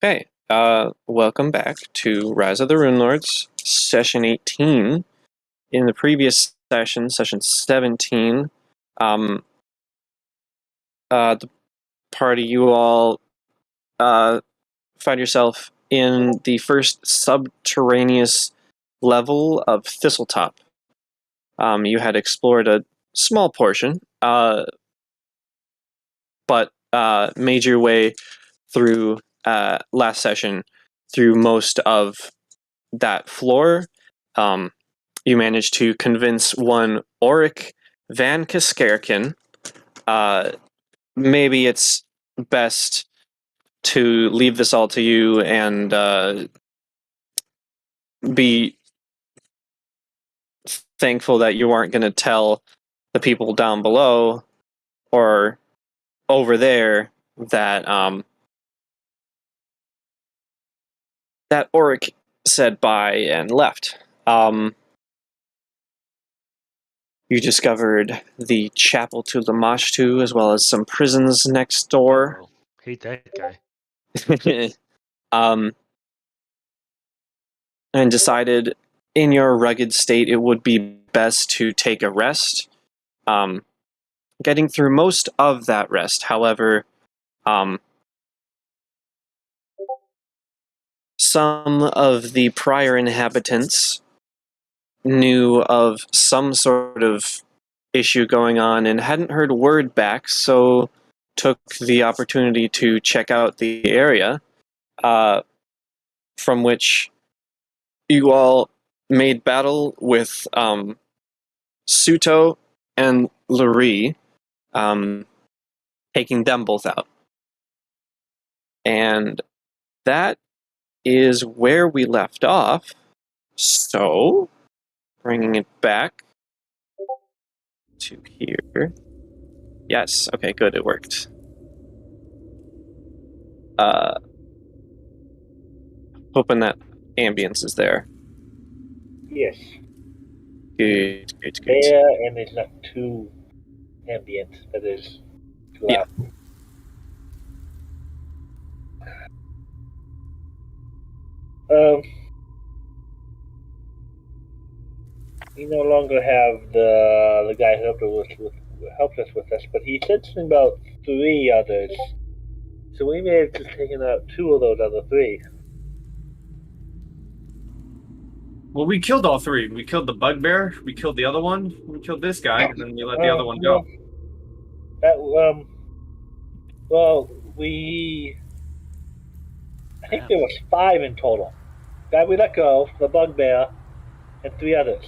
Okay, welcome back to Rise of the Runelords, Session 18. In the previous session, Session 17, the party, you all find yourself in the first subterraneous level of Thistletop. You had explored a small portion, but made your way through last session through most of that floor. You managed to convince one Auric Van Kiskerkin. Maybe it's best to leave this all to you and be thankful that you aren't going to tell the people down below or over there that that Auric said bye and left. You discovered the chapel to Lamashtu, as well as some prisons next door. Oh, hate that guy. And decided, in your rugged state, it would be best to take a rest. Getting through most of that rest, however, some of the prior inhabitants knew of some sort of issue going on and hadn't heard word back, so took the opportunity to check out the area, from which you all made battle with Suto and Lurie, taking them both out. And that is where we left off. So, bringing it back to here. Yes, okay, good, it worked. Hoping that ambience is there. Yes. Good. There, and it's not too ambient. That is too loud. We no longer have the guy who helped us with us, but he said something about 3 others. So we may have just taken out 2 of those other 3. Well, we killed all 3. We killed the bugbear, we killed the other one, we killed this guy, and then we let the other one go. I think there was 5 in total. Guy we let go, the bugbear, and 3 others.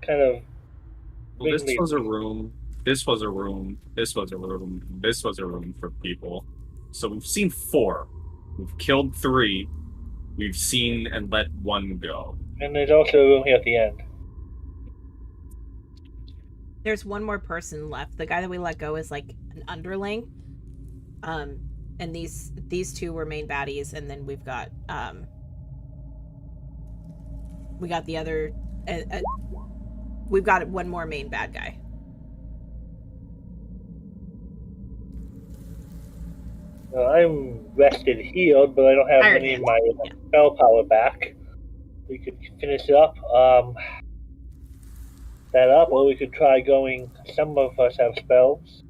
Kind of. Well, this was a room. This was a room. This was a room. This was a room for people. So we've seen 4. We've killed 3. We've seen and let 1 go. And there's also a room here at the end. There's one more person left. The guy that we let go is like an underling. And these 2 were main baddies, and then we've got we got the other we've got one more main bad guy. Well, I'm rested, healed, but I don't have any of my spell power back. We could finish it up, or we could try going. Some of us have spells.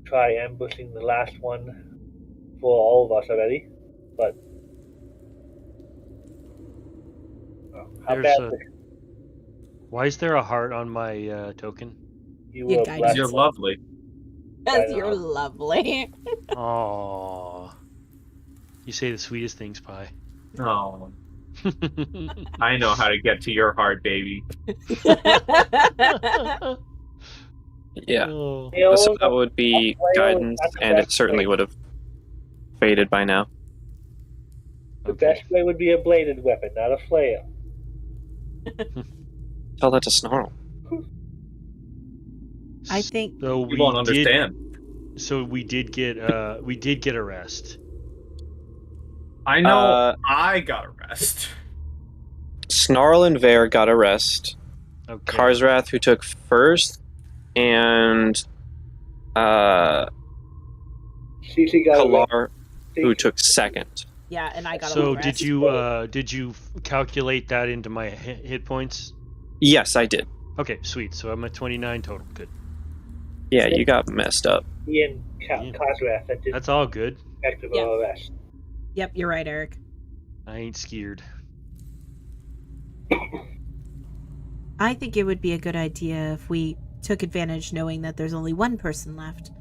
Try ambushing the last one for all of us already, but why is there a heart on my token? You're lovely. Because you're lovely. Aww. You say the sweetest things, Pie. Oh. I know how to get to your heart, baby. Yeah. So that would be guidance, and it certainly would have faded by now. The best way would be a bladed weapon, not a flail. Tell that to Snarl. I think so. You won't understand. So we did get a rest. I know. I got a rest. Snarl and Vare got a rest. Okay. Karsrath, who took first, and CC got Kalar, who arrested. took second. Yeah, and I got a So long rest. did you calculate that into my hit points? Yes, I did. Okay, sweet. So I'm at 29 total. Good. Yeah, you got messed up. Ian Yeah. Cosrath, that did That's all good. active Yeah. arrest. Yep, you're right, Eric. I ain't scared. I think it would be a good idea if we took advantage, knowing that there's only one person left,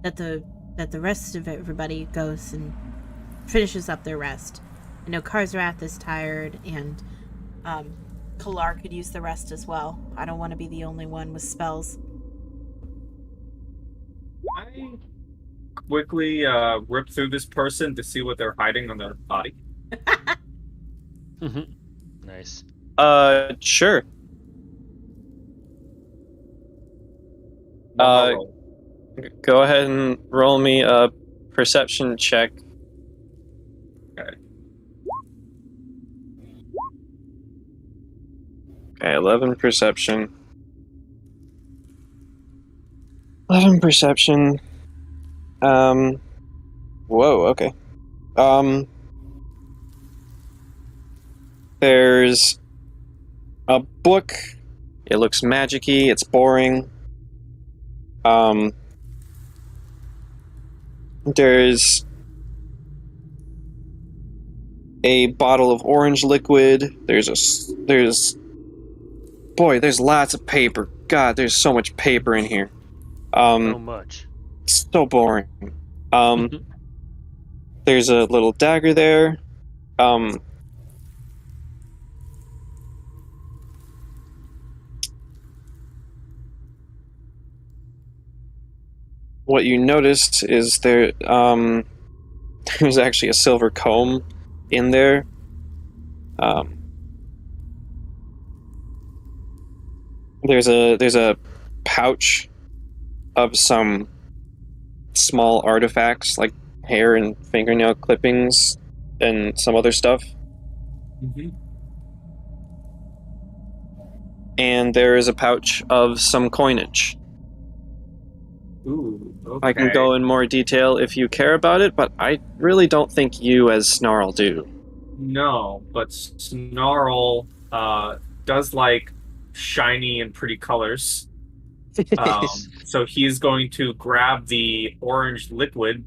that the rest of everybody goes and finishes up their rest. I know Karsrath is tired, and Kalar could use the rest as well. I don't want to be the only one with spells. I quickly rip through this person to see what they're hiding on their body. Nice. Sure. One more roll. Go ahead and roll me a perception check. Okay, 11 perception. 11 perception. Whoa, okay. There's a book. It looks magic-y. It's boring. There's a bottle of orange liquid. There's lots of paper. God, there's so much paper in here. So much. It's so boring. There's a little dagger there. What you noticed is there's actually a silver comb in there. There's a pouch of some small artifacts like hair and fingernail clippings and some other stuff. Mm-hmm. And there is a pouch of some coinage. Ooh, okay. I can go in more detail if you care about it, but I really don't think you as Snarl do. No, but Snarl does like shiny and pretty colors. So he's going to grab the orange liquid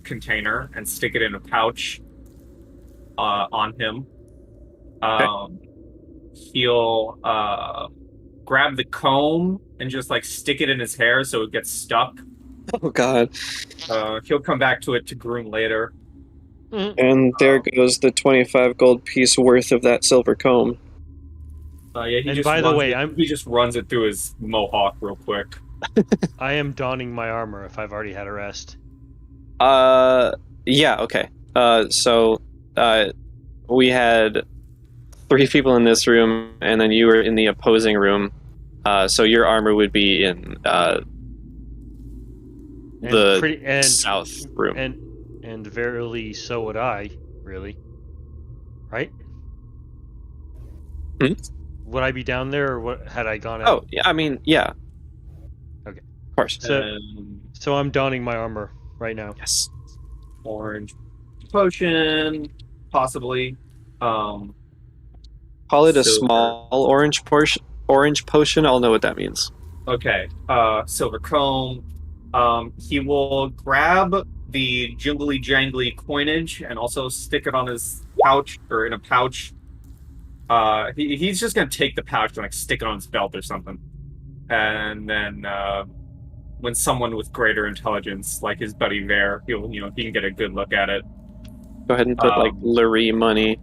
container and stick it in a pouch on him. He'll grab the comb and just like stick it in his hair so it gets stuck. Oh god. He'll come back to it to groom later. And there goes the 25 gold piece worth of that silver comb. Yeah, And by the way, he just runs it through his mohawk real quick. I am donning my armor if I've already had a rest. Yeah, okay. So we had 3 people in this room, and then you were in the opposing room. So your armor would be in the south room. And verily, so would I, really. Right? Would I be down there, or what? Had I gone out? Oh, yeah, I mean, yeah. Okay. Of course. So I'm donning my armor right now. Yes. Orange potion, possibly. Call it a silver. small orange potion. I'll know what that means. Okay. Silver comb. He will grab the jingly jangly coinage and also stick it on his pouch or in a pouch. He's just gonna take the pouch and like stick it on his belt or something. And then when someone with greater intelligence, like his buddy there, he can get a good look at it. Go ahead and put like Lurie money.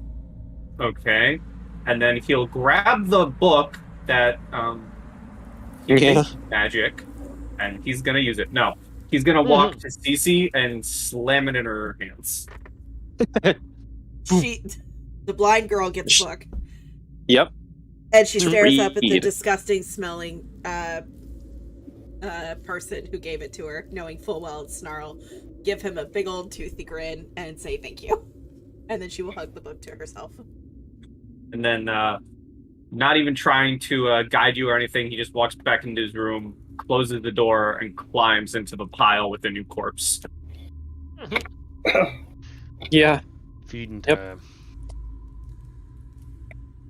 Okay. And then he'll grab the book that he thinks is magic, and he's gonna use it. No, he's gonna walk to Cece and slam it in her hands. The blind girl gets the book. Yep. And she stares up at the Read. disgusting smelling person who gave it to her, knowing full well it's Snarl. Give him a big old toothy grin and say thank you. And then she will hug the book to herself. And then, not even trying to guide you or anything, he just walks back into his room, closes the door, and climbs into the pile with the new corpse. Yeah. Feeding Yep. time.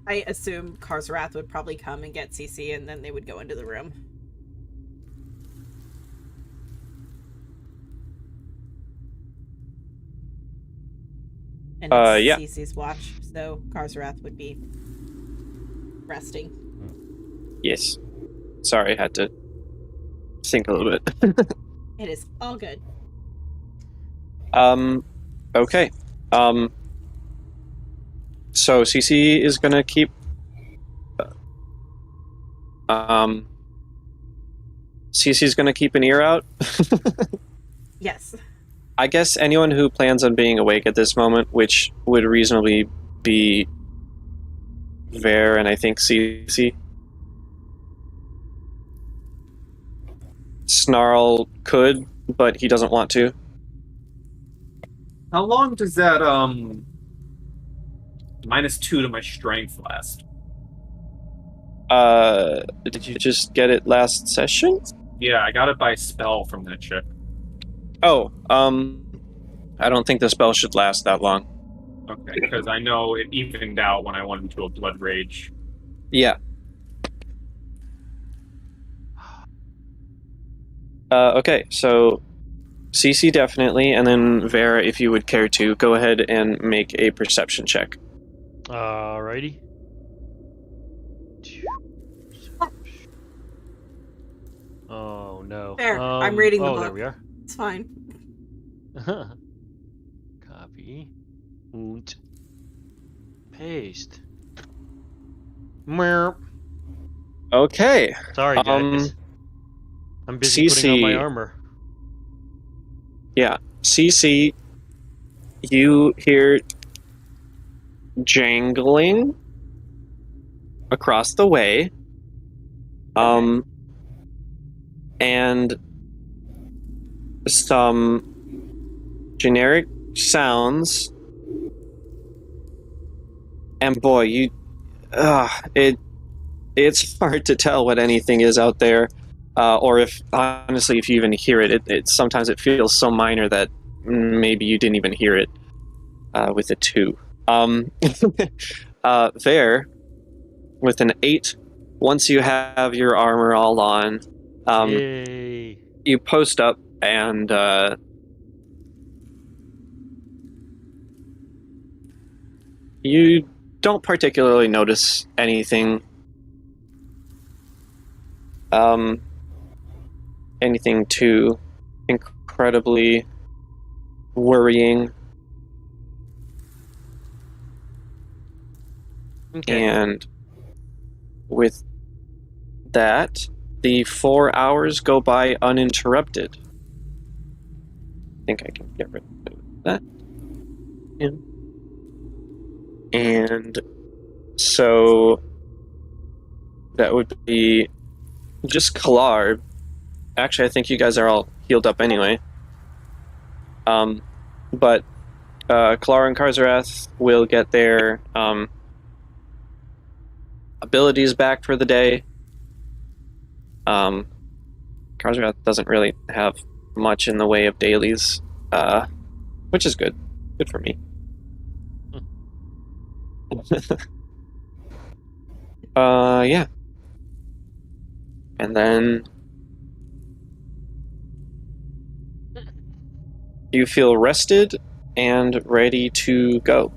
I assume Karsarath would probably come and get Cece, and then they would go into the room. And it's Yeah. Cece's watch, so Karsarath would be resting. Yes. Sorry, I had to think a little bit. It is all good. Okay. So CC is gonna keep CC's gonna keep an ear out. Yes. I guess anyone who plans on being awake at this moment, which would reasonably be Ver and I think CC. Snarl could, but he doesn't want to. How long does that -2 to my strength last? Did you just get it last session? Yeah, I got it by spell from that chick. Oh, I don't think the spell should last that long. Okay, because I know it evened out when I went into a blood rage. Yeah. Okay, so CC definitely, and then Vera, if you would care to, go ahead and make a perception check. Alrighty. Oh no. There, I'm reading the book. There book. we are. It's fine. Copy. Und. Paste. Meow. Okay. Sorry, guys. I'm busy putting on my CC. armor. Yeah. CC, you hear jangling across the way. And some generic sounds. And boy, it's hard to tell what anything is out there. Or if, honestly, if you even hear it, sometimes it feels so minor that maybe you didn't even hear it with a 2. There, with an 8, once you have your armor all on, Yay. you post up and you don't particularly notice anything anything too incredibly worrying. Okay. And with that, the 4 hours go by uninterrupted. I think I can get rid of that. Yeah. And so that would be just Kalar. Actually, I think you guys are all healed up anyway. But Kalar and Karzarath will get their abilities back for the day. Karzarath doesn't really have much in the way of dailies, which is good. Good for me. Yeah. And then you feel rested and ready to go.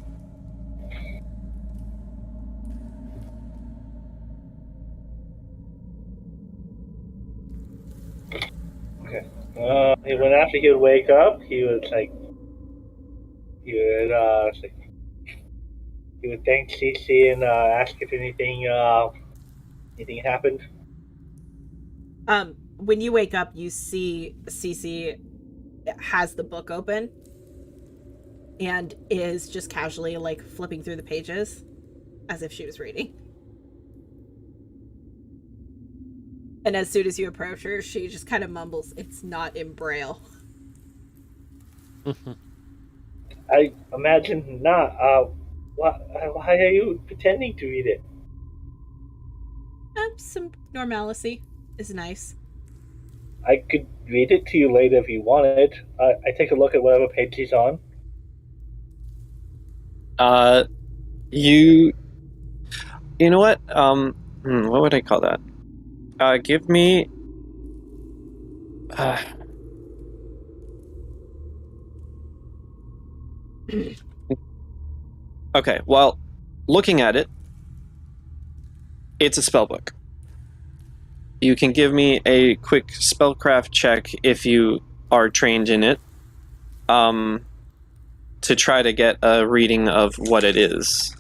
When after he would wake up, he would thank Cece and ask if anything happened. When you wake up, you see Cece has the book open and is just casually like flipping through the pages as if she was reading. And as soon as you approach her, she just kind of mumbles, "It's not in Braille." I imagine not. Why are you pretending to read it? Some normalcy is nice. I could read it to you later if you wanted. I take a look at whatever page he's on. You know what? What would I call that? Give me. Okay, well, looking at it, it's a spellbook. You can give me a quick spellcraft check if you are trained in it, to try to get a reading of what it is.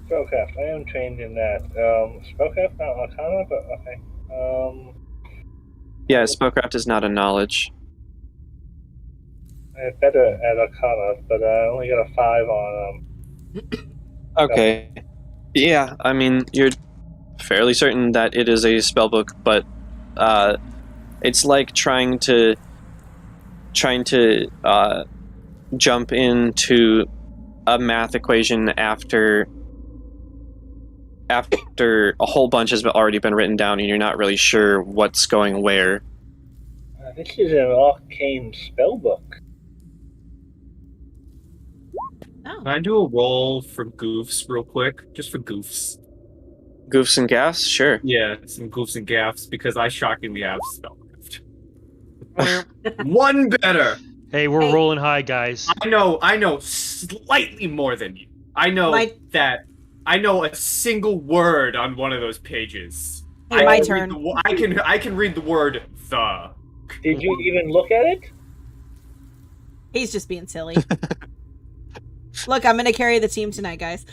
Spellcraft. I am trained in that. Spellcraft, not Arcana, but okay. Yeah, spellcraft is not a knowledge. I'm better at Arcana, but I only got a 5 on. Okay. Yeah, I mean, you're fairly certain that it is a spellbook, but it's like trying to jump into a math equation after a whole bunch has already been written down and you're not really sure what's going where. This is an arcane spellbook. Can I do a roll for goofs real quick? Just for goofs. Goofs and gaffs? Sure. Yeah, some goofs and gaffs, because I shockingly have spellcraft. One better! Hey, we're rolling high, guys. I know slightly more than you. I know a single word on one of those pages. Hey, my turn. I can read the word the. Did you even look at it? He's just being silly. Look, I'm going to carry the team tonight, guys.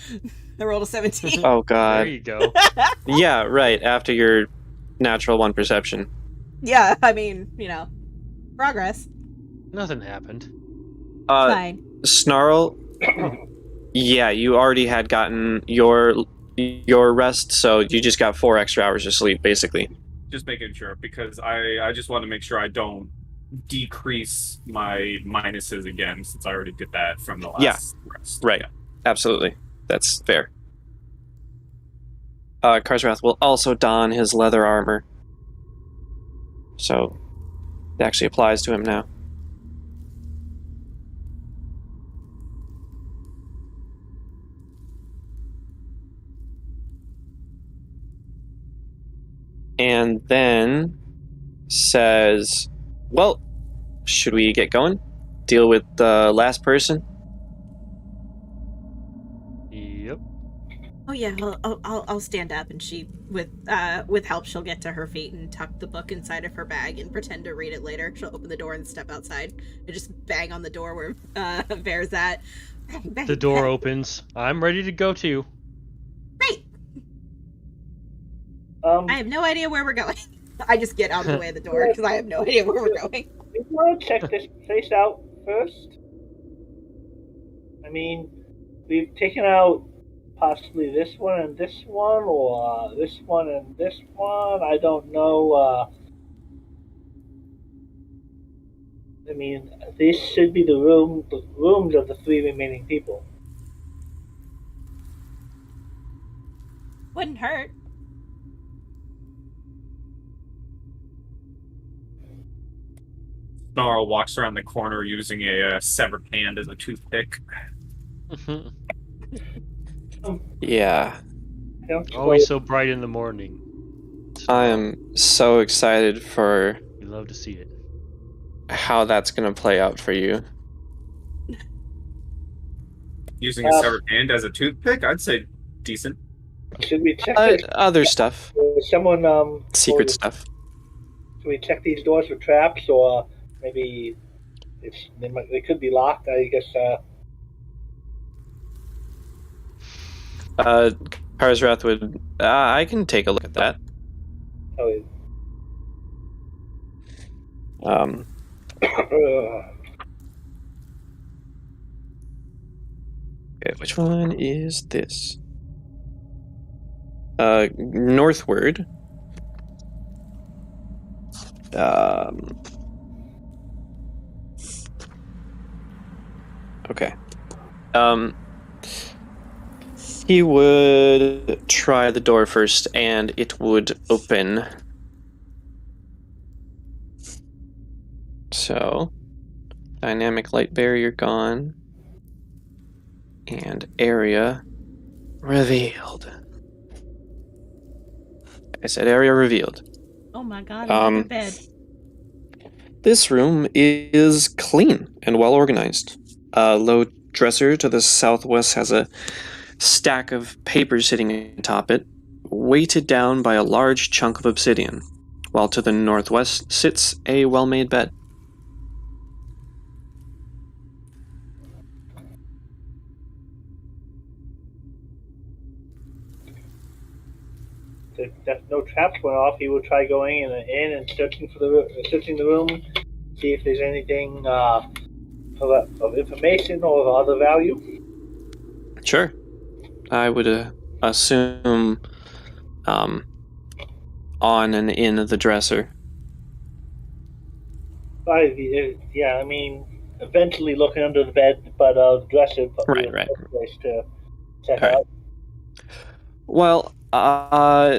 I rolled a 17. Oh, God. There you go. Yeah, right, after your natural 1 perception. Yeah, I mean, progress. Nothing happened. Fine. Snarl, yeah, you already had gotten your rest, so you just got 4 extra hours of sleep, basically. Just making sure, because I just want to make sure I don't decrease my minuses again, since I already did that from the last rest. Right. Yeah. Absolutely. That's fair. Karsrath will also don his leather armor. So, it actually applies to him now. And then says, well, should we get going? Deal with the last person? Yep. Oh yeah, I'll stand up, and she, with help, she'll get to her feet and tuck the book inside of her bag and pretend to read it later. She'll open the door and step outside and just bang on the door where Bear's at. Bang, bang, The door bang. opens. I'm ready to go too. Great. I have no idea where we're going. I just get out of the way of the door because I have no idea where we're going. You want to check this place out first? I mean, we've taken out possibly this one and this one, or this one and this one. I don't know. I mean, these should be the rooms of the 3 remaining people. Wouldn't hurt. Snarl walks around the corner using a severed hand as a toothpick. Yeah. Always so bright in the morning. I am so excited for We love to see it. how that's going to play out for you. Using a severed hand as a toothpick? I'd say decent. Should we check this? Other stuff. Someone Secret stuff. Should we check these doors for traps, or maybe they could be locked? I guess. Karsrath would. I can take a look at that. Oh, Okay, which one is this? Northward. Okay. He would try the door first, and it would open. So, dynamic light barrier gone. And area revealed. I said area revealed. Oh my god, another bed. This room is clean and well organized. A low dresser to the southwest has a stack of papers sitting atop it, weighted down by a large chunk of obsidian, while to the northwest sits a well-made bed. If no traps went off, he would try going in and searching the room, see if there's anything of information or of other value. Sure. I would assume on and in the dresser. Yeah, I mean, eventually looking under the bed, but the dresser probably Right. the best place to check All right. out. Well,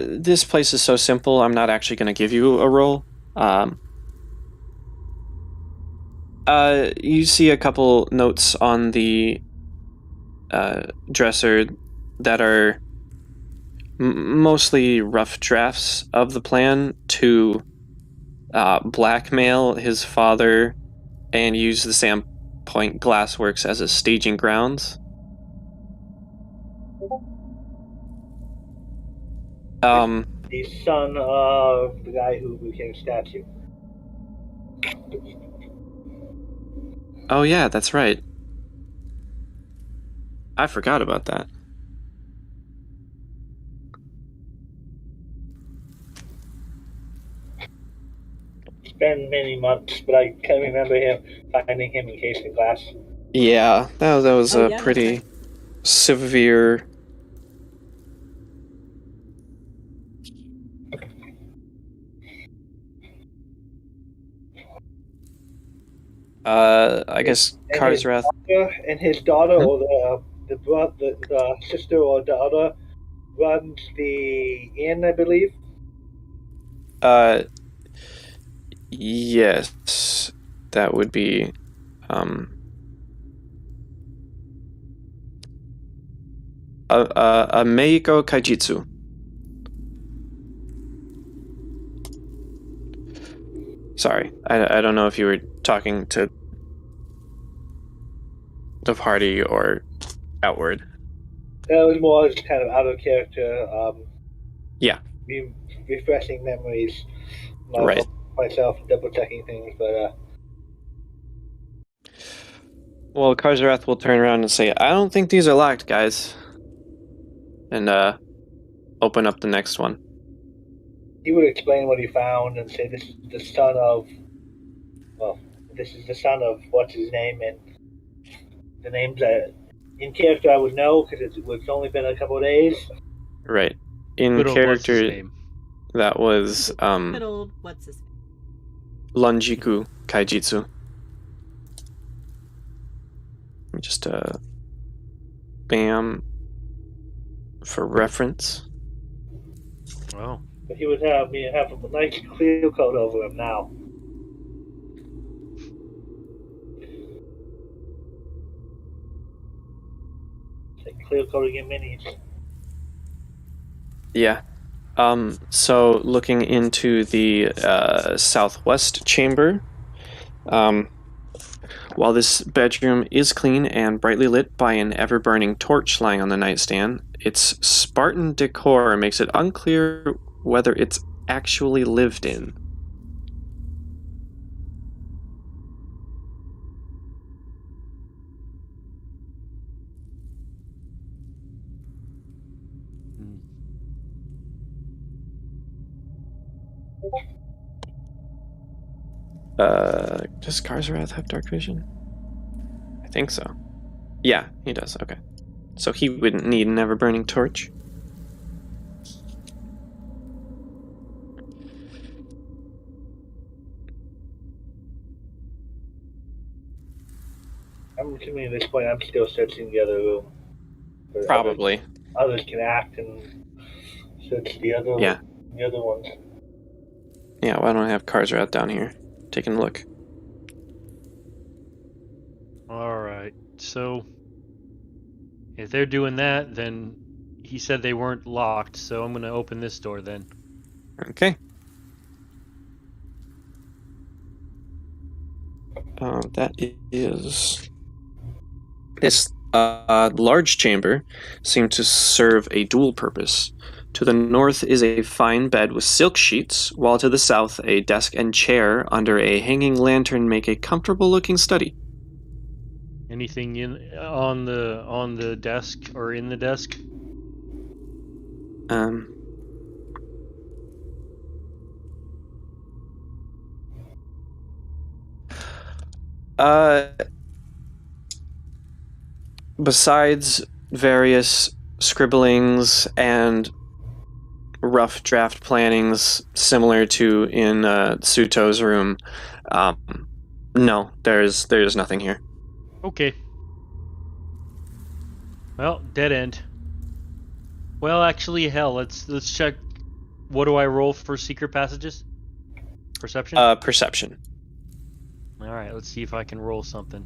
this place is so simple, I'm not actually going to give you a roll. You see a couple notes on the dresser that are mostly rough drafts of the plan to blackmail his father and use the Sandpoint Glassworks as a staging grounds. The son of the guy who became a statue. Oh yeah, that's right. I forgot about that. It's been many months, but I can't remember finding him encased in glass. Yeah, that was Oh, a yeah, that's pretty right. severe. I guess Karsrath. And his daughter, Hmm? or the sister or daughter, runs the inn, I believe. Yes, that would be, a Meiko Kaijitsu. Sorry, I don't know if you were talking to the party or outward. That was more just kind of out of character. Yeah. Refreshing memories. Right. Myself, double checking things, but Well, Karsrath will turn around and say, I don't think these are locked, guys. And, open up the next one. he would explain what he found and say this is the son of, what's his name, and the names that in character I would know because it's only been a couple of days. Right. In Good old what's his character, name? that was, Good old, what's his name? Lunjiku Kaijitsu. Just, bam, for reference. Oh. But he would have a nice clear coat over him now. It's like clear coating in minis. Yeah. So looking into the southwest chamber, while this bedroom is clean and brightly lit by an ever-burning torch lying on the nightstand, its Spartan decor makes it unclear whether it's actually lived in. Does Karsrath have dark vision? I think so. Yeah, he does. Okay. So he wouldn't need an ever-burning torch. I'm assuming at this point I'm still searching the other room. Probably. others can act and search the other ones. Yeah, why don't I have cards right down here? Taking a look. Alright, so if they're doing that, then he said they weren't locked, so I'm going to open this door then. Okay. That is... This large chamber seemed to serve a dual purpose. To the north is a fine bed with silk sheets, while to the south a desk and chair under a hanging lantern make a comfortable-looking study. Anything on the desk or in the desk? Besides various scribblings and rough draft plannings similar to in Suto's room, no, there's nothing here. Okay. Well, dead end. Well, actually, hell, let's check. What do I roll for secret passages? Perception? Perception. Alright, let's see if I can roll something.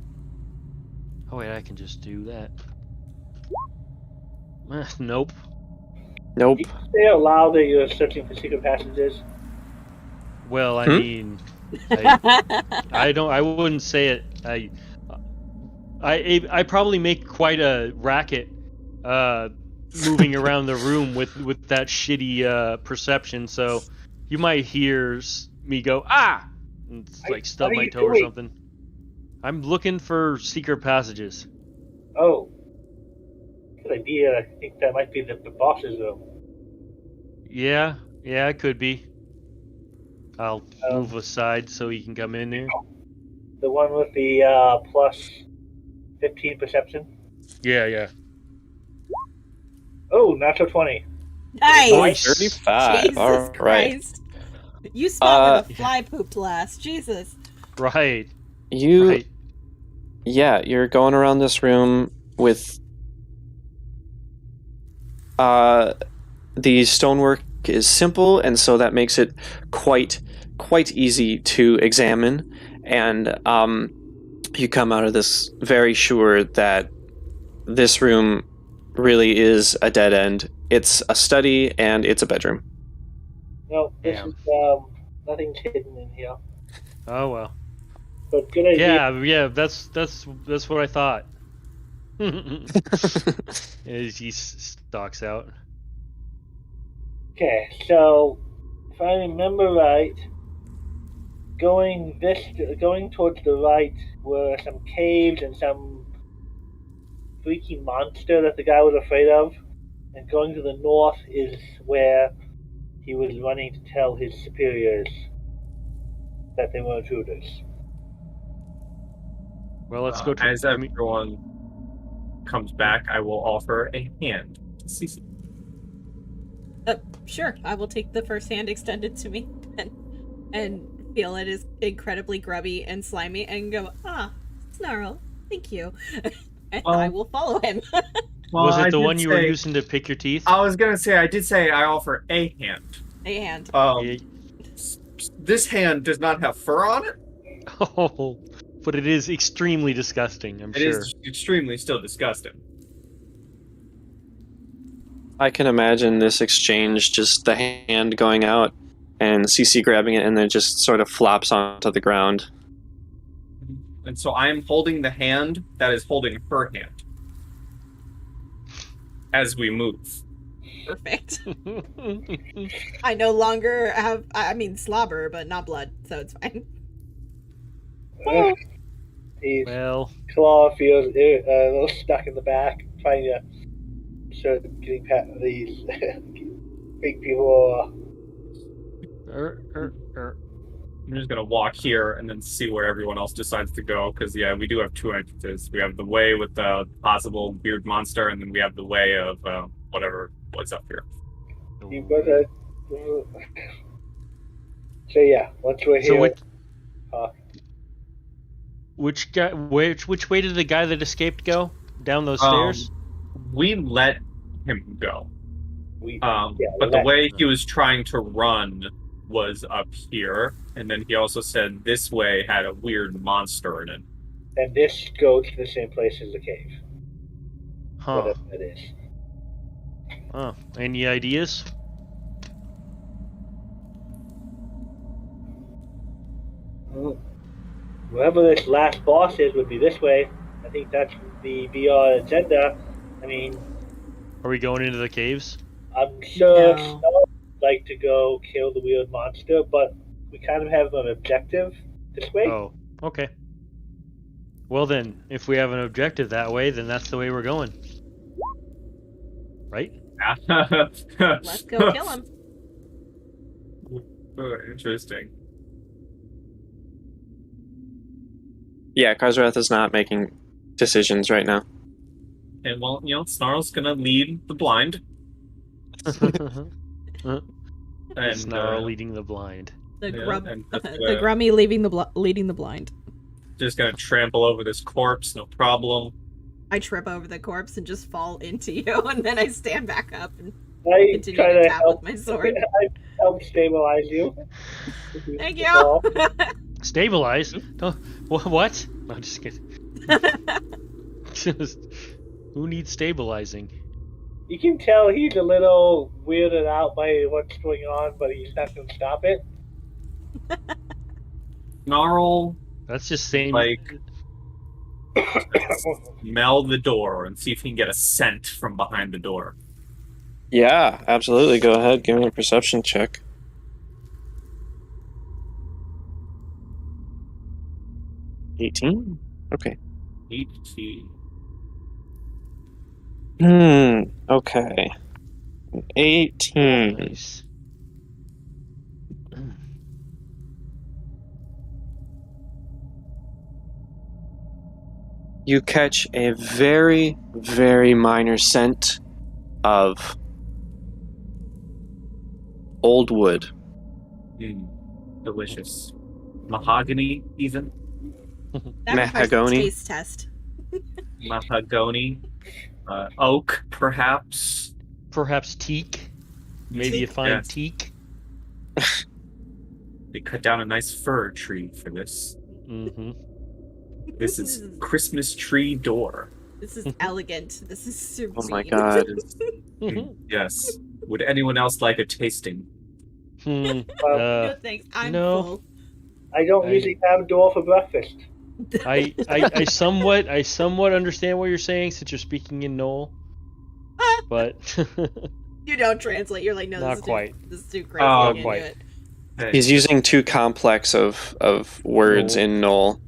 Oh wait, I can just do that. Nope. Nope. Did you say out loud that you're searching for secret passages? Well, I mean, I wouldn't say it. I probably make quite a racket, moving around the room with that shitty perception. So you might hear me go and like stub my toe or something. I'm looking for secret passages. Oh, good idea. I think that might be the boss's room. Yeah, it could be. I'll move aside so he can come in there. The one with the plus 15 perception? Yeah. Oh, natural 20. Nice. 35. Jesus All right. Christ. You spot where the fly pooped last. Jesus. Right. Yeah, you're going around this room with the stonework is simple, and so that makes it quite easy to examine, and you come out of this very sure that this room really is a dead end. It's a study and it's a bedroom. No, this is nothing's hidden in here. Oh well. But good idea. Yeah, that's what I thought. As he stalks out. Okay, so if I remember right, going towards the right were some caves and some freaky monster that the guy was afraid of, and going to the north is where he was running to tell his superiors that they were intruders. Well, let's go to... As everyone comes back, I will offer a hand to Cece. Sure. I will take the first hand extended to me and feel it is incredibly grubby and slimy and go, Snarl, thank you. And I will follow him. Was it the one you were using to pick your teeth? I was gonna say, I did say I offer a hand. A hand. This hand does not have fur on it. Oh, but it is extremely disgusting, I'm sure. It is extremely still disgusting. I can imagine this exchange, just the hand going out and CC grabbing it and then just sort of flops onto the ground. And so I am holding the hand that is holding her hand as we move. Perfect. I no longer have, slobber, but not blood, so it's fine. Well, Claw feels a little stuck in the back, trying to sort of getting past these big people. I'm just gonna walk here and then see where everyone else decides to go, because we do have two entrances. We have the way with the possible weird monster, and then we have the way of what's up here. So yeah, once we're here. Which way did the guy that escaped go? Down those stairs? We let him go. Yeah, But the way he was trying to run was up here, and then he also said this way had a weird monster in it. And this goes to the same place as the cave. Huh. Whatever it is. Huh. Any ideas? Whoever this last boss is would be this way. I think that's the VR agenda. I mean, Are we going into the caves? I'm sure No. Snow would like to go kill the weird monster, but we kind of have an objective this way. Oh, okay. Well then, if we have an objective that way, then that's the way we're going. Right? Let's go kill him. Interesting. Yeah, Karzrath is not making decisions right now. And well, Snarl's gonna lead the blind. And Snarl leading the blind. The Yeah, grub, and the that's, grummy leading the blind. just gonna trample over this corpse, no problem. I trip over the corpse and just fall into you, and then I stand back up and I continue try to to tap help, with my sword. I help stabilize you. Thank you. Stabilize? Don't, what? No, I'm just kidding. Who needs stabilizing? You can tell he's a little weirded out by what's going on, but he's not going to stop it. Snarl, That's just saying. like, smell the door and see if he can get a scent from behind the door. Yeah, absolutely. Go ahead. Give me a perception check. $18? Okay. 18. Okay. 18. Nice. You catch a very, very minor scent of old wood. Delicious. Mahogany, even. That requires a Mahagony. taste test. Mahogany. Oak, perhaps. Perhaps teak. Maybe you find Yes. teak. They cut down a nice fir tree for this. Mm-hmm. This is Christmas tree door. This is elegant. This is serene. Oh my god. Yes. Would anyone else like a tasting? No thanks. I'm no. full. I don't usually have a door for breakfast. I somewhat understand what you're saying since you're speaking in Knoll, but You don't translate. You're like, no, Not this is quite. This is too crazy. Oh, I can't quite. do it. Hey, He's using too complex of words Knoll. in Knoll.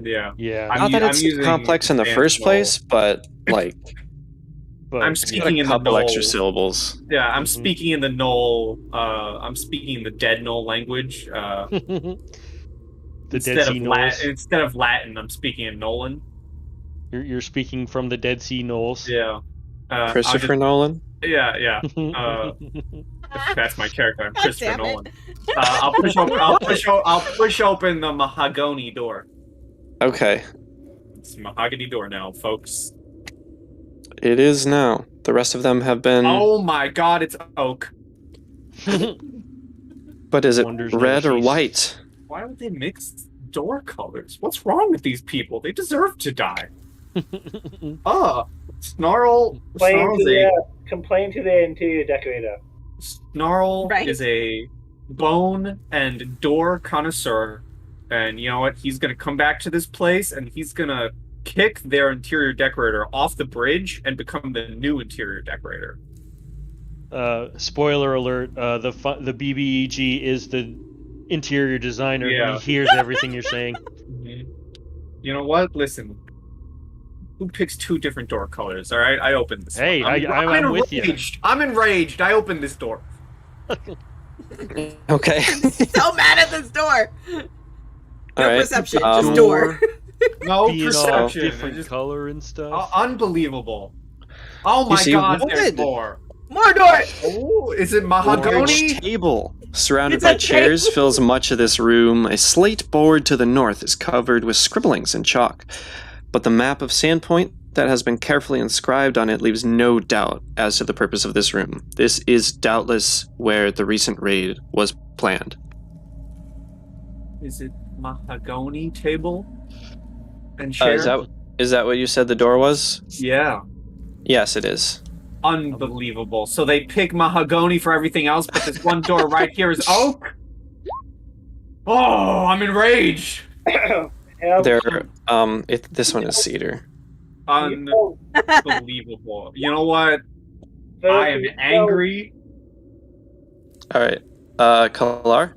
yeah. yeah. I'm Not that I'm it's using complex in the advanced first Knoll. place, but like But I'm got speaking a in the couple Knoll. extra syllables. Yeah, I'm Mhm. speaking in the Knoll. I'm speaking the Dead Knoll language. the Dead Sea Knolls. Instead of Latin, I'm speaking in Nolan. You're speaking from the Dead Sea Knolls. Yeah. I'll Christopher just- Nolan? Yeah. That's my character. I'm God Christopher damn it. Nolan. I'll push open the mahogany door. Okay. It's a mahogany door now, folks. It is now. The rest of them have been. Oh my god, it's oak. But is it Wonders never red or cease. white? Why would they mix door colors? What's wrong with these people? They deserve to die. Snarl. Complain to the interior decorator. Snarl Right. is a bone and door connoisseur, and you know what? He's gonna come back to this place and he's gonna kick their interior decorator off the bridge and become the new interior decorator. Spoiler alert: the BBEG is the interior designer. Yeah. And he hears everything you're saying. You know what? Listen. Who picks two different door colors? All right, I opened this. Hey, one. I'm with you. I'm enraged. I opened this door. Okay. So mad at this door. No Alright, perception, just door. No Being all perception. different Just color and stuff. unbelievable. Oh You my see god, there's wood. more. More door. Oh, is it A mahogany? large table surrounded It's by a chairs fills much of this room. A slate board to the north is covered with scribblings and chalk, but the map of Sandpoint that has been carefully inscribed on it leaves no doubt as to the purpose of this room. This is doubtless where the recent raid was planned. Is it mahogany table and chair? Is that what you said the door was? Yeah. Yes, it is. Unbelievable. So they pick mahogany for everything else, but this one door right here is oak? Oh, I'm enraged. This one is cedar. Unbelievable. You know what? I am angry. All right. Kalar?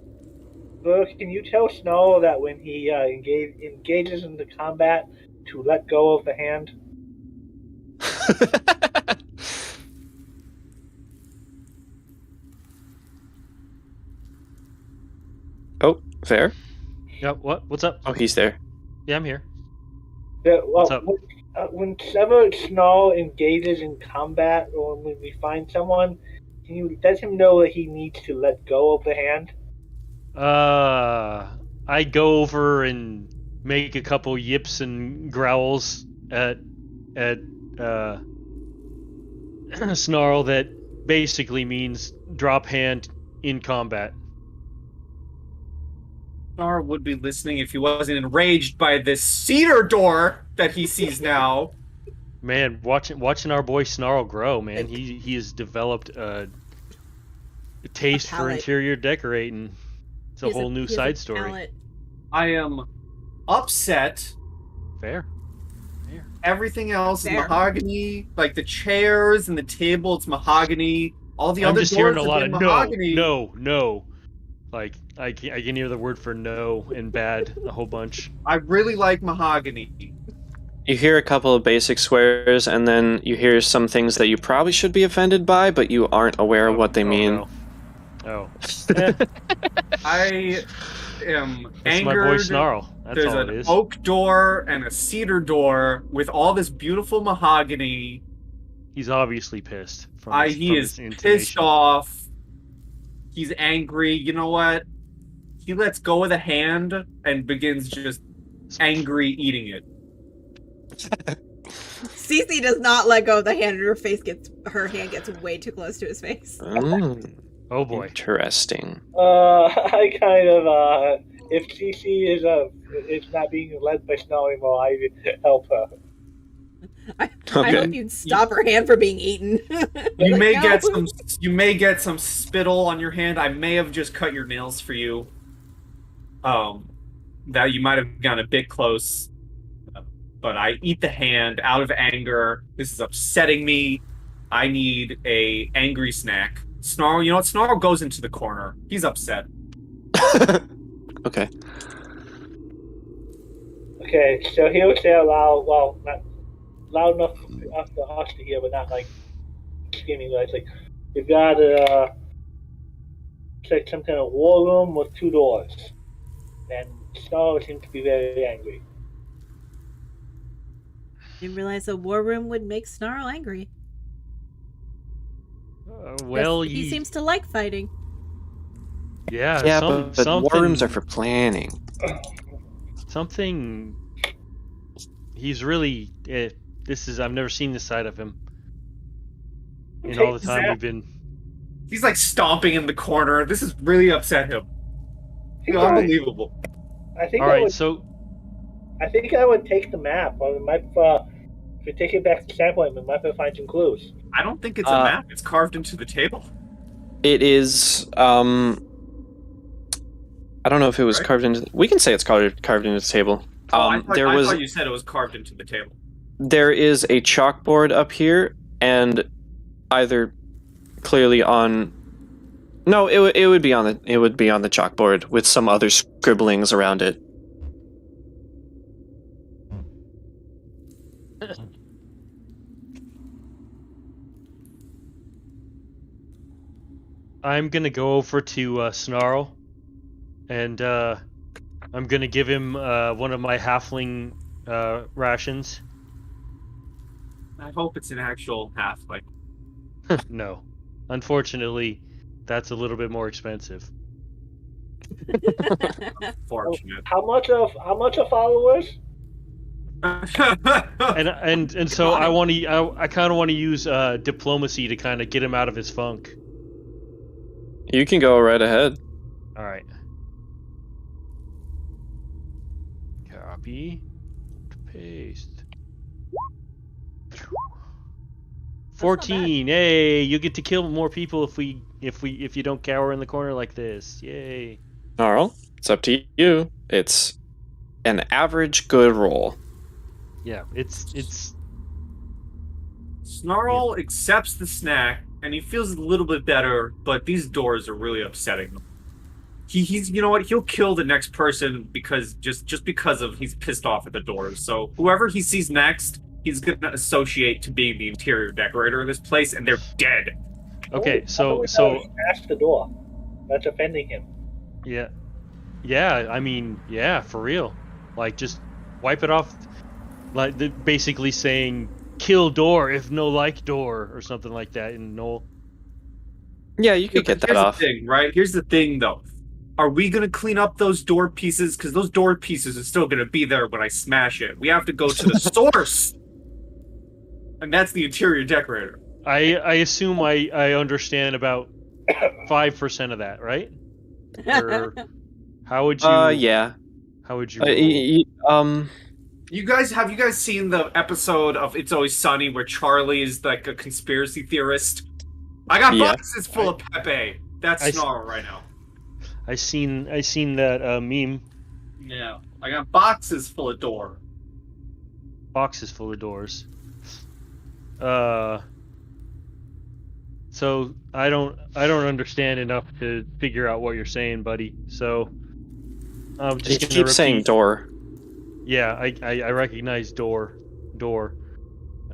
Can you tell Snow that when he engages into combat to let go of the hand? Oh, fair. Yeah, what? What's up? Oh, he's there. Yeah, I'm here. What's up? Whenever Snow engages in combat, or when we find someone, can you let him know that he needs to let go of the hand? I go over and make a couple yips and growls at Snarl that basically means drop hand in combat. Snarl would be listening if he wasn't enraged by this cedar door that he sees now. Man, watching our boy Snarl grow, man, he has developed a taste for interior decorating. It's a whole new side story. I am upset. Fair. Everything else is mahogany, like the chairs and the table. It's mahogany. All the other doors hearing a lot of mahogany. No. Like I can hear the word for no and bad a whole bunch. I really like mahogany. You hear a couple of basic swears, and then you hear some things that you probably should be offended by, but you aren't aware of what they mean. No. Oh. I am That's angered. my boy Snarl. That's There's all an it is. oak door and a cedar door with all this beautiful mahogany. He's obviously pissed. He is pissed off. He's angry. You know what? He lets go of the hand and begins just angry eating it. Cece does not let go of the hand, and her hand gets way too close to his face. Oh boy. Interesting. I kind of if CC is not being led by Snow anymore, I help her. I hope you'd stop her hand from being eaten. You may get some spittle on your hand. I may have just cut your nails for you. That you might have gone a bit close. But I eat the hand out of anger. This is upsetting me. I need a angry snack. Snarl, you know what? Snarl goes into the corner. He's upset. Okay. Okay, so he'll say aloud, well, not loud enough for us to hear, but not like screaming. It's like, you've got it's like some kind of war room with two doors. And Snarl seems to be very angry. Didn't realize a war room would make Snarl angry. He seems to like fighting. Yeah, but war rooms are for planning. Something. He's really. I've never seen this side of him. In all the time we've been. He's like stomping in the corner. This has really upset him. Unbelievable. I think I would take the map. Or if we take it back to Sandpoint, we might find some clues. I don't think it's a map. It's carved into the table. It is. I don't know if it was carved into. We can say it's carved into the table. I thought you said it was carved into the table. There is a chalkboard up here, and either clearly on. No, it would be on the chalkboard with some other scribblings around it. I'm gonna go over to Snarl, and I'm gonna give him one of my halfling rations. I hope it's an actual halfling. No, unfortunately, that's a little bit more expensive. Fortunate. How much of followers? And so I want to. I kind of want to use diplomacy to kind of get him out of his funk. You can go right ahead. All right. Copy. Paste. 14. Hey, you get to kill more people if you don't cower in the corner like this. Yay. Snarl, it's up to you. It's an average good roll. Yeah, it's Snarl accepts the snack, and he feels a little bit better, but these doors are really upsetting him. He's you know what? He'll kill the next person because just because of he's pissed off at the doors. So whoever he sees next, he's gonna associate to being the interior decorator of this place, and they're dead. okay. So smash the door. That's offending him. yeah. I mean, yeah, for real. Like, just wipe it off. Like, basically saying, "Kill door if no like door" or something like that. In Noel. Yeah, you could get that off. Here's the thing, right? Here's the thing, though. Are we gonna clean up those door pieces? Because those door pieces are still gonna be there when I smash it. We have to go to the source, and that's the interior decorator. I assume I understand about 5% of that, right? Or how would you? Yeah. How would you? You guys seen the episode of It's Always Sunny where Charlie is like a conspiracy theorist? I got boxes full of Pepe. That's Snarl right now. I seen that meme. Yeah, I got boxes full of door. Boxes full of doors. So I don't understand enough to figure out what you're saying, buddy. So I'm just gonna keep saying door. Yeah, I recognize door,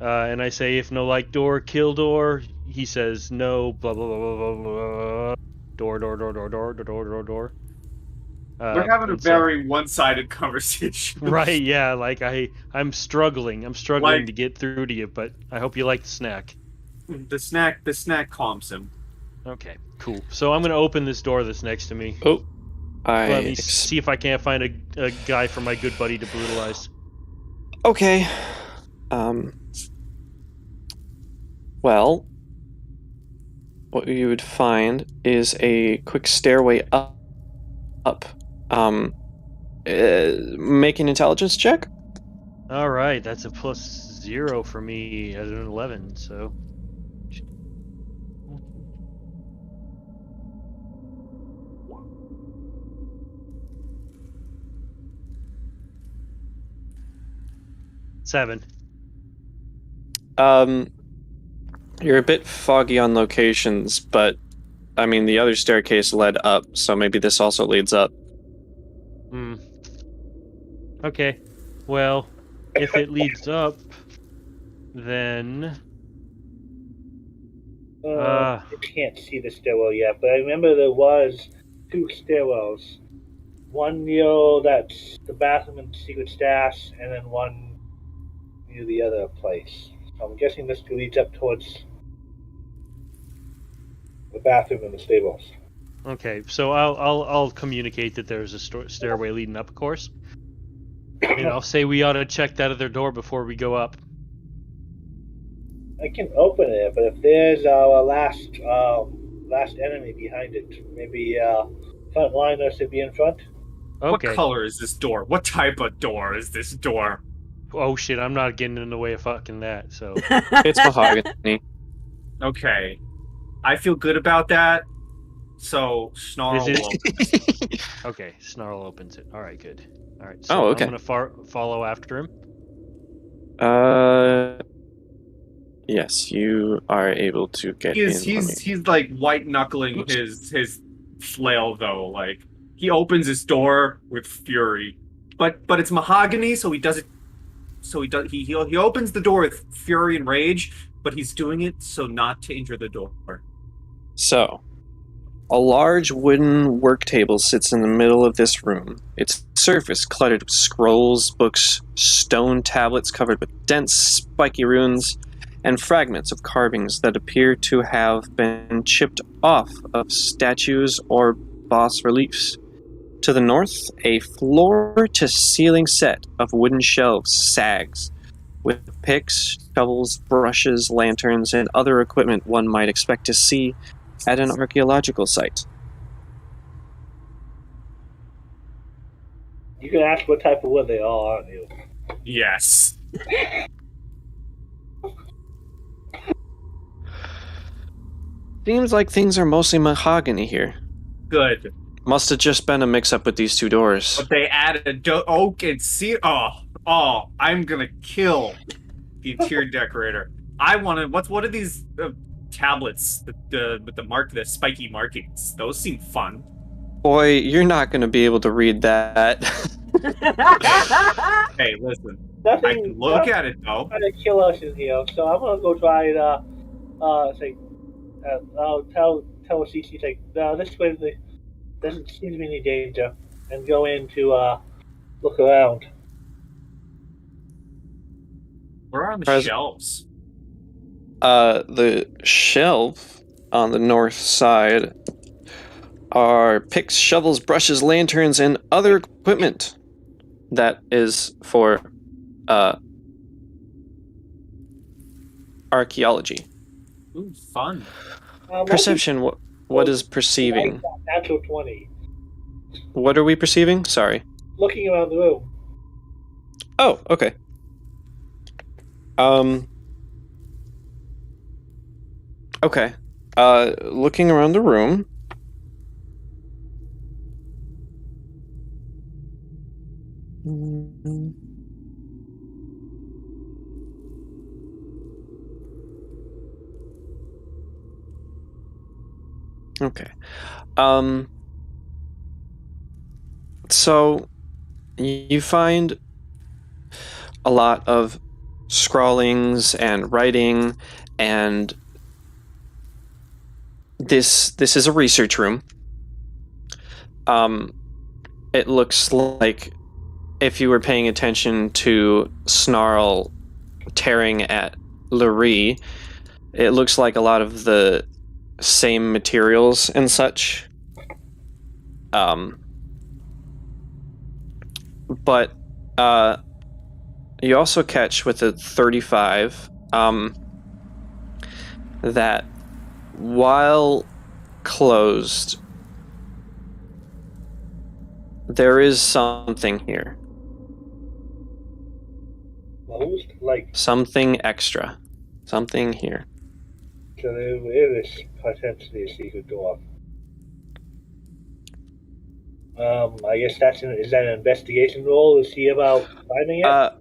and I say if no like door, kill door. He says no, blah blah blah blah blah blah. Door. We're having a very one-sided conversation. Right? Yeah, like I'm struggling. To get through to you, but I hope you like the snack. The snack calms him. Okay, cool. So I'm gonna open this door that's next to me. Oh, Let me see if I can't find a guy for my good buddy to brutalize. Okay. Well, what you would find is a quick stairway up. Make an intelligence check. All right, that's a +0 for me at an 11. So. Seven. You're a bit foggy on locations, but I mean the other staircase led up, so maybe this also leads up. Okay. Well, if it leads up, then I can't see the stairwell yet, but I remember there was 2 stairwells. One near that's the bathroom and secret stash, and then one near the other place. So I'm guessing this leads up towards the bathroom and the stables. okay. So I'll communicate that there's a stairway leading up, of course, and I'll say we ought to check that other door before we go up. I can open it, but if there's our last enemy behind it, maybe frontliners should be in front. Okay. What color is this door? What type of door is this door? Oh shit! I'm not getting in the way of fucking that. So. It's mahogany. Okay. I feel good about that. So Snarl Is it- will open it. Okay, Snarl opens it. All right, good. All right. So okay. I'm gonna follow after him. Yes, you are able to get in. He's like white knuckling his flail though. Like he opens his door with fury, but it's mahogany, so he does it. So he opens the door with fury and rage, but he's doing it so not to injure the door. So, a large wooden work table sits in the middle of this room. Its surface cluttered with scrolls, books, stone tablets covered with dense, spiky runes, and fragments of carvings that appear to have been chipped off of statues or bas reliefs. To the north, a floor-to-ceiling set of wooden shelves sags, with picks, shovels, brushes, lanterns, and other equipment one might expect to see at an archaeological site. You can ask what type of wood they are, aren't you? Yes. Seems like things are mostly mahogany here. Good. Must have just been a mix-up with these two doors. But they added oak and cedar. Oh, I'm gonna kill the interior decorator. I wanted. What are these tablets with the spiky markings? Those seem fun. Boy, you're not going to be able to read that. Hey, listen. Nothing. I can look at it though. Trying to kill us in here, so I'm gonna go try and say, I'll tell CC like, no, this way there doesn't seem to be any danger, and go in to look around. Where are the shelves? The shelf on the north side are picks, shovels, brushes, lanterns, and other equipment that is for archaeology. Ooh, fun. Perception. What is perceiving? Natural 20. What are we perceiving? Sorry. Looking around the room. Oh, okay. Okay. Looking around the room. Okay. So you find a lot of scrawlings and writing, and this is a research room. It looks like if you were paying attention to Snarl tearing at Lurie, it looks like a lot of the same materials and such. But you also catch with a 35 that while closed, there is something here. Closed? Like, something extra. Something here. so there is potentially a secret door. I guess is that an investigation roll to see about finding it?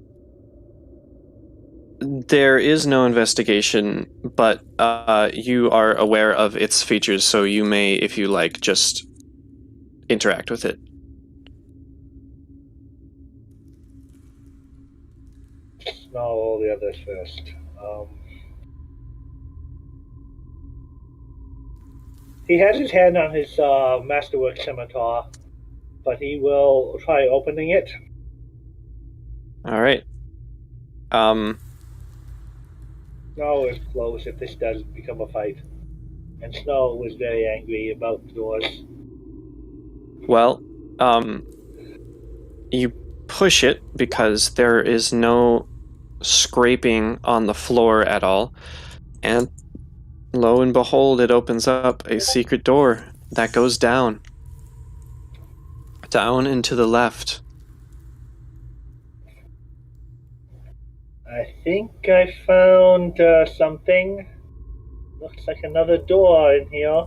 There is no investigation, but you are aware of its features, so you may, if you like, just interact with it. Smell all the others first. He has his hand on his masterwork scimitar, but he will try opening it. All right. Snow is close if this does become a fight. And Snow was very angry about the doors. Well, you push it because there is no scraping on the floor at all, and lo and behold, it opens up a secret door that goes down and to the left. I think I found something. Looks like another door in here.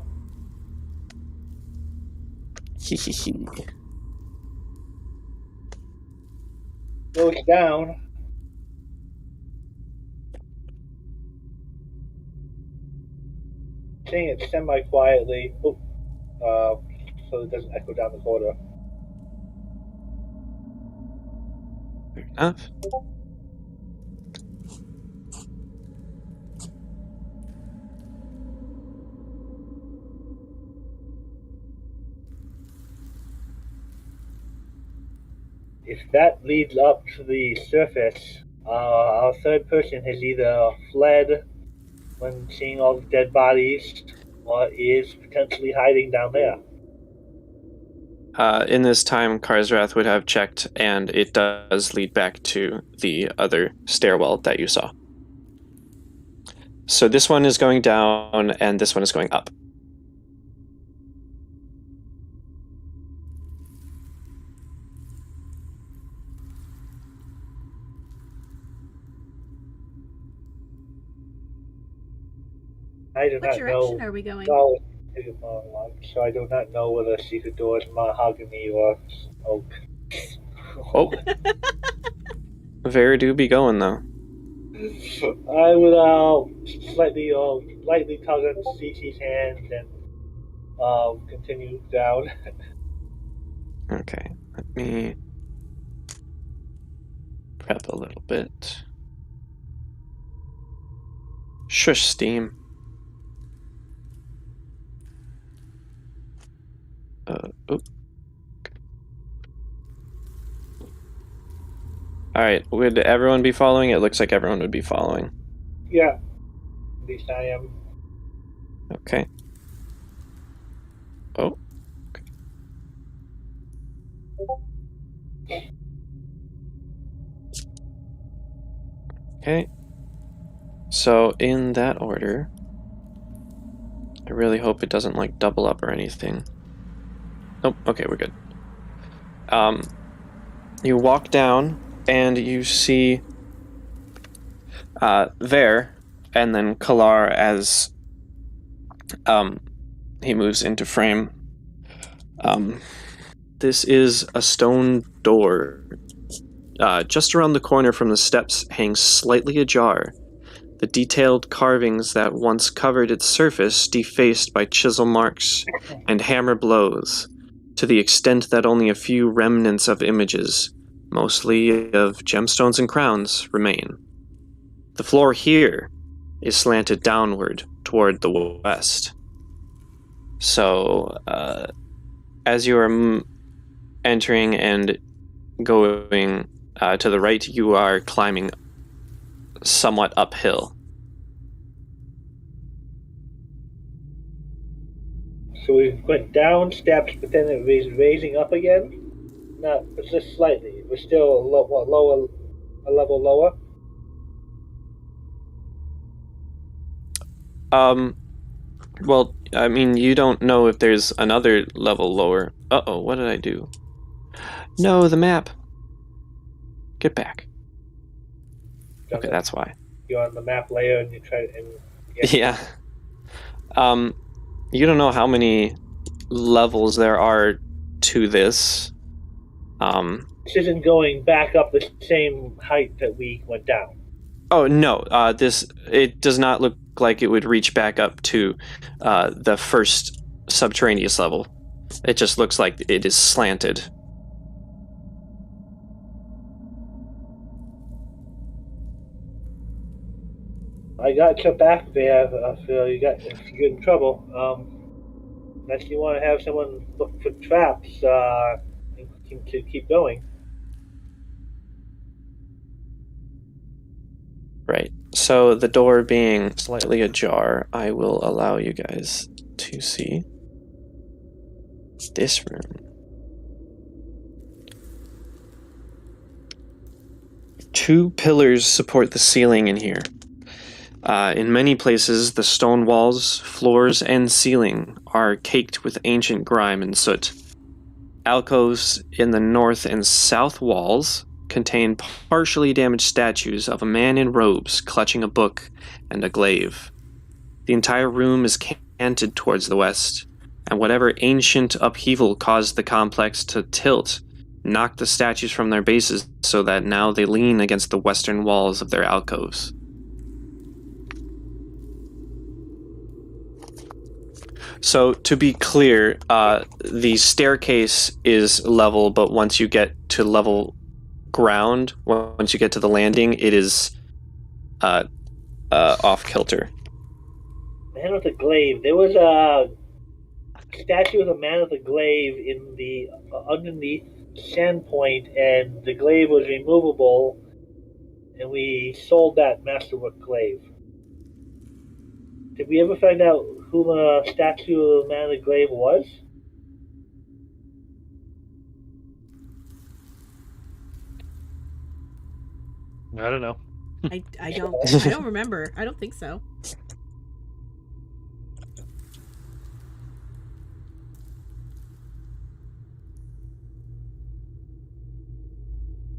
Goes down. Saying it semi-quietly. So it doesn't echo down the corridor. Fair enough. If that leads up to the surface, our third person has either fled when seeing all the dead bodies, or is potentially hiding down there. In this time, Karsrath would have checked, and it does lead back to the other stairwell that you saw. So this one is going down, and this one is going up. I do What not direction know. are we going? So I do not know whether secret door is mahogany or oak. Oh. Where do be going, though? I would lightly tug on Cece's hand and continue down. Okay, let me prep a little bit. Shush, Steam. Oop. Alright, would everyone be following? It looks like everyone would be following. Yeah, at least I am. Okay. Oh. Okay. So, in that order, I really hope it doesn't, like, double up or anything. Nope, okay, we're good. You walk down, and you see there, and then Kalar as he moves into frame. This is a stone door. Just around the corner from the steps hangs slightly ajar. The detailed carvings that once covered its surface defaced by chisel marks and hammer blows, to the extent that only a few remnants of images, mostly of gemstones and crowns, remain. The floor here is slanted downward toward the west. So, as you are entering and going to the right, you are climbing somewhat uphill. So we went down steps, but then it was raising up again. Not just slightly. We're still a level lower. Well, I mean, you don't know if there's another level lower. Uh-oh, what did I do? No, the map. Get back. Okay, that's why. You're on the map layer and you try and Yeah. You don't know how many levels there are to this. This isn't going back up the same height that we went down. Oh no, it does not look like it would reach back up to the first subterraneous level. It just looks like it is slanted. I got you back there. If you get in trouble, unless you want to have someone look for traps and to keep going. Right. So the door being slightly ajar, I will allow you guys to see this room. Two pillars support the ceiling in here. In many places, the stone walls, floors, and ceiling are caked with ancient grime and soot. Alcoves in the north and south walls contain partially damaged statues of a man in robes clutching a book and a glaive. The entire room is canted towards the west, and whatever ancient upheaval caused the complex to tilt knocked the statues from their bases so that now they lean against the western walls of their alcoves. So, to be clear, the staircase is level, but once you get to level ground, once you get to the landing, it is off kilter. Man with a glaive. There was a statue of a man with a glaive in the underneath Sandpoint, and the glaive was removable, and we sold that masterwork glaive. Did we ever find out who the statue of the man with the glaive was? I don't know. I don't remember. I don't think so.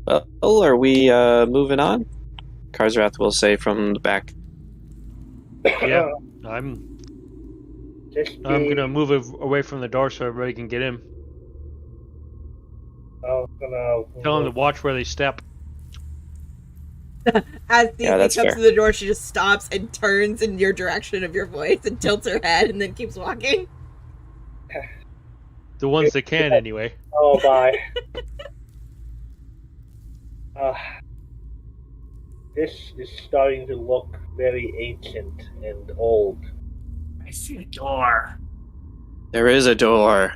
Well, are we moving on? Karsrath will say from the back. Yeah, I'm Just gonna move away from the door so everybody can get in. Tell them to watch where they step. As Yeah, Thesey that's comes fair. to the door, she just stops and turns in your direction of your voice and tilts her head and then keeps walking. The ones that can, anyway. Oh my. This is starting to look very ancient and old. I see a door. There is a door.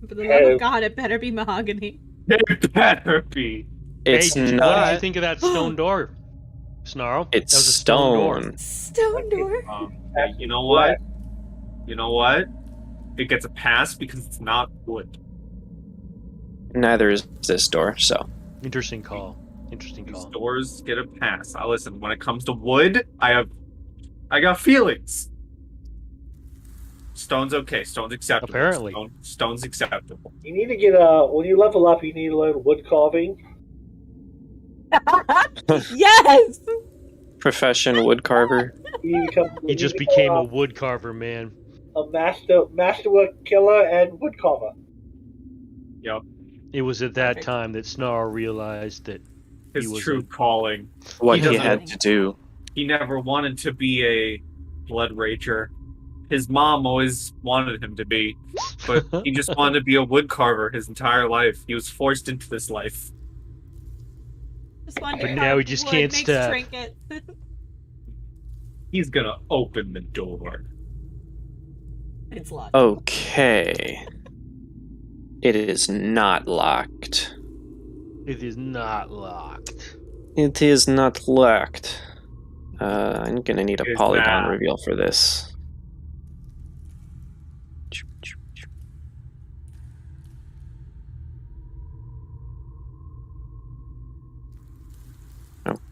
For the love of God, it better be mahogany. It better be. It's Hey, what did you not. think of that stone door, Snarl? It's That was a stone. Stone door. Hey, you know what? You know what? It gets a pass because it's not wood. Neither is this door, so. Interesting call. Interesting These call. doors get a pass. Now listen, when it comes to wood, I got feelings. Stone's okay. Stone's acceptable. Apparently. Stone's acceptable. You need to get when you level up, you need to learn wood carving. Yes! Profession woodcarver. He just became a wood carver, man. a masterwork killer and wood carver. Yep. It was at that time that Snarl realized that His he was true calling. What He he doesn't- had to do. He never wanted to be a blood rager. His mom always wanted him to be, but he just wanted to be a wood carver his entire life. He was forced into this life. Just wanted But to now carve he just wood, can't makes stop. trinkets. He's gonna open the door. It's locked. Okay. It is not locked. It is not locked. It is not locked. I'm gonna need a It's polygon not. reveal for this.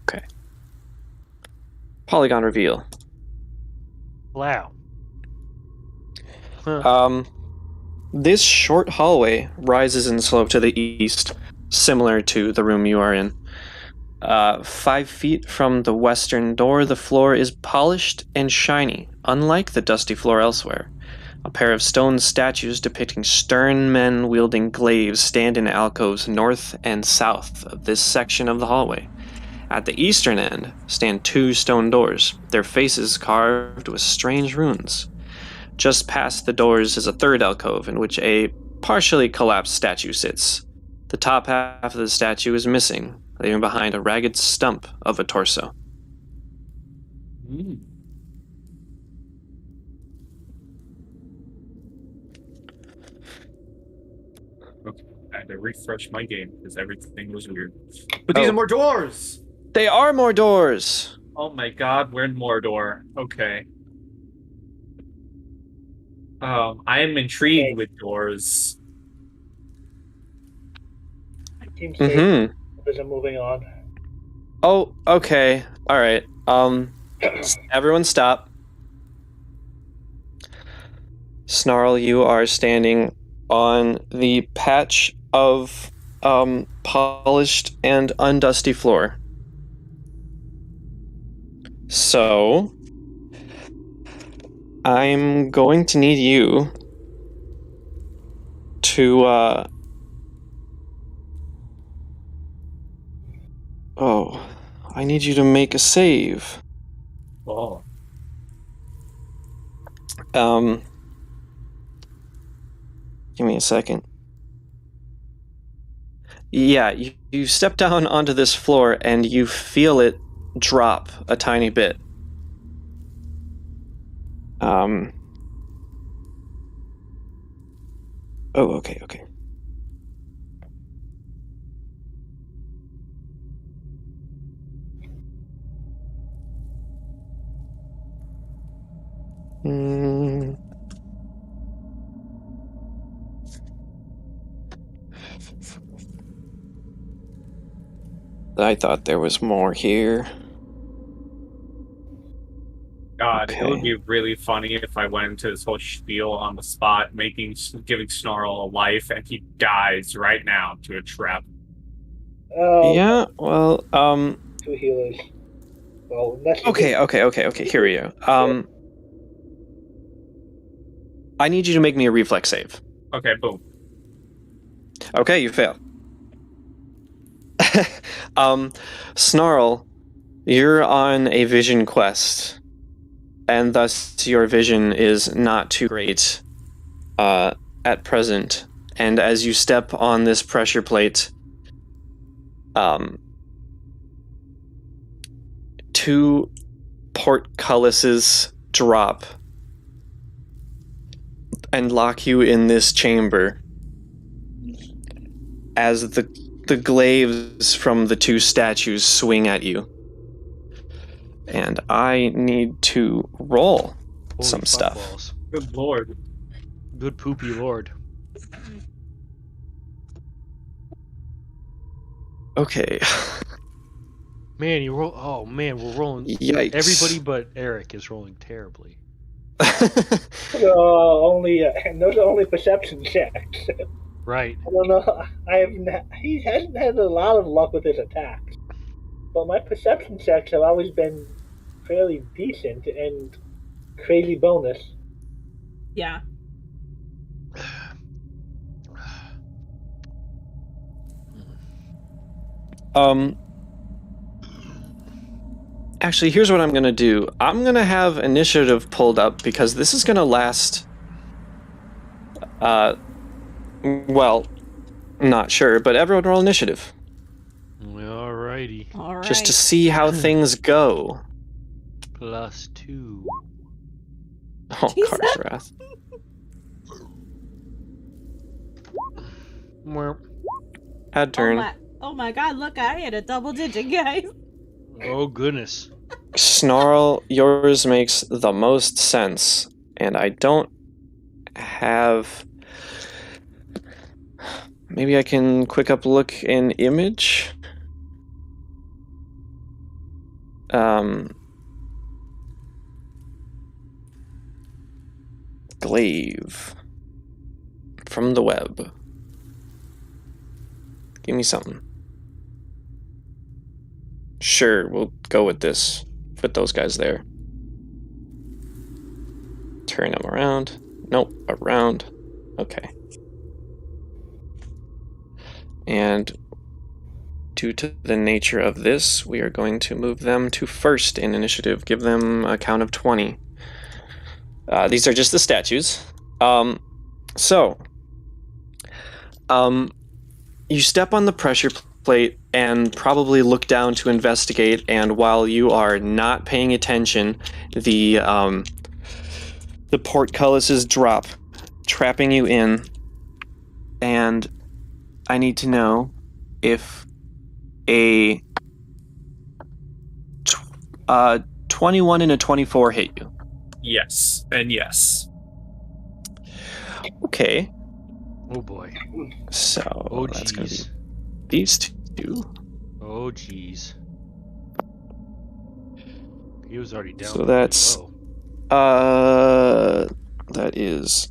Okay. Polygon reveal. Wow. Huh. This short hallway rises in slope to the east, similar to the room you are in. 5 feet from the western door, the floor is polished and shiny, unlike the dusty floor elsewhere. A pair of stone statues depicting stern men wielding glaives stand in alcoves north and south of this section of the hallway. At the eastern end stand 2 stone doors, their faces carved with strange runes. Just past the doors is a third alcove in which a partially collapsed statue sits. The top half of the statue is missing, leaving behind a ragged stump of a torso. Okay, I had to refresh my game because everything was weird. But these Oh. are more doors! They are more doors! Oh my god, we're in Mordor. Okay. I am intrigued with doors. Seems safe. Mm-hmm. Others are moving on. Oh, okay. Alright. Everyone stop. Snarl, you are standing on the patch of polished and undusty floor. So, I'm going to need you to, I need you to make a save. Oh. Give me a second. Yeah, you step down onto this floor and you feel it drop a tiny bit. Oh, okay. Mm. I thought there was more here. God, Okay. it would be really funny if I went into this whole spiel on the spot, giving Snarl a life, and he dies right now to a trap. Yeah, well, 2 healers. Well, unless you okay, here we go. I need you to make me a reflex save. Okay, boom. Okay, you fail. Snarl, you're on a vision quest, and thus your vision is not too great at present. And as you step on this pressure plate, 2 portcullises drop and lock you in this chamber as the glaives from the 2 statues swing at you. And I need to roll Holy some fuck stuff. balls. Good lord. Good poopy lord. Okay. Man, you roll. Oh man, we're rolling. Yikes. Everybody but Eric is rolling terribly. only those are only perception checks. Right. I don't know. He hasn't had a lot of luck with his attacks, but my perception checks have always been fairly decent and crazy bonus. Yeah. Actually, here's what I'm gonna do. I'm gonna have initiative pulled up because this is gonna last. Well, not sure, but everyone roll initiative Alrighty. All right. just to see how things go. +2. Oh, Jesus. Car's wrath. Mwah. Had turn. Oh my god, look, I had a double digit, guys. Oh goodness. Snarl, yours makes the most sense, and I don't have. Maybe I can quick up look in image. Glaive from the web. Give me something. Sure, we'll go with this. Put those guys there. Turn them around. Nope, around. Okay. And due to the nature of this, we are going to move them to first in initiative. Give them a count of 20. These are just the statues. You step on the pressure plate and probably look down to investigate, and while you are not paying attention, the portcullises drop, trapping you in, and I need to know if a 21 and a 24 hit you. Yes, and yes. Okay. Oh boy. So Oh that's going to be jeez. these 2. Oh jeez. He was already down. So that's low. that is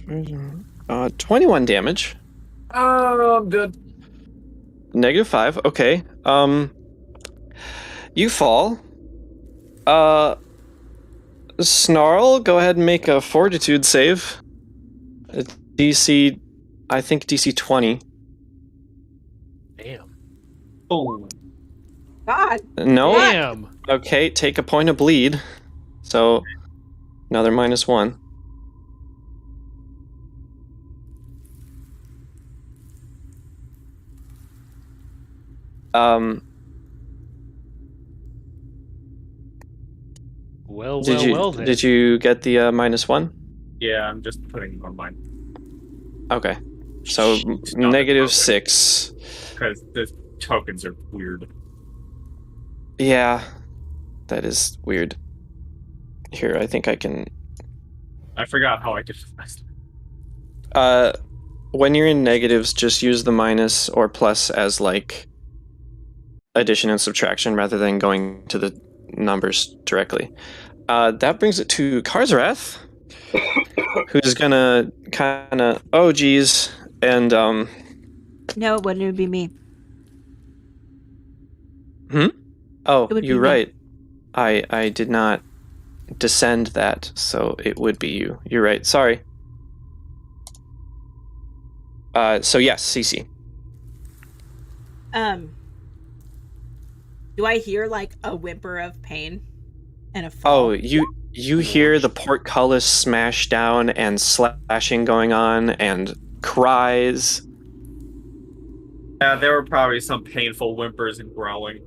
21 damage. Oh, I'm good. -5. Okay. You fall. Snarl, go ahead and make a fortitude save. DC, I think DC 20. Damn. Boom. God. No. Damn. Okay, take a point of bleed. So another -1. Well, Did then. Did you get the -1? Yeah, I'm just putting it on mine. Okay. So -6. Because the tokens are weird. Yeah, that is weird. Here, I think I can. I forgot how I did this last time. when you're in negatives, just use the minus or plus as like addition and subtraction rather than going to the numbers directly. That brings it to Karzarath, who's gonna kind of geez, and No, it wouldn't be me. Oh, It would you're be me. right. I did not descend that, so it would be you. You're right. Sorry. So yes, Cece. Do I hear like a whimper of pain and a fall? Oh, you hear the portcullis smash down and slashing going on and cries. Yeah, there were probably some painful whimpers and growling.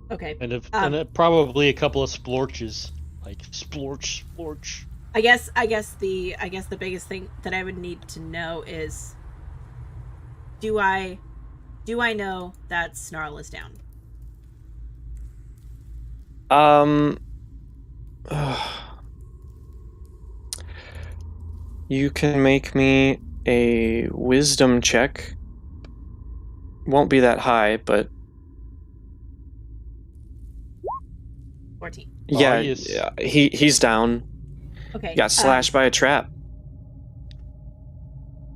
Okay. And probably a couple of splorches, like splorch. I guess the biggest thing that I would need to know is, do I know that Snarl is down? You can make me a wisdom check. Won't be that high, but 14. yeah, yes. yeah, he's down. Okay. Got slashed by a trap.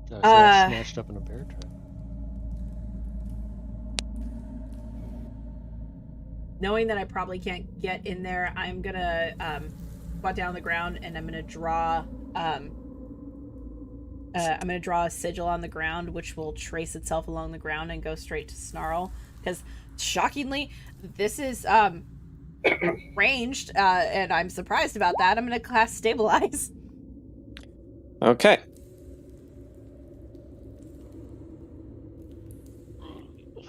Snatched up in a bear trap. Knowing that I probably can't get in there, I'm gonna squat down on the ground and I'm gonna draw a sigil on the ground, which will trace itself along the ground and go straight to Snarl. Because shockingly, this is ranged, and I'm surprised about that. I'm gonna cast Stabilize. Okay.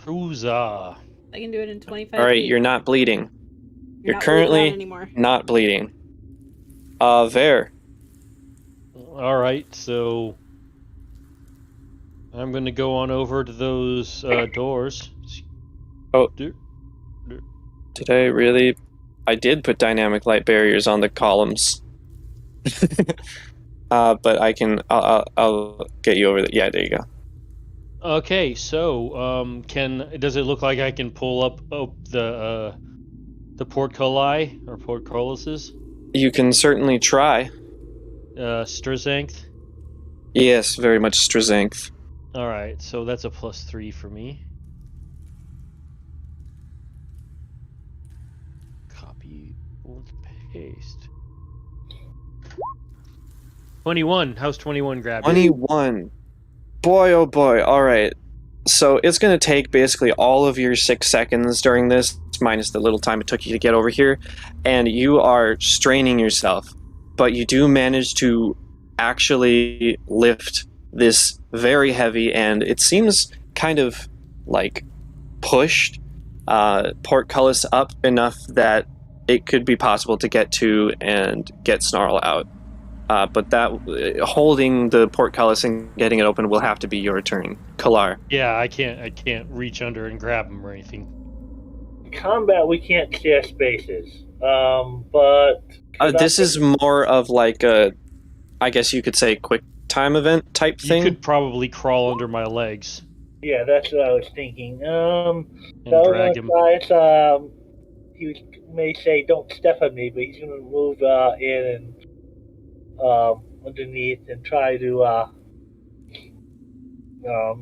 Huzzah. I can do it in 25 All right, feet. you're not bleeding. You're not currently bleeding out anymore. not bleeding. Ver. All right, so I'm gonna go on over to those doors. Oh, did I really? I did put dynamic light barriers on the columns. But I can. I'll get you over there. Yeah, there you go. Okay, so does it look like I can pull up the portculli or portcullises? You can certainly try. Strzenth? Yes, very much Strzenth. All right, so that's a +3 for me. Copy, paste. 21. How's 21 grab? 21. Boy, oh boy. All right. So it's going to take basically all of your 6 seconds during this, minus the little time it took you to get over here, and you are straining yourself. But you do manage to actually lift this very heavy, and it seems kind of like pushed portcullis up enough that it could be possible to get to and get Snarl out. But that holding the portcullis and getting it open will have to be your turn, Kalar. Yeah, I can't reach under and grab him or anything. Combat, we can't share spaces. But This is more of like a, I guess you could say, quick time event type thing. You could probably crawl under my legs. Yeah, that's what I was thinking. And drag him. He may say, "Don't step on me," but he's going to move in and underneath and try to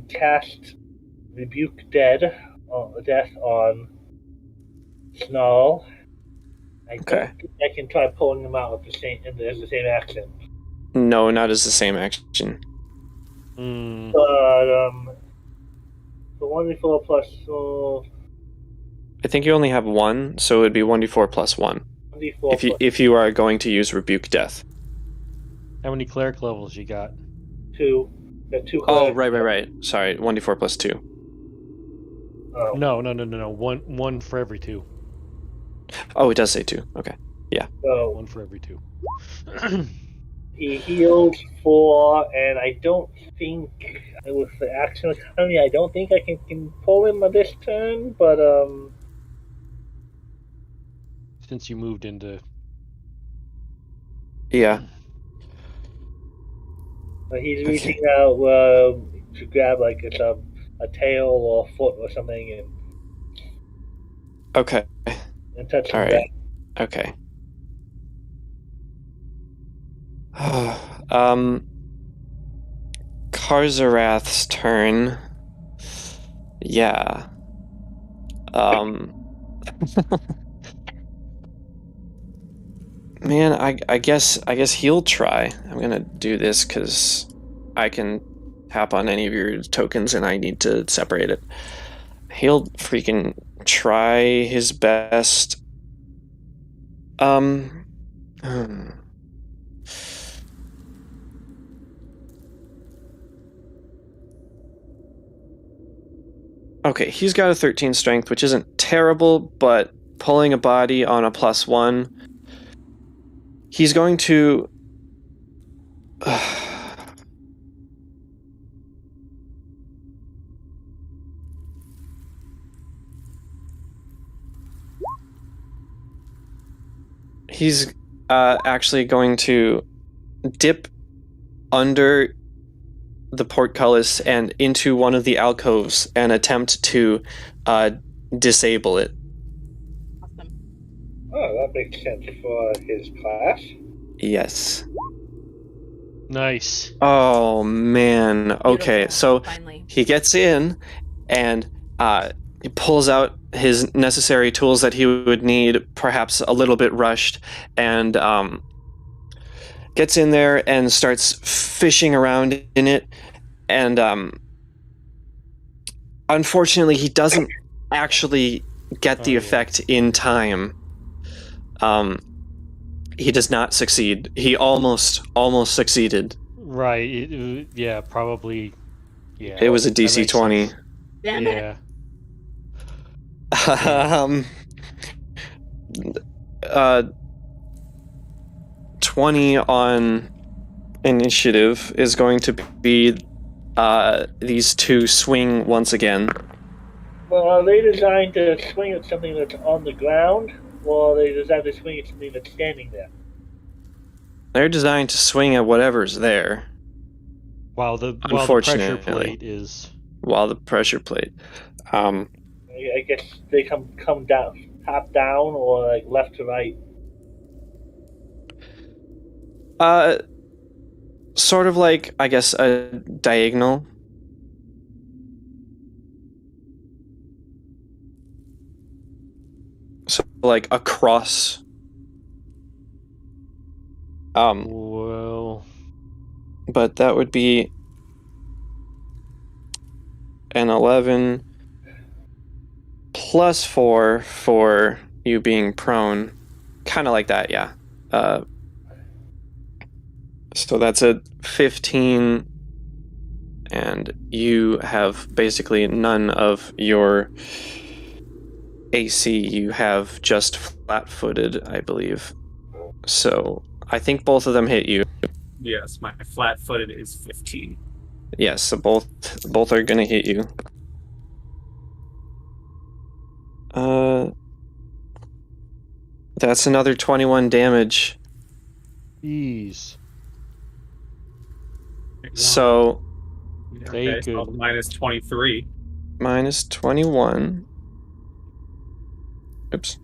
cast Rebuke Death on Snarl. I don't think I can try pulling him out as the same action. No, not as the same action. But the 1d4 plus I think you only have one, so it would be 1d4 plus 1. 1d4 if you are going to use Rebuke Death. How many cleric levels you got? 2. Got 2 Oh, right. Sorry, 1d4 plus 2. Oh. No. One for every 2. Oh, it does say 2. Okay. Yeah. So 1 for every 2. he heals 4, and I don't think with the action economy, I don't think I can pull him on this turn, but Since you moved into... Yeah. He's Okay. reaching out to grab like a tail or a foot or something Okay. and touch All him right. back. Okay. Karzarath's turn. Yeah. Man, I guess he'll try. I'm gonna do this because I can tap on any of your tokens and I need to separate it. He'll freaking try his best. Hmm. Okay, he's got a 13 strength, which isn't terrible, but pulling a body on a +1, he's going to. He's actually going to dip under the portcullis and into one of the alcoves and attempt to disable it. Awesome. Oh, that makes sense for his class. Yes. Nice. Oh man. Okay, Beautiful. so Finally. he gets in and he pulls out his necessary tools that he would need, perhaps a little bit rushed, and gets in there and starts fishing around in it. And unfortunately, he doesn't actually get the effect in time. He does not succeed. He almost succeeded. Right. Yeah, probably. Yeah. It was a that DC makes 20. sense. Damn it. Yeah. uh, 20 on initiative is going to be these two swing once again. Well, are they designed to swing at something that's on the ground, or are they designed to swing at something that's standing there? They're designed to swing at whatever's there. While the pressure plate is. While the pressure plate. I guess they come down, top down, or like left to right. Sort of like, I guess, a diagonal. So like across. Well. But that would be an 11 plus 4 for you being prone. Kind of like that, yeah. So that's a 15, and you have basically none of your AC. You have just flat-footed, I believe. So I think both of them hit you. Yes, my flat-footed is 15. Yes, so both are gonna hit you. That's another 21 damage. Jeez. So Okay, so minus 23. minus 21. Oops.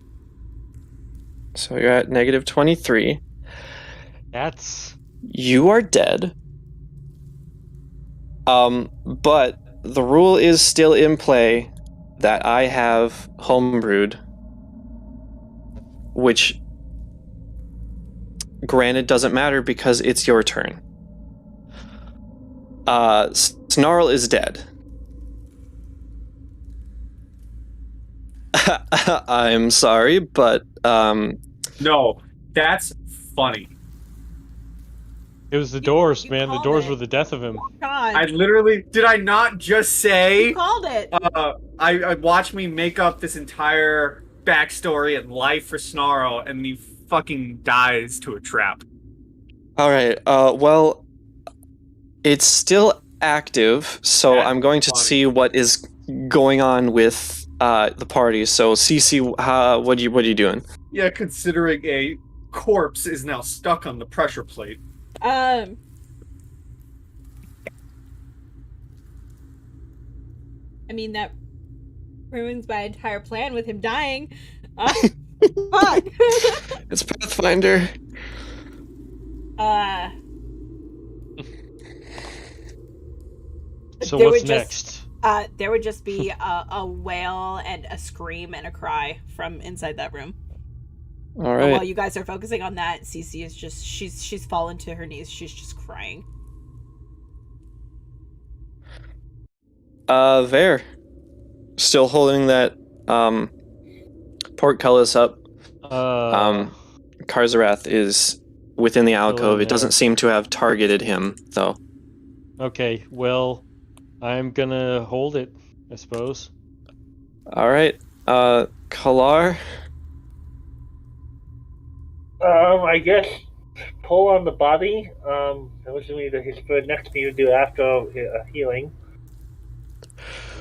So you're at negative 23. That's. You are dead. But the rule is still in play that I have homebrewed, which granted doesn't matter because it's your turn. Snarl is dead. I'm sorry, but No, that's funny. It was the doors, you man. The called doors it. were the death of him. God. I literally did. I not just say? You called it. I watched me make up this entire backstory and life for Snarl, and he fucking dies to a trap. all right. Well, it's still active, so That's I'm going to funny. see what is going on with the party. So, Cece, what are you doing? Yeah, considering a corpse is now stuck on the pressure plate. I mean, that ruins my entire plan with him dying. Fuck. It's Pathfinder. So There what's would next? There would just be a wail and a scream and a cry from inside that room. All But right. while you guys are focusing on that, Cece is just she's fallen to her knees. She's just crying. There. Still holding that portcullis up. Karzarath is within the alcove. in It doesn't there. seem to have targeted him, though. Okay, well, I'm gonna hold it, I suppose. All right. Kalar. I guess pull on the body. That was his next thing to do after healing.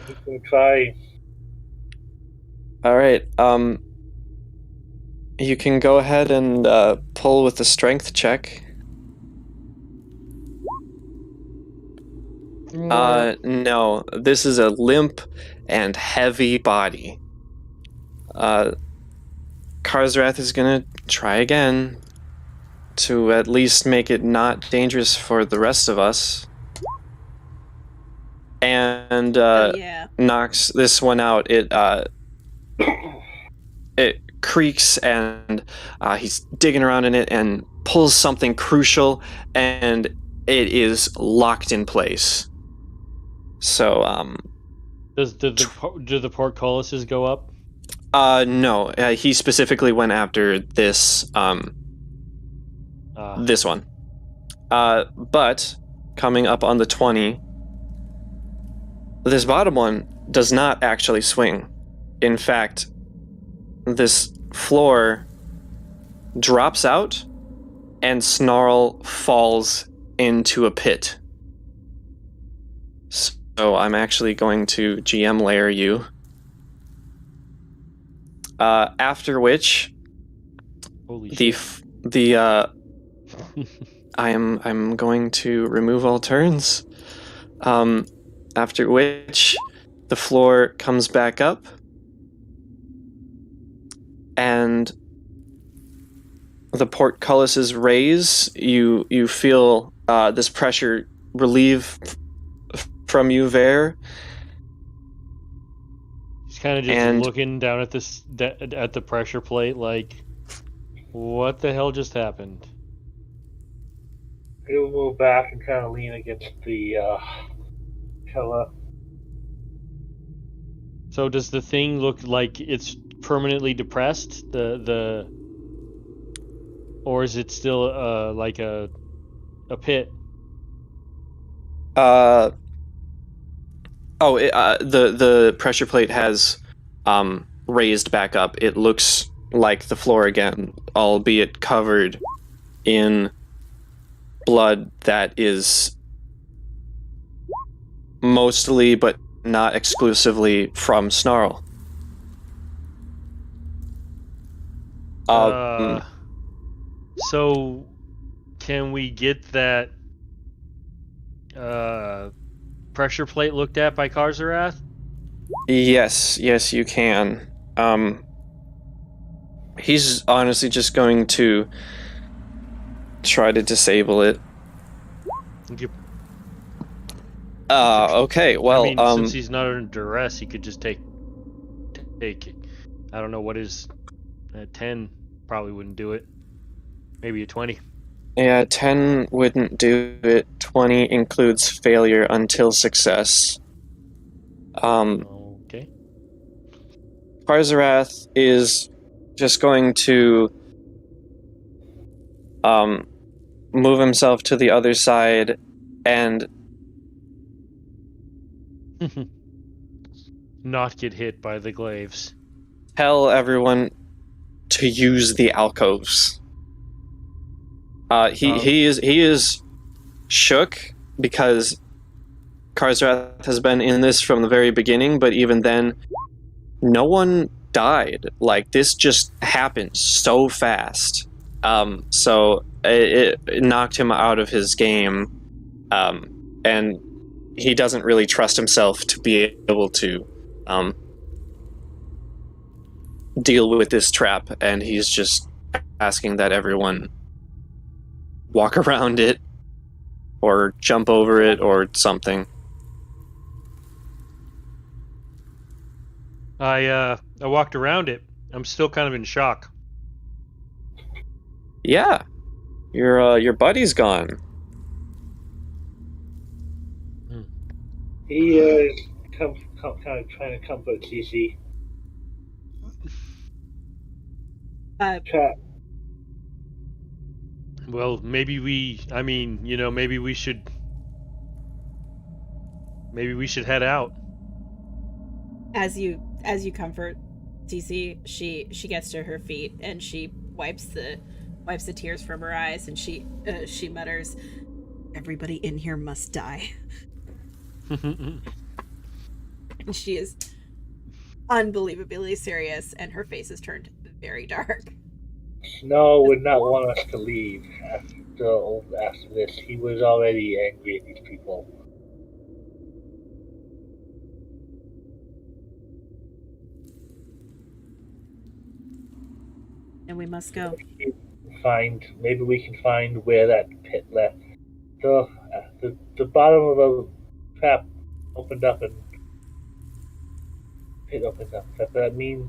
He's gonna try. All right. You can go ahead and pull with the strength check. No. This is a limp and heavy body. Karzarath is gonna try again to at least make it not dangerous for the rest of us. And Yeah. knocks this one out. It creaks, and he's digging around in it and pulls something crucial, and it is locked in place. So, do the portcullises go up? no, he specifically went after this this one. But coming up on the 20, this bottom one does not actually swing. In fact, this floor drops out and Snarl falls into a pit. So I'm actually going to GM layer you. After which Holy the I'm going to remove all turns. After which the floor comes back up, and the portcullises raise. You feel this pressure relieve from you, Ver. He's kind of just And- looking down at at the pressure plate, like, what the hell just happened? He'll move back and kind of lean against the pillar. So does the thing look like it's permanently depressed? Or is it still like a pit? The pressure plate has raised back up. It looks like the floor again, albeit covered in blood that is mostly, but not exclusively, from Snarl. So can we get that pressure plate looked at by Karzarath? Yes, you can. He's honestly just going to try to disable it. Okay, well, I mean, since he's not under duress, he could just take. I don't know what his 10 probably wouldn't do it. Maybe a 20. Yeah, 10 wouldn't do it. 20 includes failure until success. Okay. Karzarath is just going to move himself to the other side and Not get hit by the glaives. tell everyone to use the alcoves. He is shook because Karzarath has been in this from the very beginning, but even then, no one died. Like, this just happened so fast. So it knocked him out of his game, and he doesn't really trust himself to be able to deal with this trap, and he's just asking that everyone walk around it or jump over it or something. I walked around it. I'm still kind of in shock. Yeah, your buddy's gone. He is kind of trying to comfort CC. Trap. Well, maybe we should head out. As you comfort CC, she gets to her feet and she wipes the tears from her eyes, and she mutters, "Everybody in here must die." And she is unbelievably serious, and her face is turned very dark. Snow would not want us to leave after this. He was already angry at these people. And we must go. Maybe we can find where that pit left. The bottom of the trap opened up and pit opened up. Does that mean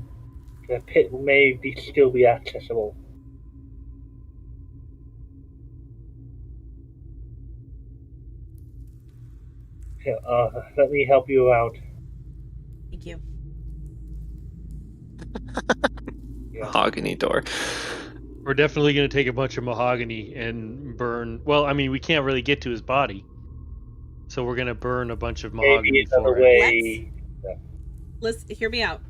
the pit may still be accessible? Okay, let me help you around. Thank you. Mahogany door. We're definitely going to take a bunch of mahogany and burn. Well, I mean, we can't really get to his body, so we're going to burn a bunch of mahogany for it. Let's hear me out.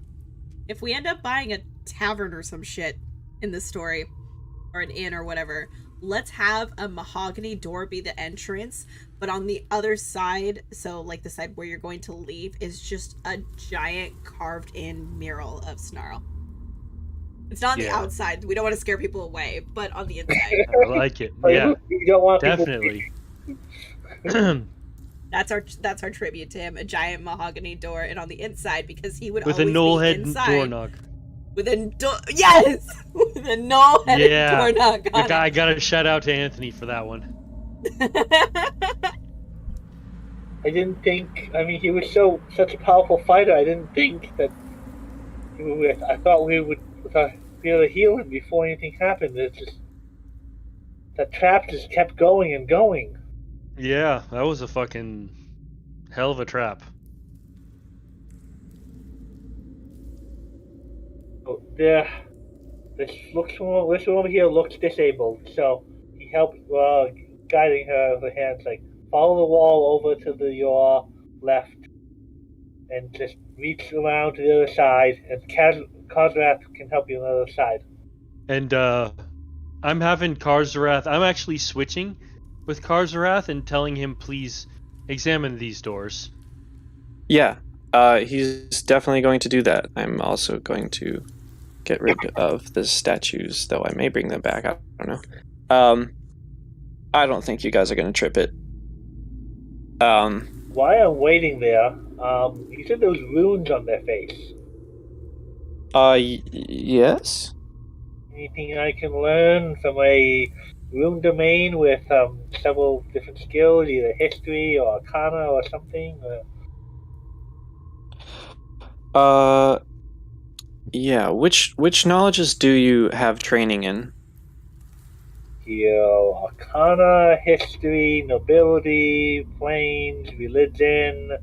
If we end up buying a tavern or some shit in this story, or an inn or whatever, let's have a mahogany door be the entrance, but on the other side, so like the side where you're going to leave, is just a giant carved in mural of Snarl. It's not on the outside. We don't want to scare people away, but on the inside. I like it. Yeah, you don't want definitely. That's our tribute to him. A giant mahogany door, and on the inside, because he would with a always knoll be head inside, doorknob. With a yes, with a knoll headed doorknob. I gotta shout out to Anthony for that one. I didn't think. I mean, he was such a powerful fighter. I didn't think that. I thought we would be able to heal him before anything happened. That trap just kept going and going. Yeah, that was a fucking hell of a trap. Oh, this one over here looks disabled, so he helped guiding her with her hands, like, follow the wall over to your left and just reach around to the other side, and Karzarath can help you on the other side. And I'm having Karzarath, I'm actually switching with Karzarath and telling him, please examine these doors. Yeah, he's definitely going to do that. I'm also going to get rid of the statues, though I may bring them back. I don't know. I don't think you guys are going to trip it. While I'm waiting there, you said there was runes on their face. Yes? Anything I can learn from a rune domain with several different skills, either history or arcana or something? Yeah, which knowledges do you have training in? Arcana, history, nobility, planes, religion,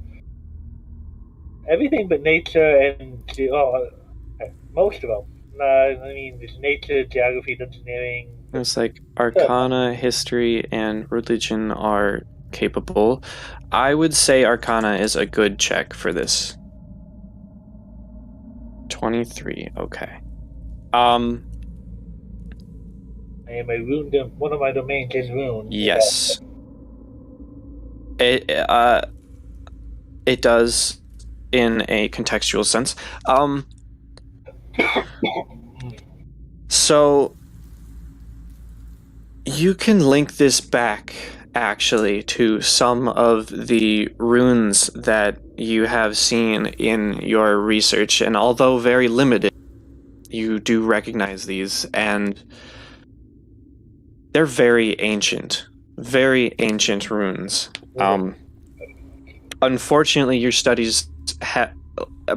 everything but nature and most of them. I mean, there's nature, geography, engineering. It's like Arcana, history, and religion are capable. I would say Arcana is a good check for this. 23, okay. And my rune, one of my domains is rune. Yes. It does in a contextual sense. So you can link this back actually, to some of the runes that you have seen in your research, and although very limited, you do recognize these, and they're very ancient runes. Unfortunately, your studies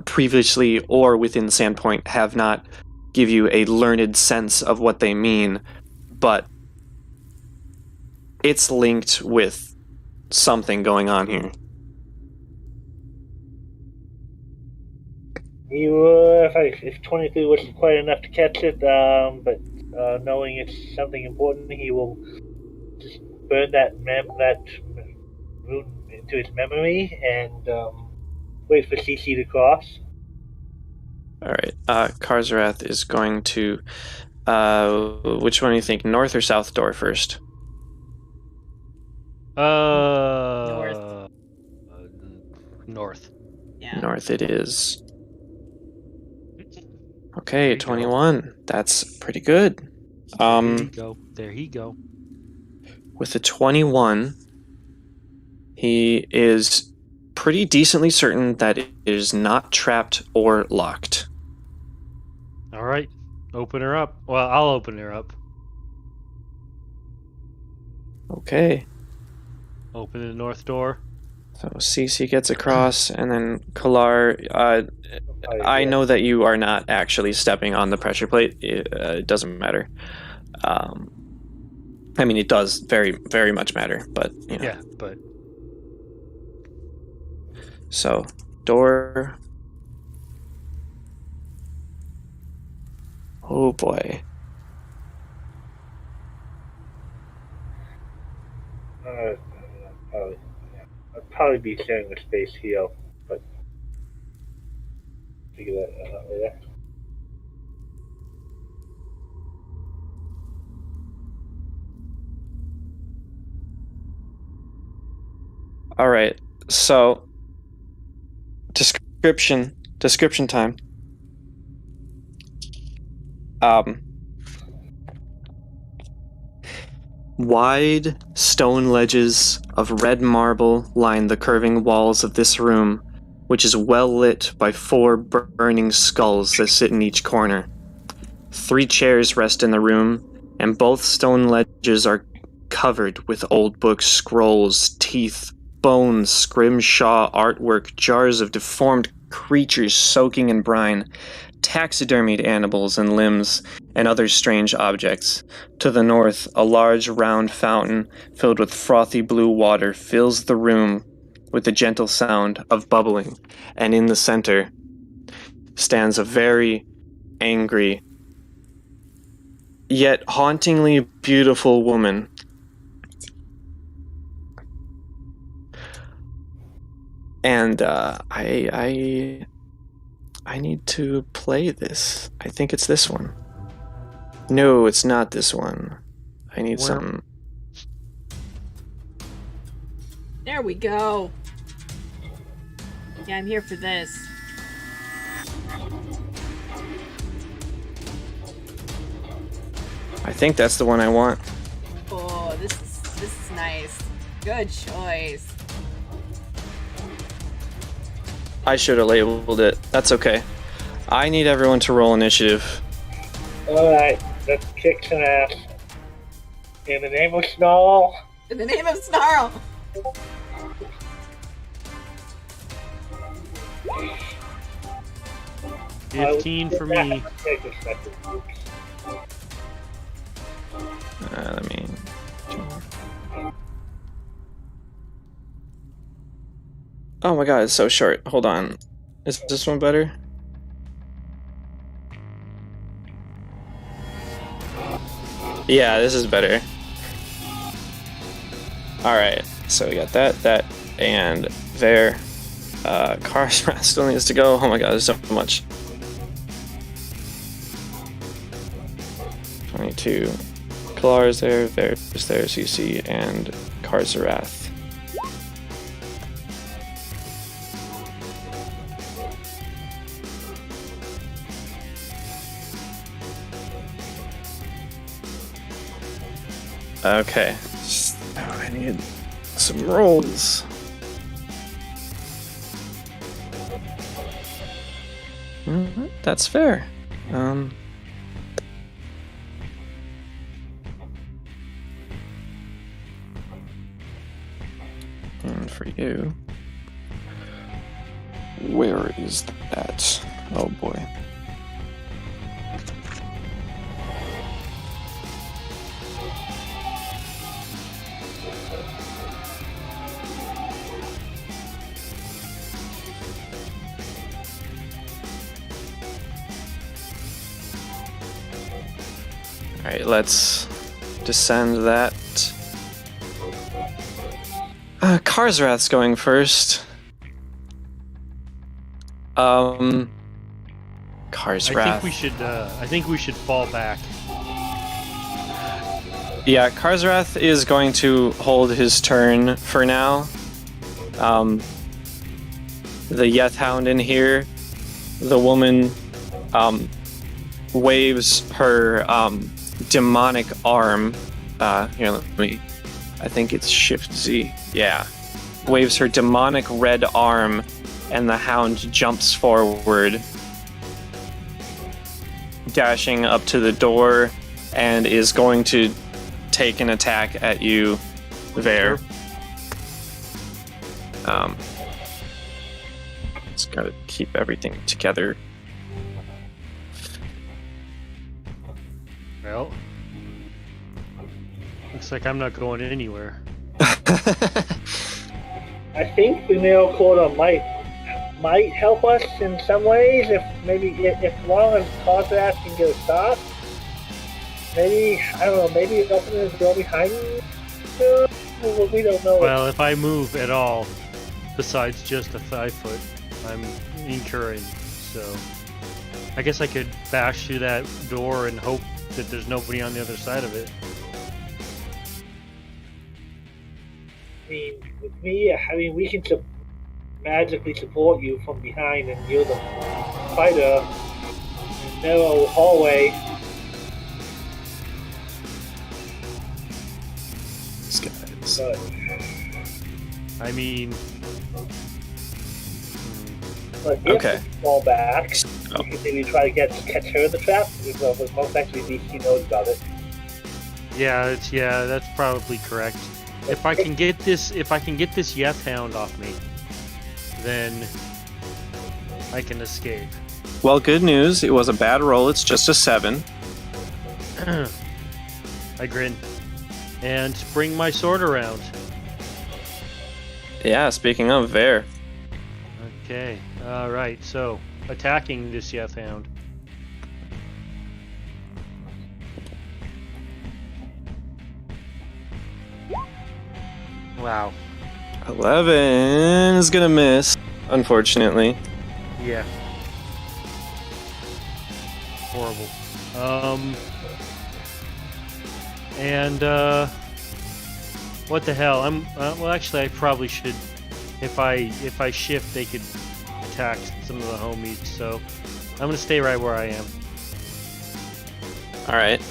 previously or within Sandpoint have not give you a learned sense of what they mean, but it's linked with something going on here. If 23 wasn't quite enough to catch it, but knowing it's something important, he will just burn that rune into his memory and wait for CC to cross. Alright, Karzarath is going to... which one do you think, north or south door first? North. North. Yeah. North it is. Okay, 21. That's pretty good. There he go. With a 21, he is pretty decently certain that it is not trapped or locked. All right, open her up. Well, I'll open her up. Okay. Open the north door. So CC gets across, and then Kalar, I know that you are not actually stepping on the pressure plate. It doesn't matter. I mean, it does very, very much matter, but, you know. Yeah, but... So, door. Oh boy. I'd probably be sharing a space here, but figure that out later. All right. So, description time. Wide stone ledges of red marble line the curving walls of this room, which is well lit by 4 burning skulls that sit in each corner. 3 chairs rest in the room, and both stone ledges are covered with old books, scrolls, teeth, bones, scrimshaw artwork, jars of deformed creatures soaking in brine, taxidermied animals and limbs, and other strange objects. To the north, a large round fountain filled with frothy blue water fills the room with the gentle sound of bubbling, and in the center stands a very angry, yet hauntingly beautiful woman. And I need to play this. I think it's this one. No, it's not this one. I need something. There we go. Yeah, I'm here for this. I think that's the one I want. Oh, this is nice. Good choice. I should have labeled it. That's okay. I need everyone to roll initiative. Alright, let's kick some ass. In the name of Snarl. In the name of Snarl. $15 for me. Let me... Oh my god, it's so short. Hold on. Is this one better? Yeah, this is better. Alright, so we got that, and there. Karzarath still needs to go. Oh my god, there's so much. 22. Kalar is there's CC, and Karzarath. Okay. Oh, I Need some rolls. That's fair. And for you, where is that? Oh boy. Alright, let's descend that. Karsrath's going first. Karsrath. I think we should fall back. Yeah, Karsrath is going to hold his turn for now. The Yethhound in here, the woman waves her demonic arm. Here, let me. I think it's Shift Z. Yeah. Waves her demonic red arm, and the hound jumps forward, dashing up to the door, and is going to take an attack at you there. Just gotta keep everything together. Well, looks like I'm not going anywhere. I think Runelords Quarter might help us in some ways if Long and Karsrath can get a start. Maybe, I don't know, maybe open the door behind you? We don't know. Well, if I move at all, besides just a 5 foot, I'm incurring, so I guess I could bash through that door and hope that there's nobody on the other side of it. With me, we can magically support you from behind, and you're the fighter in the narrow hallway. These guys. But, I mean, but if we fall back, we can maybe try to catch her in the trap. Well, but most likely DC knows about it. yeah, that's probably correct. If I can get this Yethhound off me, then I can escape. Well, good news. It was a bad roll. It's just a 7. I grin and bring my sword around. Yeah, speaking of, there. Okay, alright, so attacking this Yethhound. Wow. 11 is gonna miss, unfortunately. Yeah. Horrible. What the hell? well, actually, I probably should. If I shift, they could attack some of the homies. So I'm gonna stay right where I am. All right.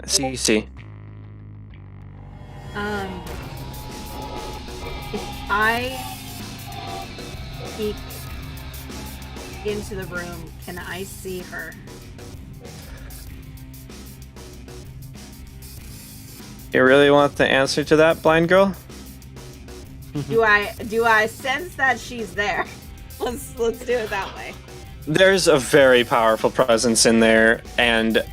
CC. If I peek into the room, can I see her? You really want the answer to that, blind girl? Do I sense that she's there? Let's do it that way. There's a very powerful presence in there, and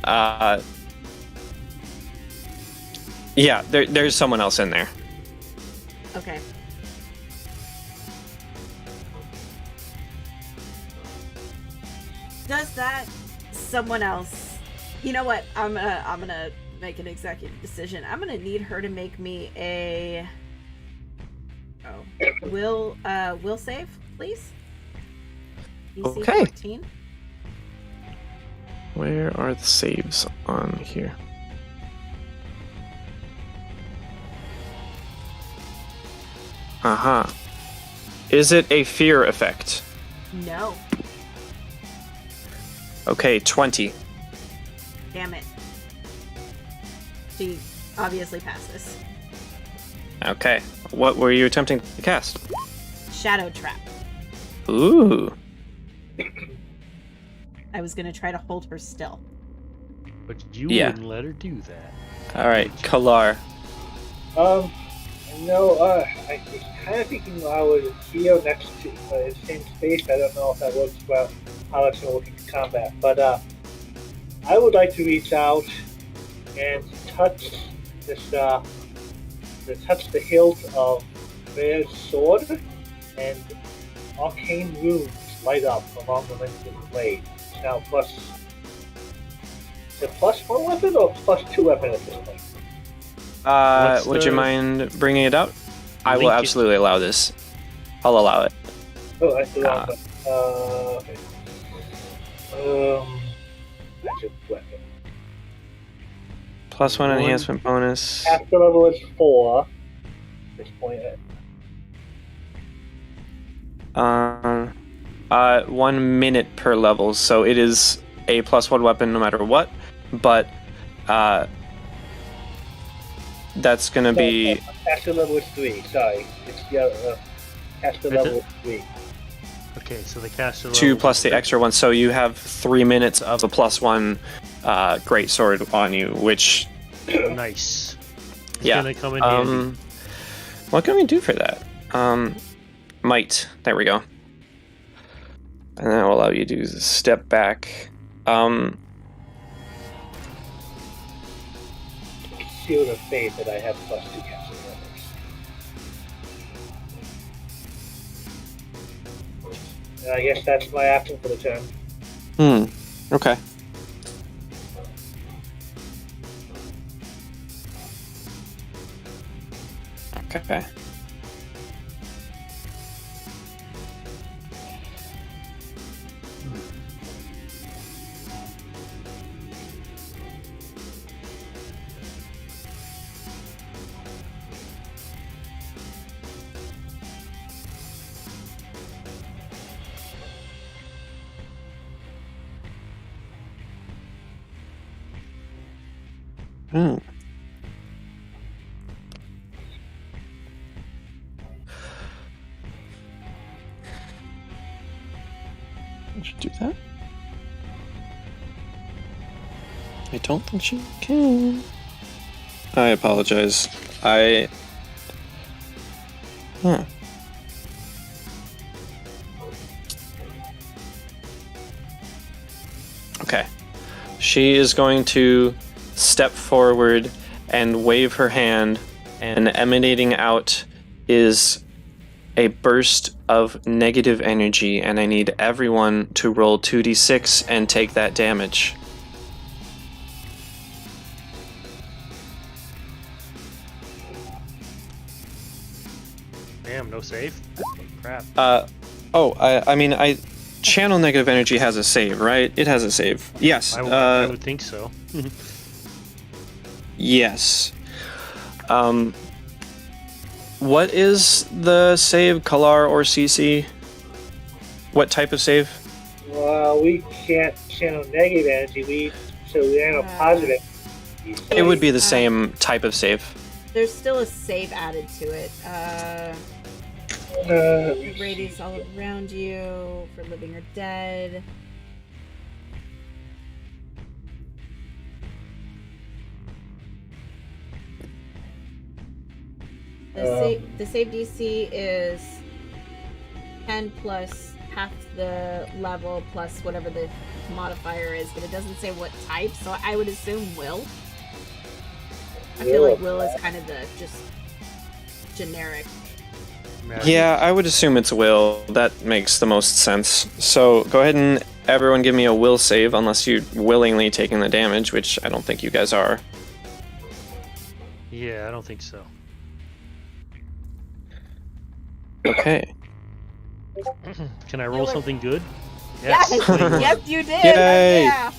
yeah, there's someone else in there. Okay. Does that someone else? You know what? I'm gonna make an executive decision. I'm gonna need her to make me a will save, please. DC Okay. 14. Where are the saves on here? Aha. Is it a fear effect? No. Okay, 20. Damn it. She obviously passes. Okay. What were you attempting to cast? Shadow Trap. Ooh. I was gonna try to hold her still. But you Yeah. wouldn't let her do that. All right, Kalar. No, I was kind of thinking I was here next to in the same space. I don't know if that works well, how that's going to work in combat. But I would like to reach out and touch this, touch the hilt of Freya's sword, and arcane runes light up along the length of the blade. It's now plus. Is it +1 weapon or +2 weapon at this point? Would you mind bringing it out? I will Link it. absolutely allow this. I'll allow it. Oh, that's the wrong one. Okay. Magic weapon. +1 enhancement bonus. Caster level is 4. At this point. 1 minute per level, so it is a +1 weapon no matter what. But that's gonna be. Caster level is 3. Sorry, it's caster level is 3. Okay, so the caster 2 plus the extra 1, so you have 3 minutes of a +1 greatsword on you, which Nice. It's yeah. gonna come in handy. What can we do for that? Might. There we go. And that will allow you to step back. Shield of Faith that I have +2 caster levels. And I guess that's my action for the turn. Okay. Okay. I should do that. I don't think she can. I apologize. Huh. Okay. She is going to step forward and wave her hand, and emanating out is a burst of negative energy, and I need everyone to roll 2d6 and take that damage. Damn, no save? Crap. I mean, channel negative energy has a save, right? It has a save. Yes. I would think so. Yes. What is the save, Kalar or CC? What type of save? Well, we can't channel negative energy. So we are positive energy. It would be the same type of save. There's still a save added to it. Radius all around you for living or dead. The save DC is 10 plus half the level plus whatever the modifier is, but it doesn't say what type, so I would assume will. I feel like will is kind of the just generic. Yeah, I would assume it's will. That makes the most sense. So go ahead and everyone give me a will save, unless you're willingly taking the damage, which I don't think you guys are. Yeah, I don't think so. Okay. Can I roll something good? Yes, please. yes, you did. Yay. Yeah.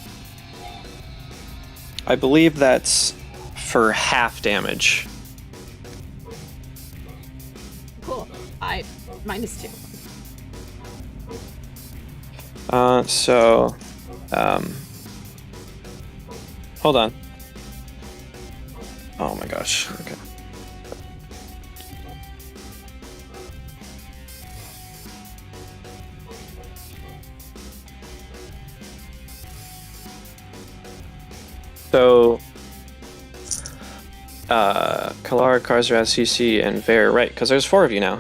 I believe that's for half damage. Cool. -2. Hold on. Oh my gosh. Okay. So, Kalar, Karzrath, CC, and Ver, right? Because there's 4 of you now.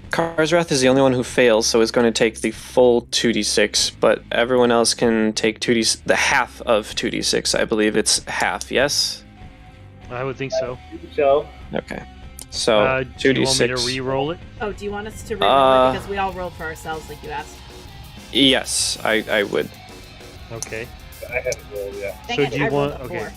Karzrath is the only one who fails, so is going to take the full 2d6, but everyone else can take the half of 2d6. I believe it's half. Yes. I would think so. So, Okay. So Do 2d6. you want me to re-roll it? Oh, do you want us to re-roll it because we all rolled for ourselves, like you asked? Yes, I would. Okay. I haven't rolled yet. Dang So it, do you I rolled want? a Okay.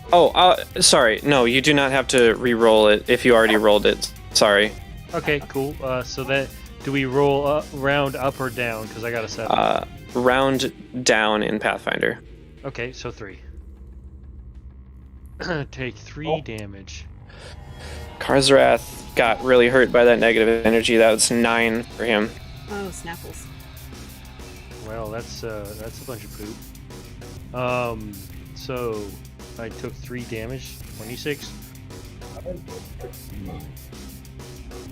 4. Oh, sorry. No, you do not have to re-roll it if you already rolled it. Sorry. Okay. Cool. So that do we roll round up or down? Because I got a 7. Round down in Pathfinder. Okay, so 3. Take 3 damage. Karzrath got really hurt by that negative energy. That was 9 for him. Oh, snapples. Well, that's a bunch of poop. So I took 3 damage. 26.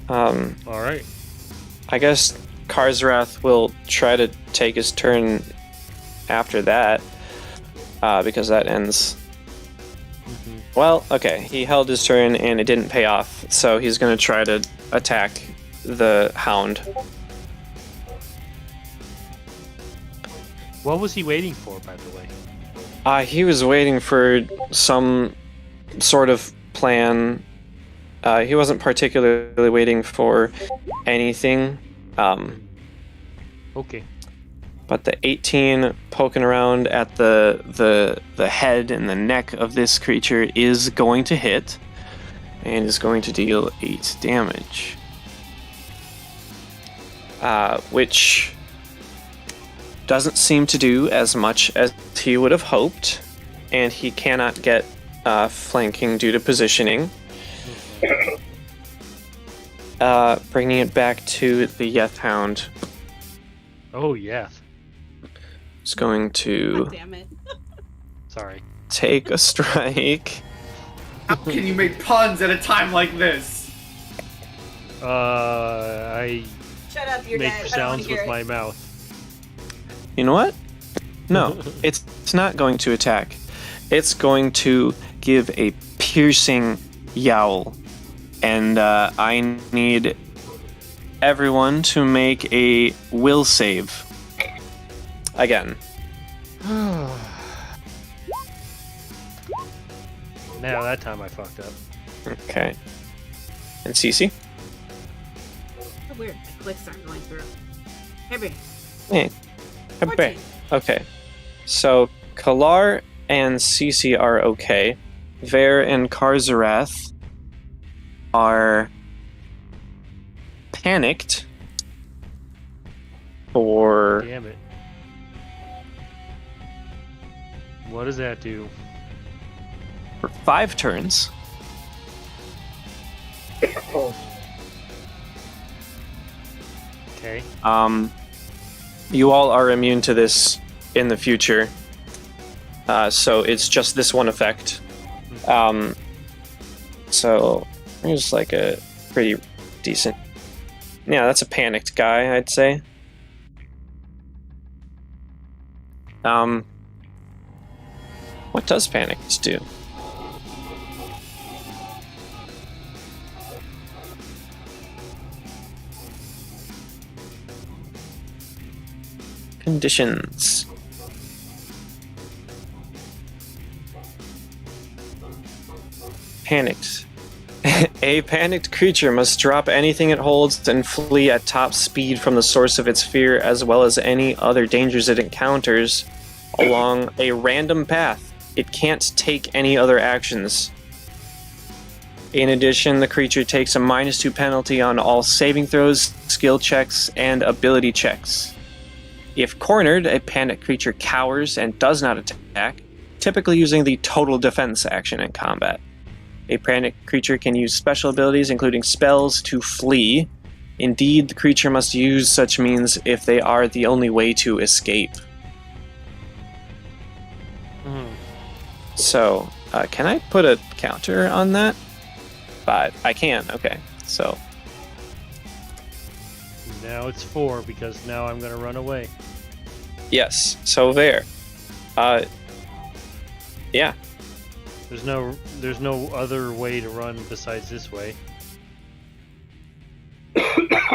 All right. I guess Karzrath will try to take his turn after that, because that ends. Well, okay, he held his turn and it didn't pay off, so he's going to try to attack the hound. What was he waiting for, by the way? He was waiting for some sort of plan. He wasn't particularly waiting for anything. Okay. But the 18 poking around at the head and the neck of this creature is going to hit, and is going to deal 8 damage. Which doesn't seem to do as much as he would have hoped, and he cannot get flanking due to positioning. Bringing it back to the Yeth Hound. Oh, yeah. Is going to God damn it. Sorry. take a strike. How can you make puns at a time like this? I Shut up, you're make dead. I don't sounds want to hear with it. my mouth. You know what? No, it's not going to attack. It's going to give a piercing yowl. And I need everyone to make a will save. Again. Now that time I fucked up. Okay. And Cece? So weird. My clicks aren't going through. Maybe. Hey. 14. Okay. So Kalar and Cece are okay. Ver and Karzrath are panicked for Damn it. What does that do? 5 turns. Okay. You all are immune to this in the future. So it's just this one effect. So there's like a pretty decent... Yeah, that's a panicked guy, I'd say. What does panicked do? Conditions. Panicked. A panicked creature must drop anything it holds and flee at top speed from the source of its fear, as well as any other dangers it encounters along a random path. It can't take any other actions. In addition, the creature takes a -2 penalty on all saving throws, skill checks, and ability checks. If cornered, a panicked creature cowers and does not attack, typically using the total defense action in combat. A panicked creature can use special abilities, including spells, to flee. Indeed, the creature must use such means if they are the only way to escape. So, can I put a counter on that? 5. I can. Okay. So, Now it's 4 because now I'm gonna run away. yes. So there. Yeah. There's no other way to run besides this way.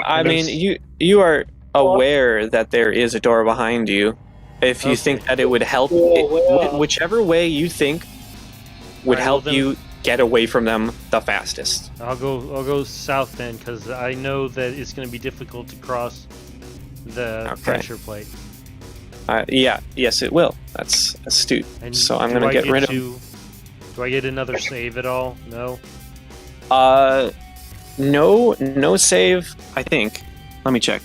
I mean, you are aware that there is a door behind you. If you Okay. think that it would help, whichever way you think would Alright, help well then- you get away from them the fastest. I'll go south then, because I know that it's going to be difficult to cross the Okay. pressure plate. Yeah, yes, it will. That's astute. And So I'm do gonna I get rid of. Do I get another save at all? No. No save. I think. Let me check.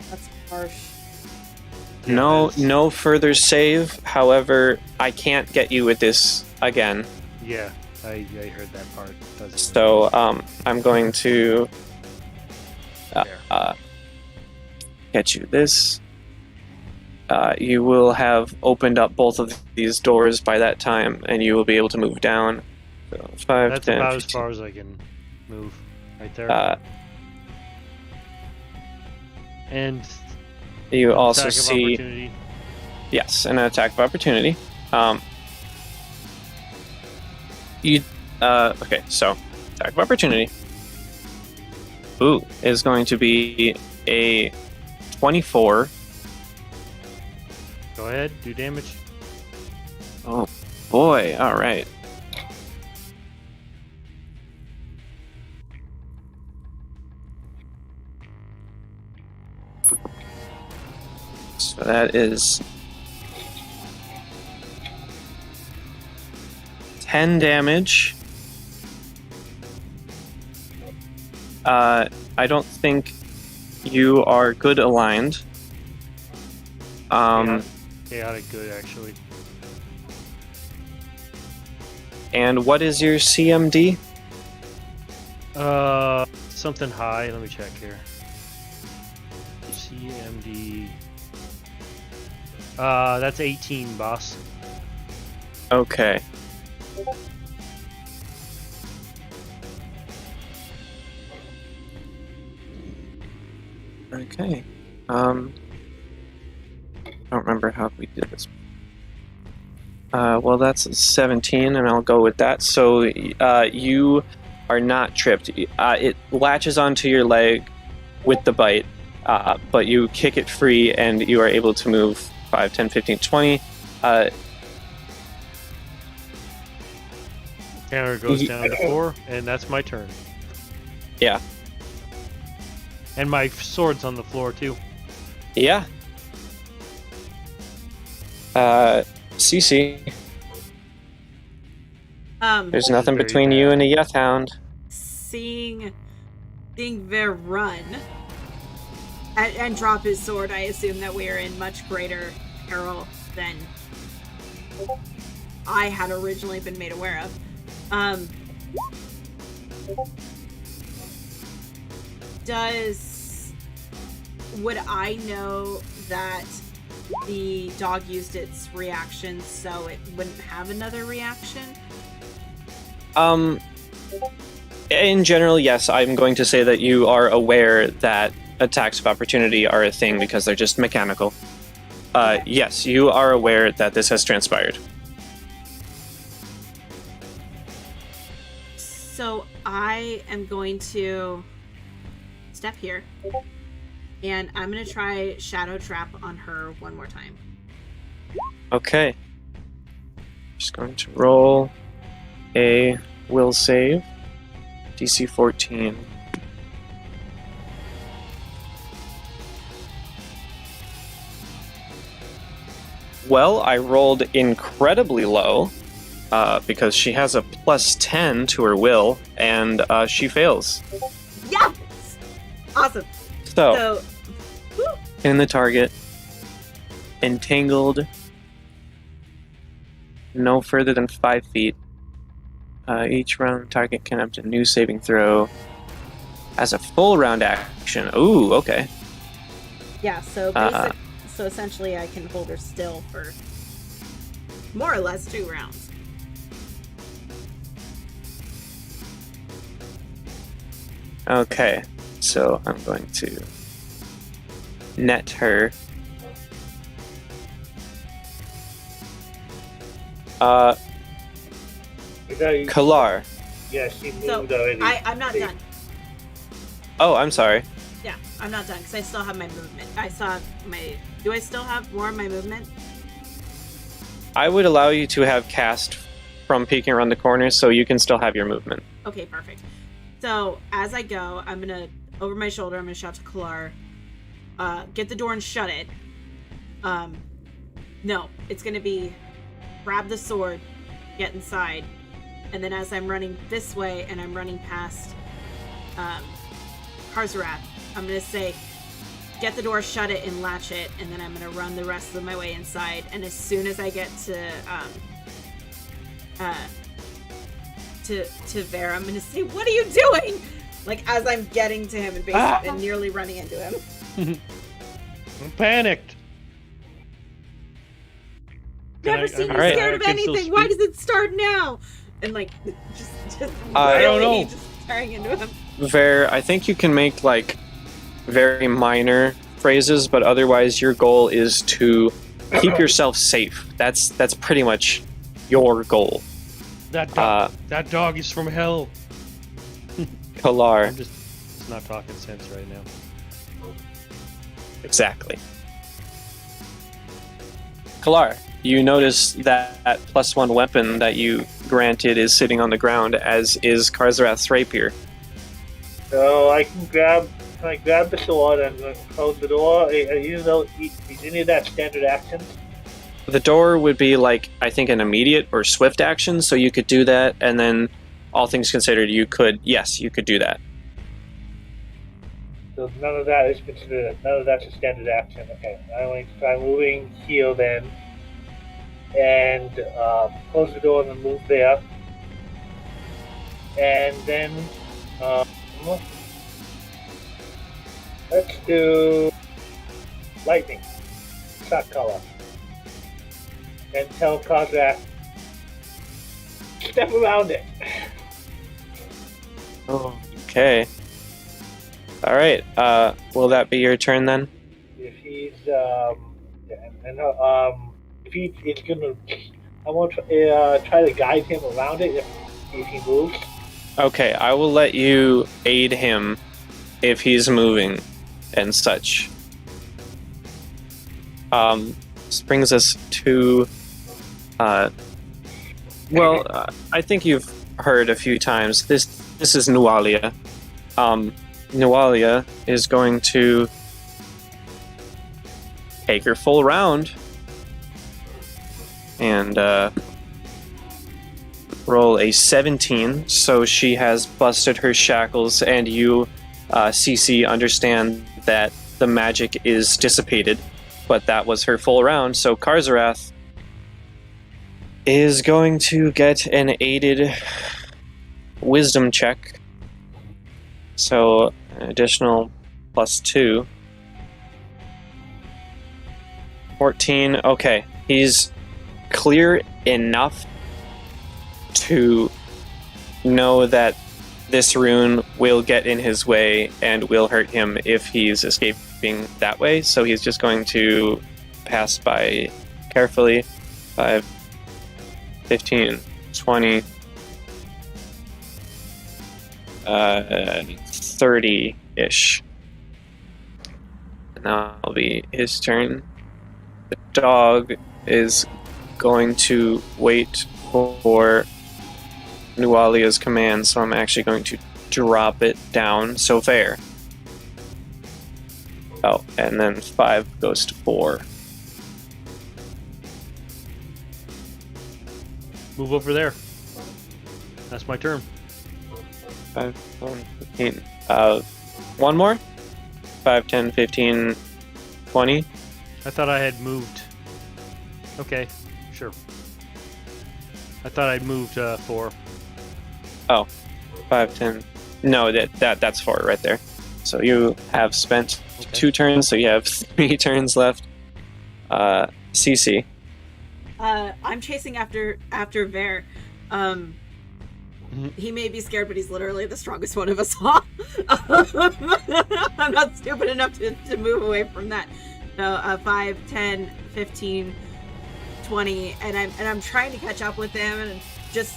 That's harsh. No further save. However, I can't get you with this again. Yeah, I heard that part. So I'm going to get you this. You will have opened up both of these doors by that time, and you will be able to move down. So 5, That's 10, about 15. as far as I can move. Right there. And You also attack of see, opportunity. yes, an attack of opportunity. Okay, so attack of opportunity. Ooh, is going to be a 24. Go ahead, do damage. Oh boy! All right. So that is 10 damage. I don't think you are good aligned. Chaotic good, actually. And what is your CMD? Something high. Let me check here. CMD. That's 18, boss. Okay. Okay. I don't remember how we did this. Well, that's a 17, and I'll go with that. So, you are not tripped. It latches onto your leg with the bite, but you kick it free, and you are able to move 5, 10, 15, 20. Counter goes down to 4, and that's my turn. Yeah. And my sword's on the floor, too. Yeah. CC. There's nothing Very between bad. you and a Yeth Hound. Seeing Ver run and drop his sword, I assume that we are in much greater peril than I had originally been made aware of. Would I know that the dog used its reaction so it wouldn't have another reaction? In general, yes, I'm going to say that you are aware that attacks of opportunity are a thing because they're just mechanical. Yes, you are aware that this has transpired. So I am going to step here, and I'm going to try Shadow Trap on her one more time. Okay. Just going to roll a will save. DC 14. Well, I rolled incredibly low because she has a plus 10 to her will, and she fails. Yes! Awesome. So in the target, entangled, no further than 5 feet. Each round, target can attempt a new saving throw as a full round action. Ooh, okay. Yeah, so essentially I can hold her still for more or less 2 rounds. Okay, so I'm going to net her. Kalar. Yeah, she moved So, already. I'm not done. Oh, I'm sorry. Yeah, I'm not done, because I still have my movement. Do I still have more of my movement? I would allow you to have cast from peeking around the corner, so you can still have your movement. Okay, perfect. So, as I go, I'm gonna, over my shoulder, I'm gonna shout to Kalar, get the door and shut it. No, it's gonna be, grab the sword, get inside, and then as I'm running this way, and I'm running past, Karzarath, I'm gonna say, get the door, shut it, and latch it, and then I'm gonna run the rest of my way inside, and as soon as I get to Vera, I'm gonna say, what are you doing? Like, as I'm getting to him and basically and nearly running into him. I'm panicked. Never seen you Alright. scared of anything. Why does it start now? And like, just I don't really know. just staring into him. Ver, I think you can make like very minor phrases, but otherwise your goal is to keep yourself safe. That's pretty much your goal. That dog is from hell. Kalar. I'm just not talking sense right now. Exactly. Kalar, you notice that +1 weapon that you granted is sitting on the ground, as is Karzarath's rapier. So can I grab the sword and close the door? Is any of that standard action? The door would be like, I think, an immediate or swift action, so you could do that, and then all things considered, you could do that. So none of that is considered. None of that's a standard action. Okay, I'm going to try moving heal then, and close the door and then move there, and then let's do lightning, shot color, and tell Kozak step around it. Okay. Alright, will that be your turn then? If he's if he's gonna, I want to try to guide him around it if he moves. Okay, I will let you aid him if he's moving and such. This brings us to, I think you've heard a few times. This is Nualia. Nualia is going to take her full round and roll a 17, so she has busted her shackles, and you, CC, understand that the magic is dissipated, but that was her full round, so Karzarath is going to get an aided wisdom check. So, an additional +2. 14. Okay, he's clear enough to know that this rune will get in his way and will hurt him if he's escaping that way. So he's just going to pass by carefully. 5, 15, 20, 30-ish. And now it'll be his turn. The dog is going to wait for Nualia's command, so I'm actually going to drop it down. So fair. Oh, and then 5 goes to 4. Move over there. That's my turn. 5, 15. One more? 5, 10, 15, 20. I thought I had moved. Okay, sure. I thought I'd moved 4. Oh, 5, 10. No, that's 4 right there. So you have spent 2 turns, so you have 3 turns left. CC. I'm chasing after Ver. He may be scared, but he's literally the strongest one of us all. I'm not stupid enough to move away from that. So 5, 10, 15, 20, and I'm trying to catch up with them and just,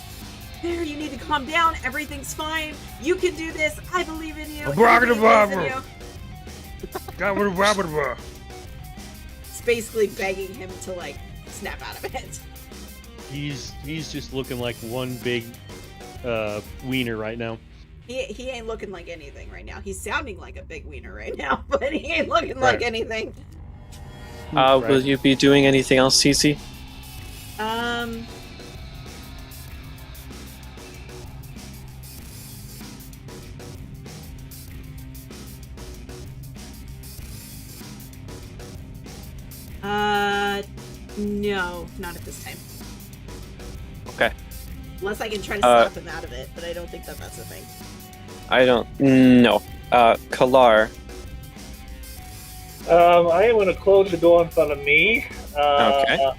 there, you need to calm down. Everything's fine. You can do this. I believe in you. It's basically begging him to, like, snap out of it. He's just looking like one big wiener right now. He ain't looking like anything right now. He's sounding like a big wiener right now, but he ain't looking like anything. Will you be doing anything else, Cece? No, not at this time. Okay. Unless I can try to stop him out of it, but I don't think that's the thing. I don't... No. Kalar. I am going to close the door in front of me. Okay.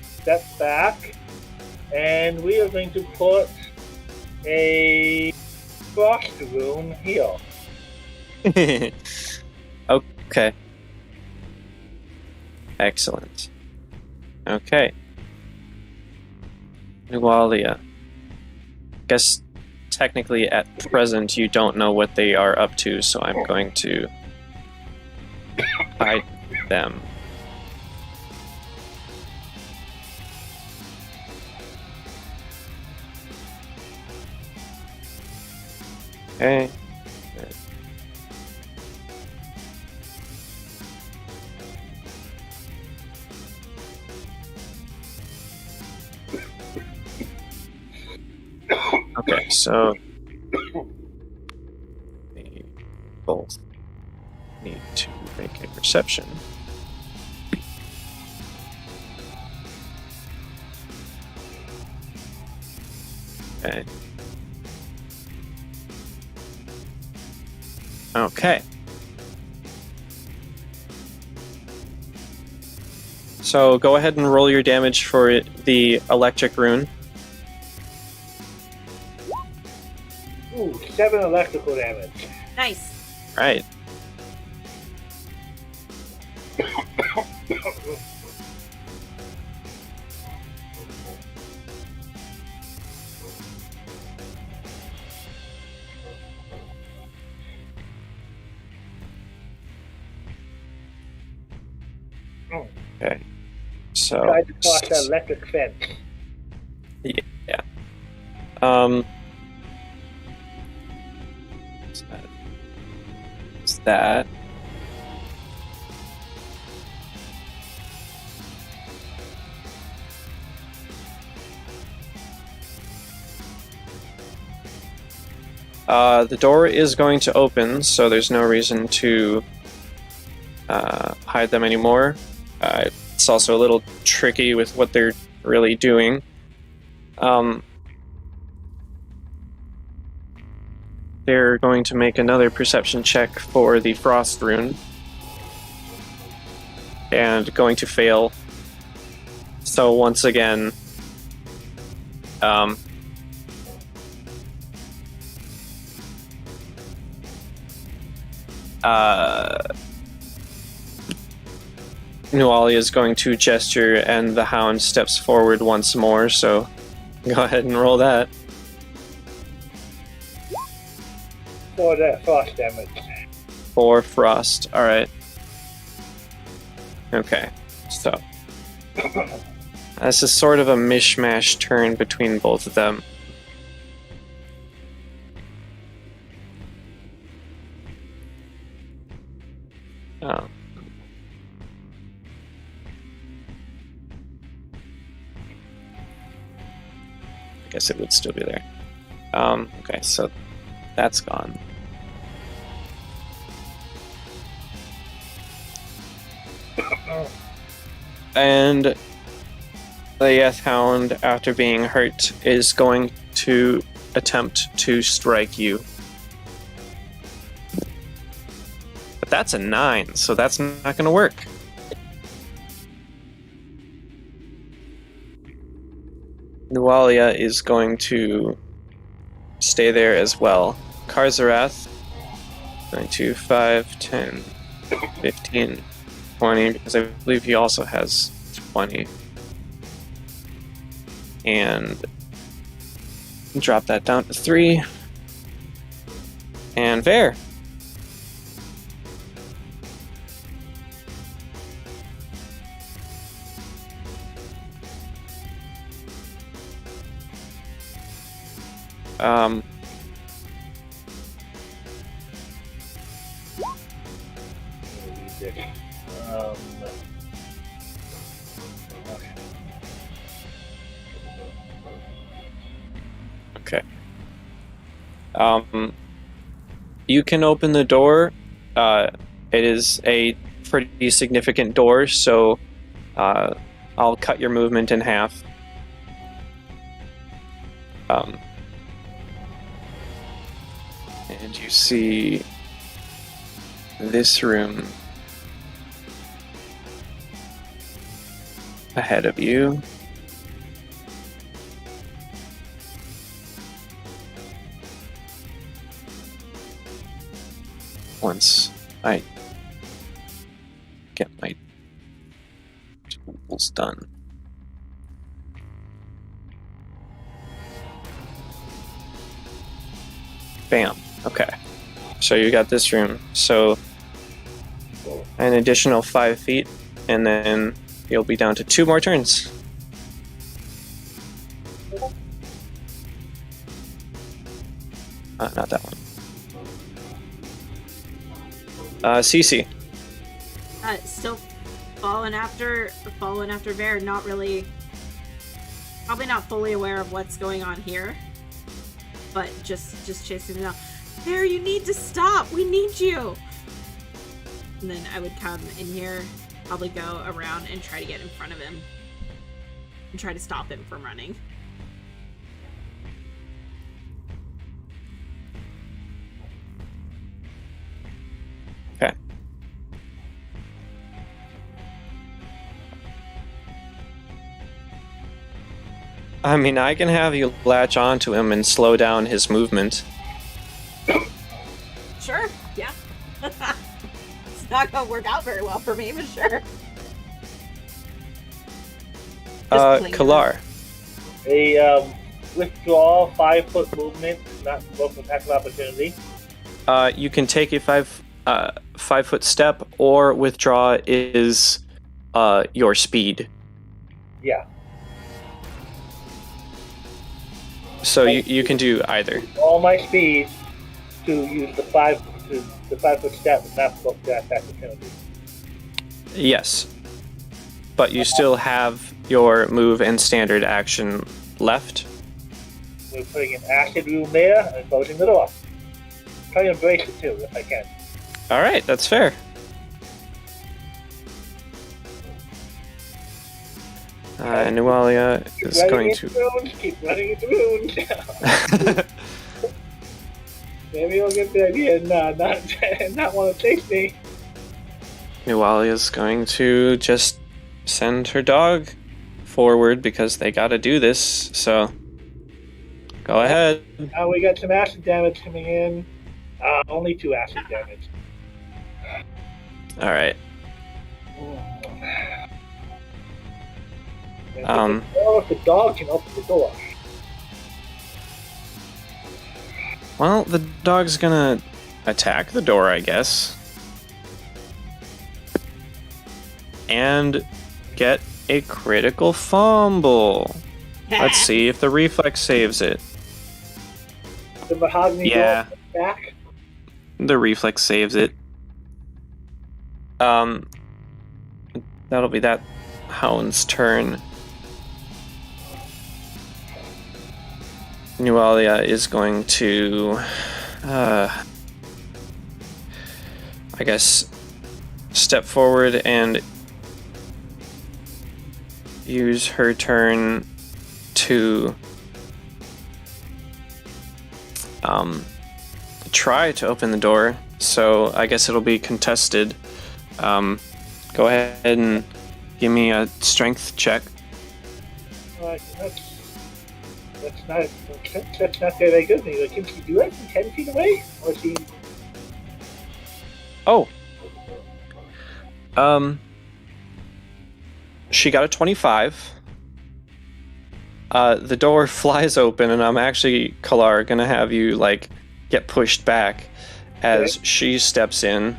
Step back. And we are going to put a frost rune here. Okay. Excellent. Okay. Nualia. Guess technically at present you don't know what they are up to, so I'm going to hide them. Okay. Okay, so we both need to make a perception. Okay. Okay. So go ahead and roll your damage for the electric rune. Ooh, 7 electrical damage. Nice. Right. Okay. So. Tried to cross that electric fence. Yeah. Is that? The door is going to open, so there's no reason to hide them anymore. It's also a little tricky with what they're really doing. They're going to make another perception check for the frost rune. And going to fail. So once again, Nualia is going to gesture and the hound steps forward once more, so go ahead and roll that. For that frost damage. 4 frost, alright. Okay, so this is sort of a mishmash turn between both of them. Oh. I guess it would still be there. Okay, so that's gone. And the Yeth-hound, after being hurt, is going to attempt to strike you. But that's a 9, so that's not going to work. Nualia is going to stay there as well. Karzarath, going to 5, 10, 15, 20, because I believe he also has 20. And drop that down to 3. And Vare. Okay. You can open the door. It is a pretty significant door, so I'll cut your movement in half. And you see this room ahead of you. Once I get my tools done. Bam. Okay. So you got this room. So an additional 5 feet, and then you'll be down to 2 more turns. Not that one. Cece. Still following after Vare, not really, probably not fully aware of what's going on here, but just chasing him down. Vare, you need to stop. We need you. And then I would come in here, probably go around and try to get in front of him and try to stop him from running. Okay. I mean, I can have you latch onto him and slow down his movement. Sure, yeah. It's not gonna work out very well for me, but sure. Kalar. A withdraw 5-foot movement, not both attack of opportunity. You can take a 5-foot step, or withdraw is your speed. Yeah. So you can do either. All my speed to use the 5-foot step, not both attack opportunity. Yes. But you still have your move and standard action left. We're putting an acid room there and closing the door. Try to embrace it too, if I can. Alright, that's fair. Nualia is going to... Keep running into runes. Maybe you'll get the idea and not want to chase me. Nualia is going to just send her dog forward because they gotta do this, so... Go ahead. We got some acid damage coming in. Only 2 acid damage. Alright. If the dog can open the door. Well, the dog's gonna attack the door, I guess. And get a critical fumble. Let's see if the reflex saves it. The mahogany door back. The reflex saves it. That'll be that hound's turn. Nualia is going to, I guess, step forward and use her turn to try to open the door. So I guess it'll be contested. Go ahead and give me a strength check. Alright, let's That's not very good. Can she do it from 10 feet away? Or she... Oh. She got a 25. The door flies open, and I'm actually, Kalar, gonna have you, like, get pushed back as she steps in.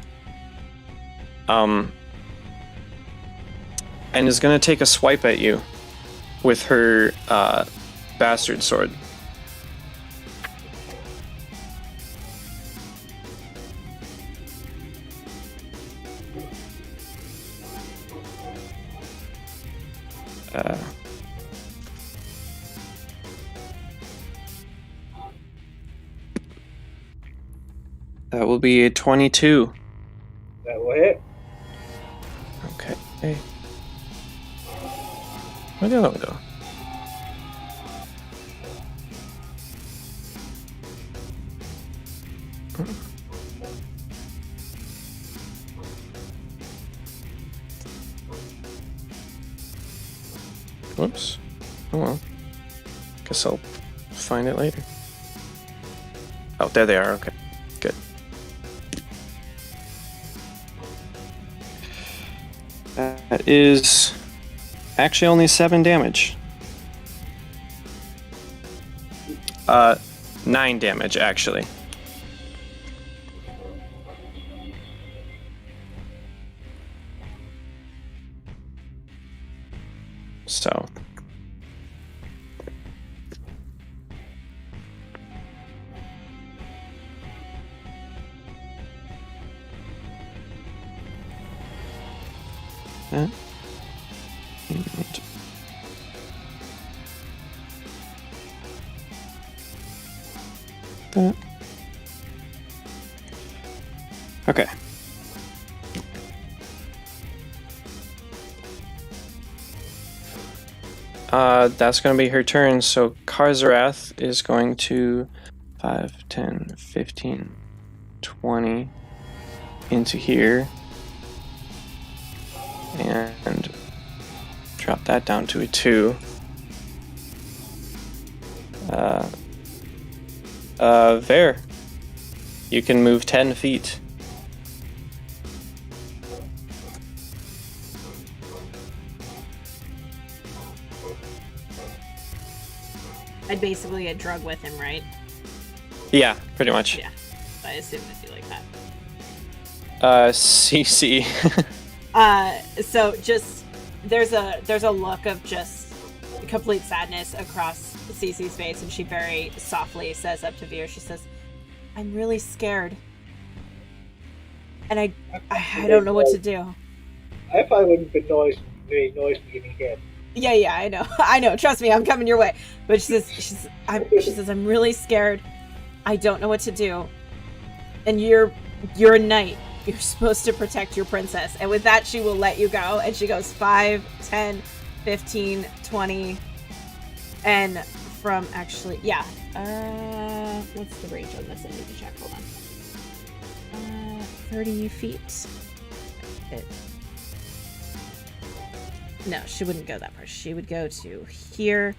And is gonna take a swipe at you with her, bastard sword. That will be a 22. That will hit. Okay. Where'd the other one go? Whoops. Oh well. Guess I'll find it later. Oh, there they are. Okay. Good. That is actually only 7 damage. 9 damage, actually. So. That. And that. Okay. That's going to be her turn, so Karzarath is going to 5, 10, 15, 20 into here. And drop that down to a 2. There. You can move 10 feet. I'd basically get drug with him, right? Yeah, pretty much. Yeah, I assume it'd be like that. CC. So just there's a look of just complete sadness across Cece's face, and she very softly says up to Veer, she says, "I'm really scared, and I don't know what to do." I probably wouldn't have been very noisy getting hit. Yeah, I know. Trust me, I'm coming your way. But she says, I'm really scared. I don't know what to do. And you're a knight. You're supposed to protect your princess. And with that, she will let you go. And she goes 5, 10, 15, 20. And from actually, yeah. What's the range on this? I need to check. Hold on. 30 feet. No, she wouldn't go that far. She would go to here,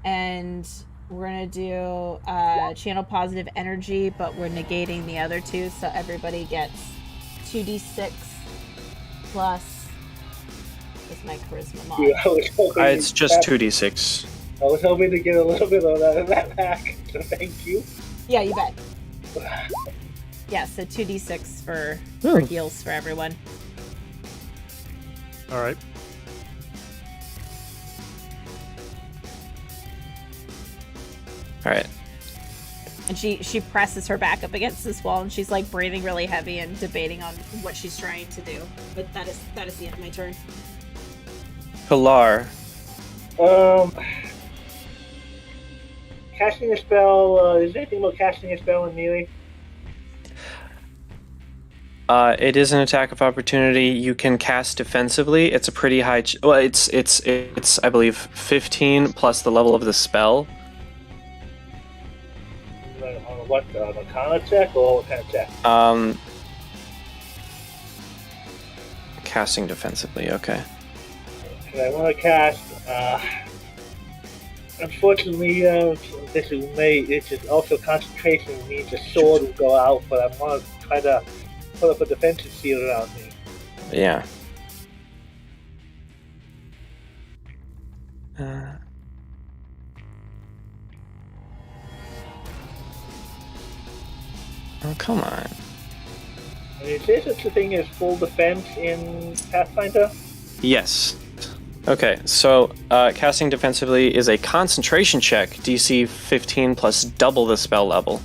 and we're gonna do channel positive energy, but we're negating the other 2, so everybody gets 2d6 plus. What's my charisma mod? Yeah, It's just 2d6. I was hoping to get a little bit of that back, so thank you. Yeah, you bet. Yeah, so 2d6 for heals for everyone. All right. All right. And she presses her back up against this wall, and she's like breathing really heavy and debating on what she's trying to do. But that is the end of my turn. Pilar. Casting a spell. Is there anything about casting a spell in melee? It is an attack of opportunity. You can cast defensively. It's a pretty high. Well, it's I believe 15 plus the level of the spell. What, on a con check or what kind of check? Casting defensively, okay. I want to cast Unfortunately, this is also concentration. It means a sword will go out, but I want to try to put up a defensive shield around me. Yeah. Oh, come on. And is there such a thing as full defense in Pathfinder? Yes. Okay, so casting defensively is a concentration check, DC 15 plus double the spell level.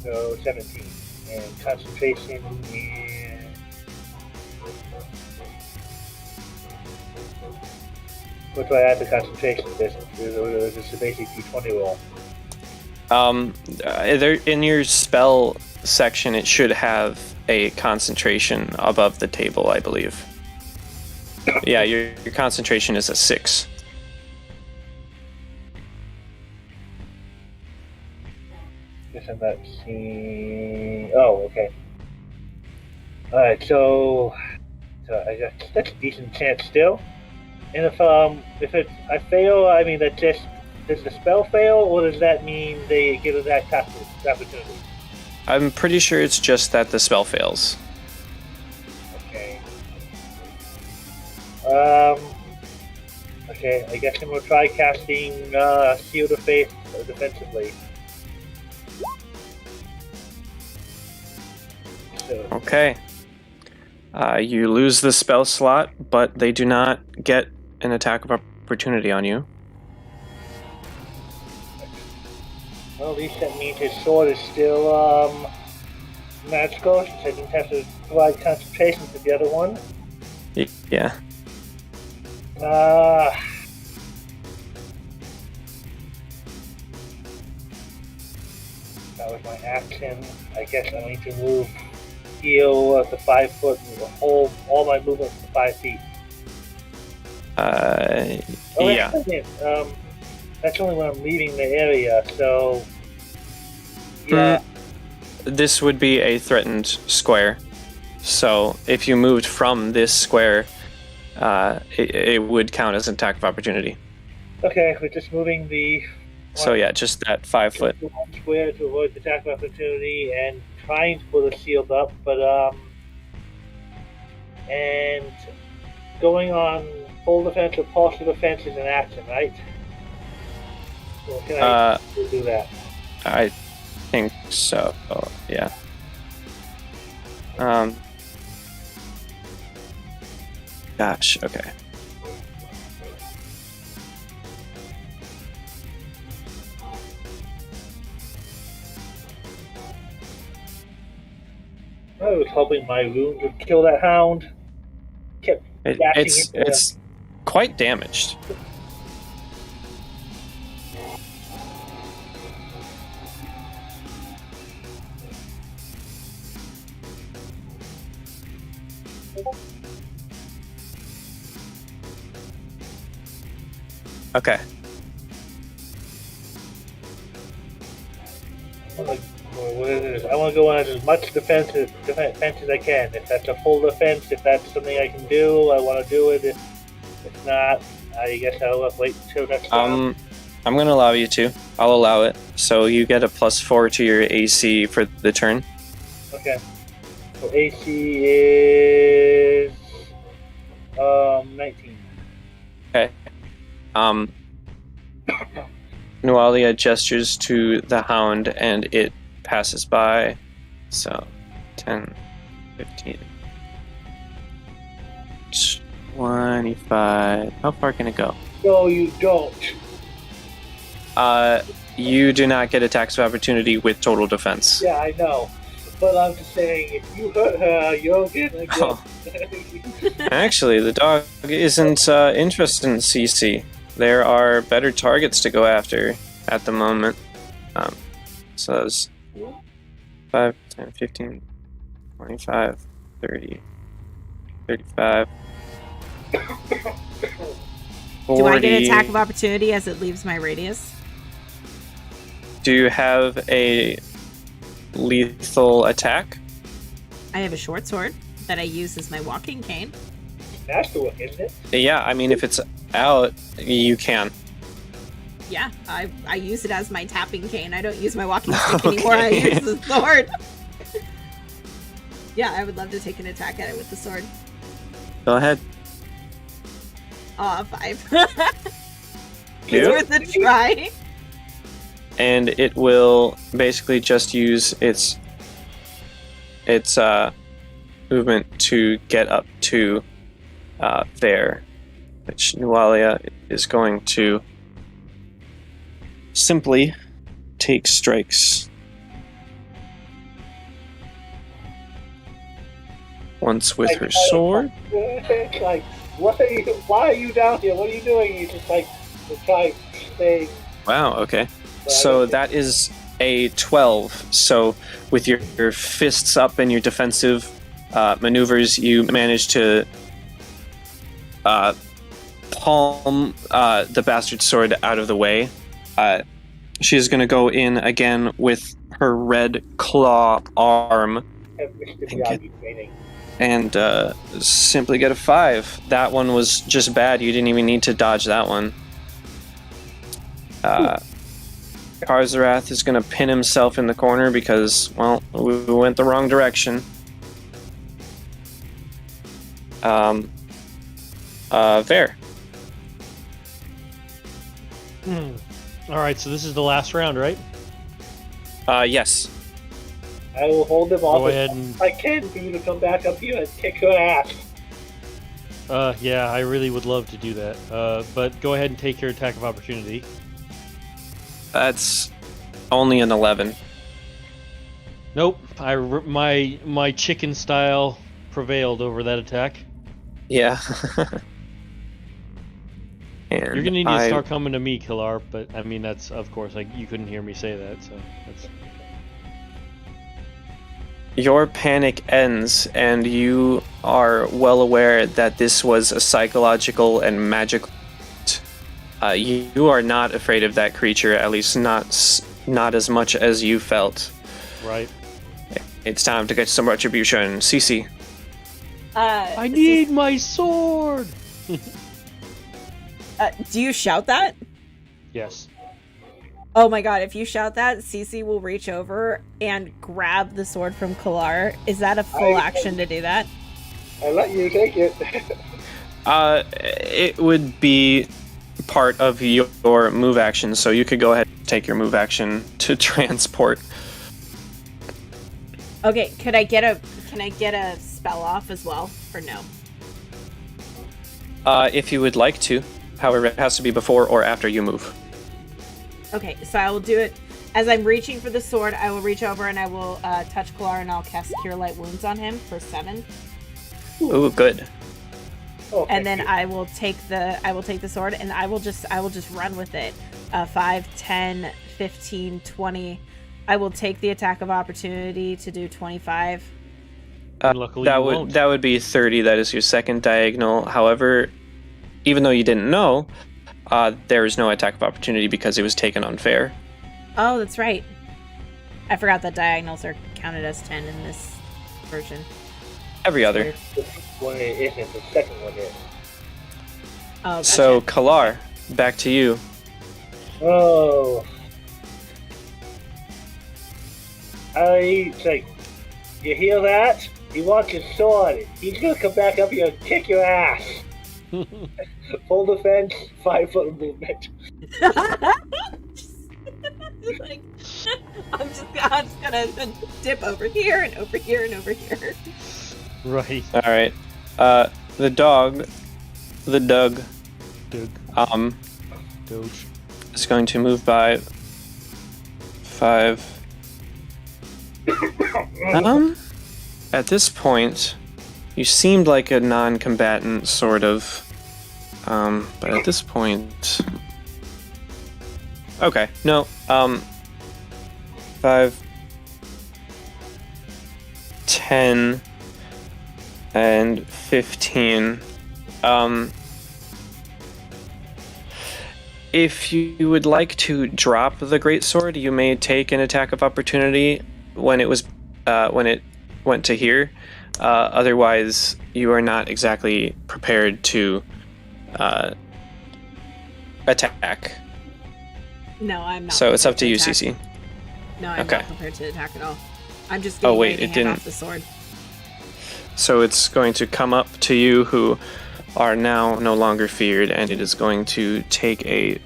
So 17. And concentration is... What do I add to concentration? This is a basic D20 roll. There in your spell section, it should have a concentration above the table, I believe. Yeah, your concentration is a 6. Guess I'm not seeing... Oh, okay. Alright, so I guess that's a decent chance still. And if I fail, I mean, that just... Does the spell fail, or does that mean they get an attack opportunity? I'm pretty sure it's just that the spell fails. Okay. Okay, I guess I'm gonna try casting Shield of Faith defensively. So, Okay. You lose the spell slot, but they do not get an attack of opportunity on you. well, at least that means his sword is still magical, since I didn't have to provide concentration to the other one. Yeah. That was my action. I guess I need to move heal to 5 foot and hold all my movement to 5 feet. Yeah. That's only when I'm leaving the area, so yeah. This would be a threatened square. So if you moved from this square, it would count as an attack of opportunity. Okay, we're just moving the So yeah, just that 5 foot. one square to avoid the attack of opportunity and trying to pull the shield up, but and going on full defense or partial defense is an action, right? So can I do that? I think so. Yeah. Gosh. Okay. I was hoping my wound would kill that hound. Kept It's quite damaged. Okay. I want to go on as much defense as I can. If that's a full defense, if that's something I can do, I want to do it. If not, I guess I'll wait until next time. I'm going to allow you to. I'll allow it. So you get a +4 to your AC for the turn. Okay. So AC is 19. Okay. Nualia gestures to the hound and it passes by. So 10, 15, 25. How far can it go? No, you don't. You do not get attacks of opportunity with total defense. Yeah, I know. But I'm just saying, if you hurt her, you'll get a Actually, the dog isn't interested in CC. There are better targets to go after at the moment. So that was 5, 10, 15, 25, 30, 35, 40. Do I get an attack of opportunity as it leaves my radius? Do you have a lethal attack? I have a short sword that I use as my walking cane. Masterwork, isn't it? Yeah, I mean, if it's out, you can. Yeah, I use it as my tapping cane. I don't use my walking stick anymore. I use the sword. Yeah, I would love to take an attack at it with the sword. Go ahead. Aw, 5. Yeah. It's worth a try. And it will basically just use its movement to get up to there, which Nualia is going to simply take strikes. Once with her sword. Like, why are you down here? What are you doing? You just like to try staying. Wow, okay. So that is a 12. So with your fists up and your defensive maneuvers, you manage to palm the bastard sword out of the way. She is going to go in again with her red claw arm and simply get a 5. That one was just bad. You didn't even need to dodge that one. Karzarath is going to pin himself in the corner because, well, we went the wrong direction. There. Alright, so this is the last round, right? Yes. I will hold them off. Go ahead and... I can for you to come back up here and kick her ass. Yeah, I really would love to do that. But go ahead and take your attack of opportunity. That's only an 11. Nope, my chicken style prevailed over that attack. Yeah. And you're gonna need to start coming to me, Kilar. But I mean, that's of course, like you couldn't hear me say that, so that's. Your panic ends, and you are well aware that this was a psychological and magical. You are not afraid of that creature, at least not as much as you felt. Right. It's time to get some retribution. Cece. I need my sword! Do you shout that? Yes. Oh my god, if you shout that, Cece will reach over and grab the sword from Kalar. Is that a full action to do that? I'll let you take it. It would be part of your move action, so you could go ahead and take your move action to transport. Okay, can I get a spell off as well, or no? If you would like to. However, it has to be before or after you move. Okay, so I will do it as I'm reaching for the sword. I will reach over and I will touch Kalar and I'll cast Cure Light Wounds on him for 7. Ooh, good. Oh, and then I will take the sword and I will just run with it. 5, 10, 15, 20. I will take the attack of opportunity to do 25. Luckily that would be 30. That is your second diagonal. However, even though you didn't know, there is no attack of opportunity because it was taken unfair. Oh, that's right. I forgot that diagonals are counted as 10 in this version. Every other. The one isn't. The second one is. Oh, gotcha. So, Kalar, back to you. Oh. Like, you hear that? He wants his sword. He's gonna come back up here and kick your ass. Full defense, 5-foot movement. Like, I'm just gonna dip over here and over here and over here. Right. All right. The Doug, Doge. is going to move by 5. At this point, you seemed like a non-combatant, sort of. But at this point... Okay, no, 5, 10, and 15. If you would like to drop the greatsword, you may take an attack of opportunity when it went to here. Otherwise, you are not exactly prepared to attack. No, I'm not. So it's up to you, attack. Cece. No, I'm Okay. not prepared to attack at all. I'm just getting ready to hand off the sword. So it's going to come up to you, who are now no longer feared, and it is going to take a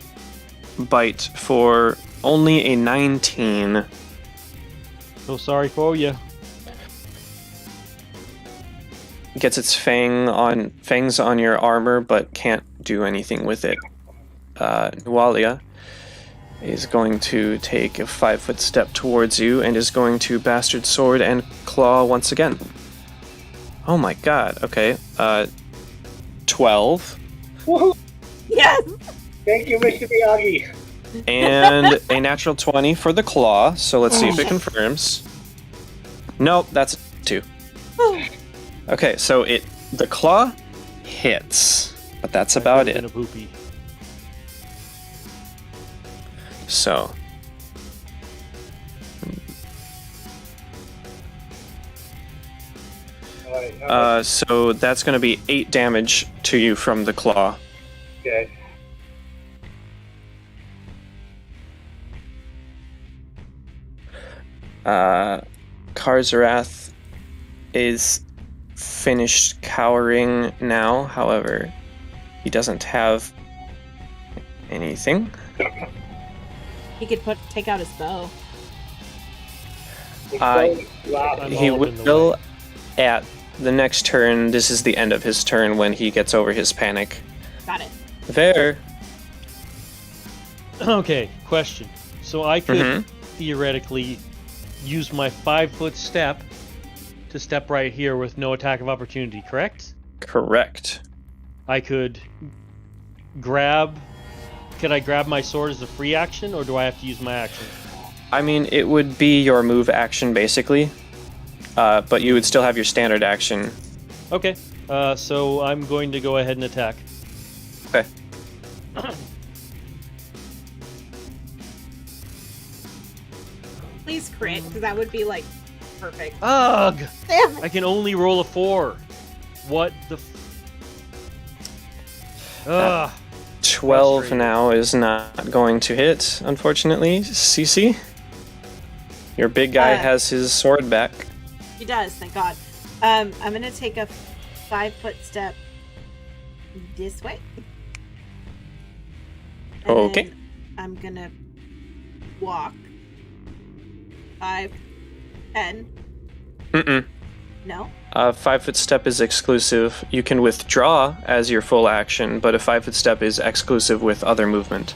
bite for only a 19. So sorry for you. Gets its fangs on your armor, but can't do anything with it. Nualia is going to take a 5-foot step towards you and is going to bastard sword and claw once again. Oh my god, okay. 12. Woohoo! Yes! Thank you, Mr. Miyagi. And a natural 20 for the claw, so let's see if it confirms. Nope, that's a 2. Okay, so the claw hits, but that's about it. A poopy. So Alright, so that's going to be 8 damage to you from the claw. okay. Karzarath is finished cowering now. However, he doesn't have anything. He could take out his bow. I'm He all in the will way. at the next turn. This is the end of his turn when he gets over his panic. Got it. There. Okay, question. So I could Mhm. theoretically use my 5-foot step to step right here with no attack of opportunity, correct? Correct. I could grab... Could I grab my sword as a free action, or do I have to use my action? I mean, it would be your move action, basically. But you would still have your standard action. Okay, so I'm going to go ahead and attack. Okay. Please crit, because that would be, like, perfect. Ugh! Damn it. I can only roll a 4. What the Ugh. 12 Frustrating. now is not going to hit, unfortunately. Cece? Your big guy has his sword back. He does, thank God. I'm gonna take a 5-foot step this way. And Okay. then I'm gonna walk 5, 10. Mm-mm. No? A 5-foot step is exclusive. You can withdraw as your full action, but a 5-foot step is exclusive with other movement.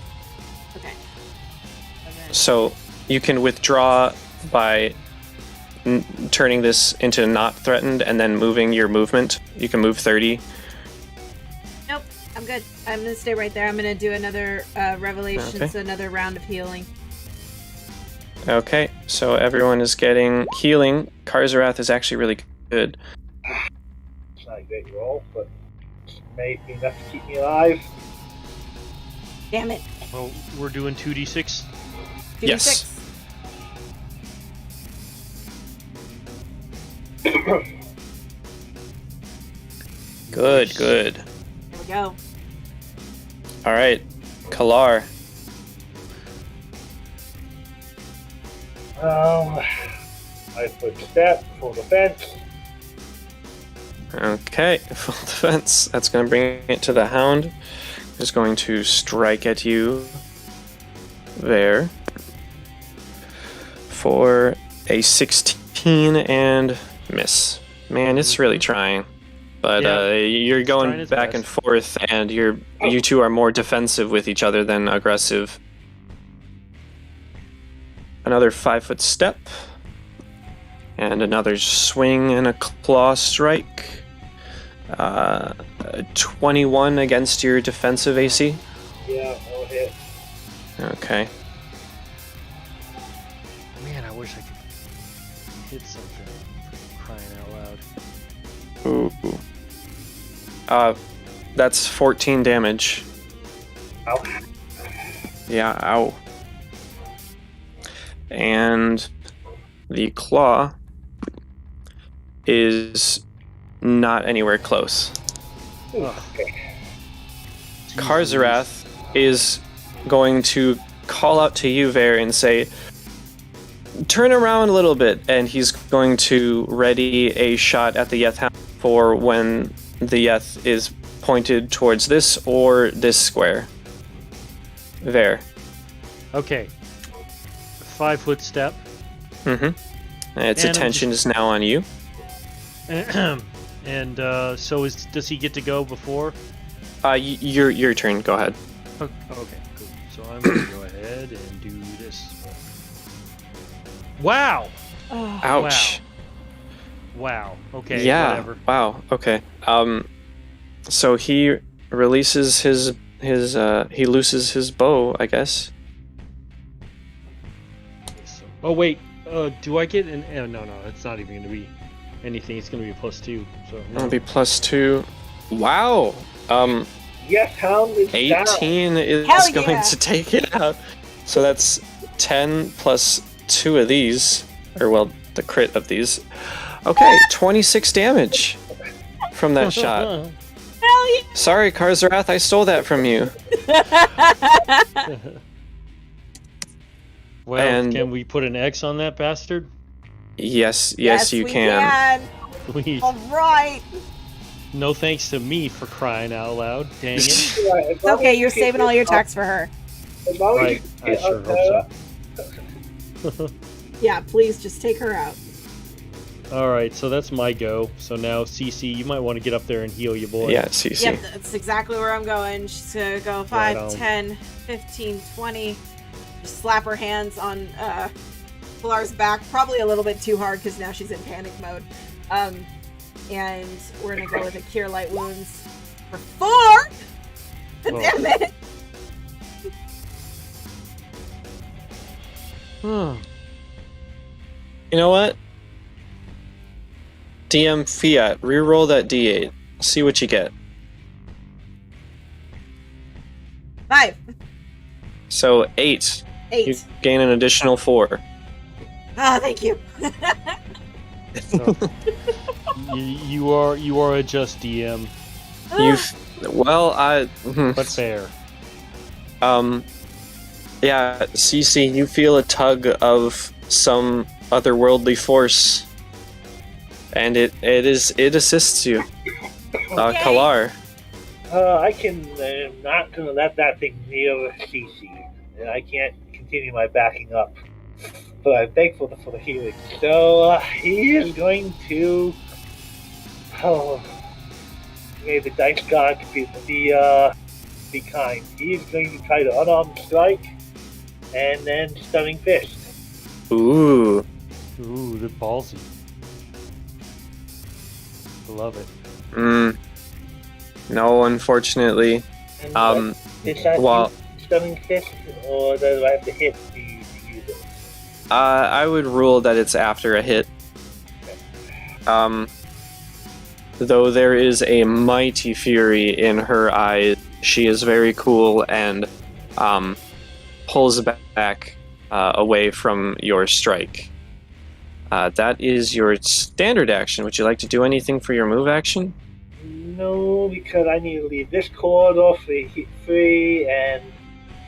Okay. Okay. So you can withdraw by turning this into not threatened and then moving your movement. You can move 30. Nope, I'm good. I'm gonna stay right there. I'm gonna do another Revelations, Okay. another round of healing. Okay, so everyone is getting healing. Karzarath is actually really good. It's not a great roll, but it's made me enough to keep me alive. Damn it. Well, we're doing 2d6. 2d6. Yes. Good, good. There we go. All right, Kalar. 5-foot step, full defense. Okay, full defense. That's going to bring it to the hound. Is going to strike at you there for a 16 and miss. Man, it's really trying. But Yeah, you're trying going its back best. and forth, and you two are more defensive with each other than aggressive. Another 5-foot step. And another swing and a claw strike. 21 against your defensive AC. Yeah, I'll hit. Okay. Man, I wish I could hit something. For crying out loud. Ooh. That's 14 damage. Ow. Yeah, ow. And the claw is not anywhere close. Ugh. Okay. Karzarath is going to call out to you, Ver, and say, turn around a little bit, and he's going to ready a shot at the Yeth Hound for when the Yeth is pointed towards this or this square. Ver. Okay. 5 foot step. Its attention is now on you. And so does he get to go before? Your turn. Go ahead. Okay, cool. So I'm gonna go ahead and do this. Wow! Ouch. Wow. Okay. Yeah. Whatever. Wow. Okay. So he releases his he looses his bow, I guess. Oh wait. Do I get an? No. It's not even gonna be anything. It's gonna be a +2. So no. It'll be +2. Wow. Yes, Hound is 18 is Hell going yeah. to take it out. So that's 10 plus 2 of these, or well, the crit of these. Okay, 26 damage from that shot. Hell yeah. Sorry, Karzarath, I stole that from you. Well, And- can we put an X on that bastard? Yes, you we can. Please. All right. No thanks to me for crying out loud. Dang it. It's okay. You're saving all your attacks for her. Right. I sure hope so. Yeah, please just take her out. Alright, so that's my go. So now, Cece, you might want to get up there and heal your boy. Yeah, CC. Yep, that's exactly where I'm going. She's gonna go 5, Right on. 10, 15, 20. Just slap her hands on Pilar's back, probably a little bit too hard because now she's in panic mode. And we're gonna go with a Cure Light Wounds for 4! Oh. Damn it! You know what? DM Fiat, reroll that D8. See what you get. 5, So 8. 8. You gain an additional 4. Ah, thank you. You are a just DM, Well, but fair. yeah, CC, you feel a tug of some otherworldly force, and it assists you. Okay. Kalar. I can not gonna let that thing near CC, and I can't continue my backing up. But I'm thankful for the healing. So he is going to. Oh, may the dice god be kind. He is going to try to unarmed strike, and then stunning fist. Ooh. Ooh, the ballsy. I love it. No, unfortunately. And is that well- stunning fist, or do I have to hit to use it? I would rule that it's after a hit. Though there is a mighty fury in her eyes, she is very cool and pulls back away from your strike. That is your standard action. Would you like to do anything for your move action? No, because I need to leave this corridor free, and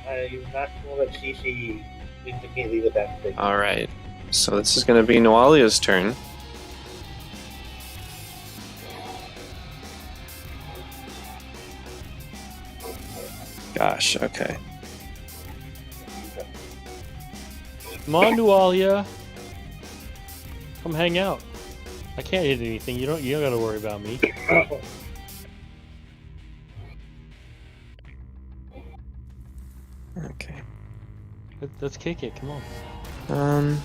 I'm not going to let CC immediately with that thing. Alright. So this is going to be Noalia's turn. Gosh, okay. Come on, Nualia. Come hang out. I can't hit anything. You don't gotta worry about me. Okay. Let's kick it. Come on.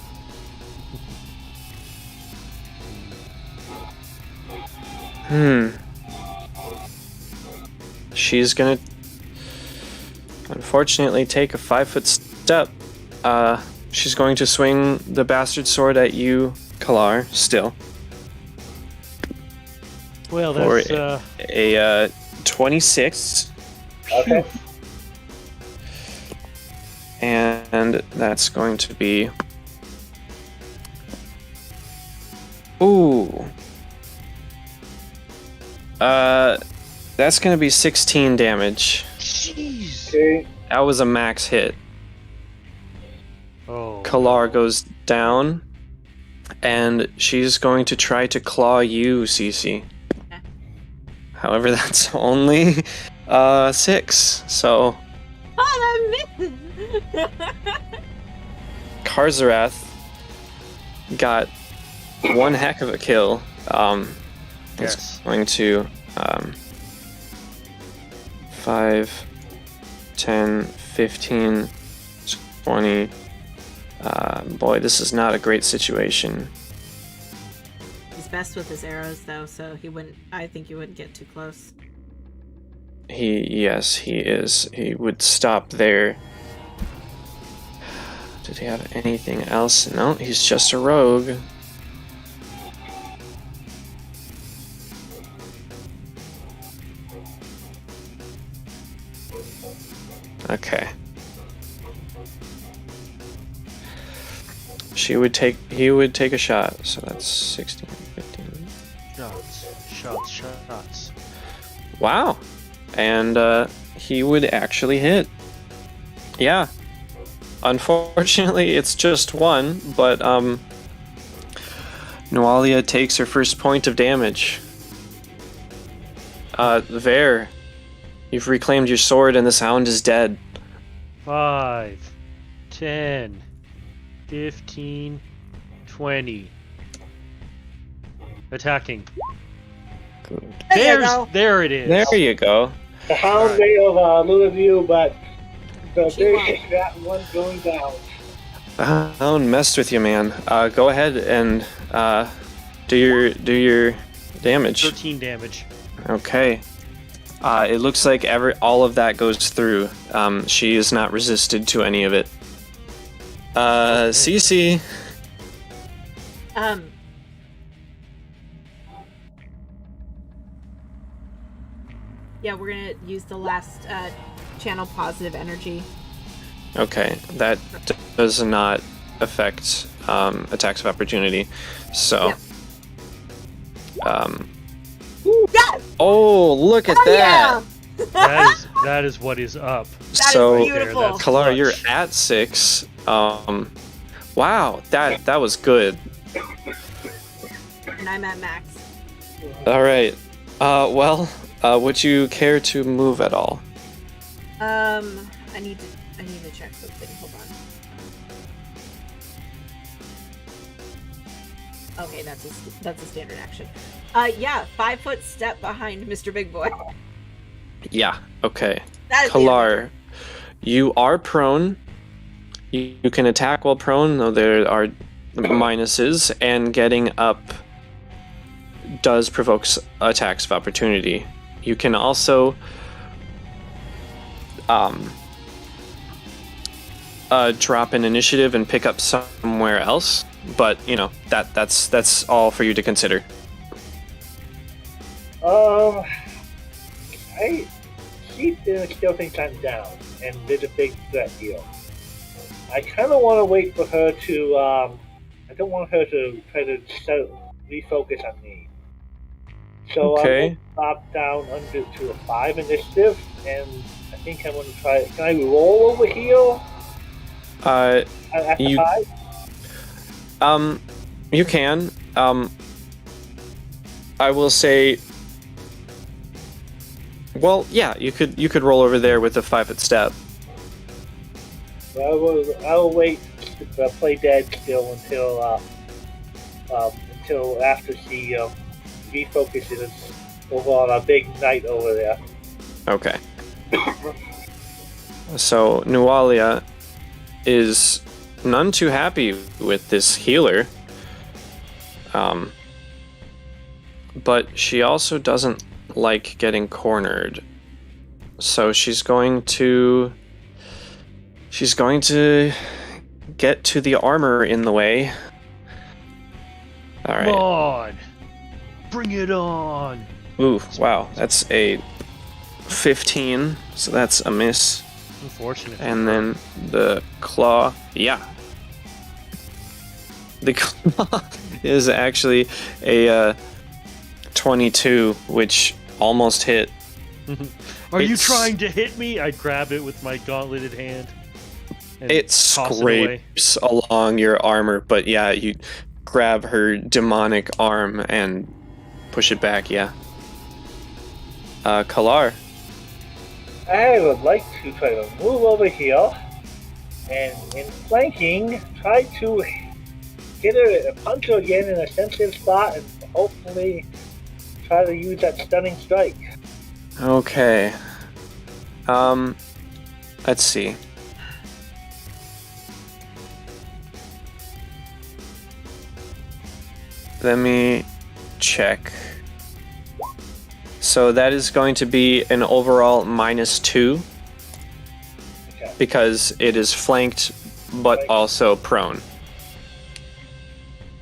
She's gonna unfortunately take a 5-foot step. She's going to swing the bastard sword at you, Kalar, still. Well, For that's a 26. Okay. And that's going to be... Ooh. That's going to be 16 damage. jeez. Okay. That was a max hit. Kalar goes down, and she's going to try to claw you, Cece. Okay. However, that's only 6. So Oh, that misses! Karzarath got one heck of a kill. Yes. It's going to 5, 10, 15, 20. Boy, this is not a great situation. He's best with his arrows, though, so he wouldn't. I think he wouldn't get too close. Yes, he is. He would stop there. Did he have anything else? No, he's just a rogue. Okay. He would take a shot, so that's 16, 15. Shots. Wow. And he would actually hit. Yeah. Unfortunately, it's just one, but Nualia takes her first point of damage. There. You've reclaimed your sword and this hound is dead. 5, 10, 15, 20. Attacking. Good. There it is. There you go. The hound may have lured you, but that one going down. The hound messed with you, man. Go ahead and do your damage. 13 damage. Okay. It looks like all of that goes through. She is not resisted to any of it. Cece. Yeah, we're gonna use the last channel positive energy. Okay, that does not affect attacks of opportunity. So. Yep. Yes! Oh, look at that! Yeah! That is what is up. So, beautiful. That's Kalar, clutch. you're at 6. Wow, that was good. And I'm at max. All right. Well, would you care to move at all? I need to check something. Hold on. Okay, that's a standard action. Yeah, 5 foot step behind Mr. Big Boy. Yeah. Okay. That is Kalar, you are prone. You can attack while prone, though there are minuses, and getting up does provoke attacks of opportunity. You can also drop an initiative and pick up somewhere else, but that's all for you to consider. She still thinks I'm down, and there's a big threat here. I kind of want to wait for her to. I don't want her to try to refocus on me. So Okay. I'm going to drop down under to a 5 initiative, and I think I'm going to try. Can I roll over here? At the 5? You can. I will say. Well, yeah, you could roll over there with a 5-foot step. I will wait to play dead still until after she refocuses over on a big knight over there. Okay. So Nualia is none too happy with this healer. But she also doesn't like getting cornered. So she's going to get to the armor in the way. All right. Come on. Bring it on. Ooh, wow. That's a 15. So that's a miss. Unfortunate. And then the claw. Yeah. The claw is actually a 22, which almost hit. Are you It's- trying to hit me? I grab it with my gauntleted hand. and It toss it away. scrapes along your armor, but yeah, you grab her demonic arm and push it back, yeah. Kalar. I would like to try to move over here and, in flanking, try to get her, punch her again in a sensitive spot, and hopefully try to use that stunning strike. Okay. Let's see. Let me check. So that is going to be an overall -2 Okay. because it is flanked but also prone.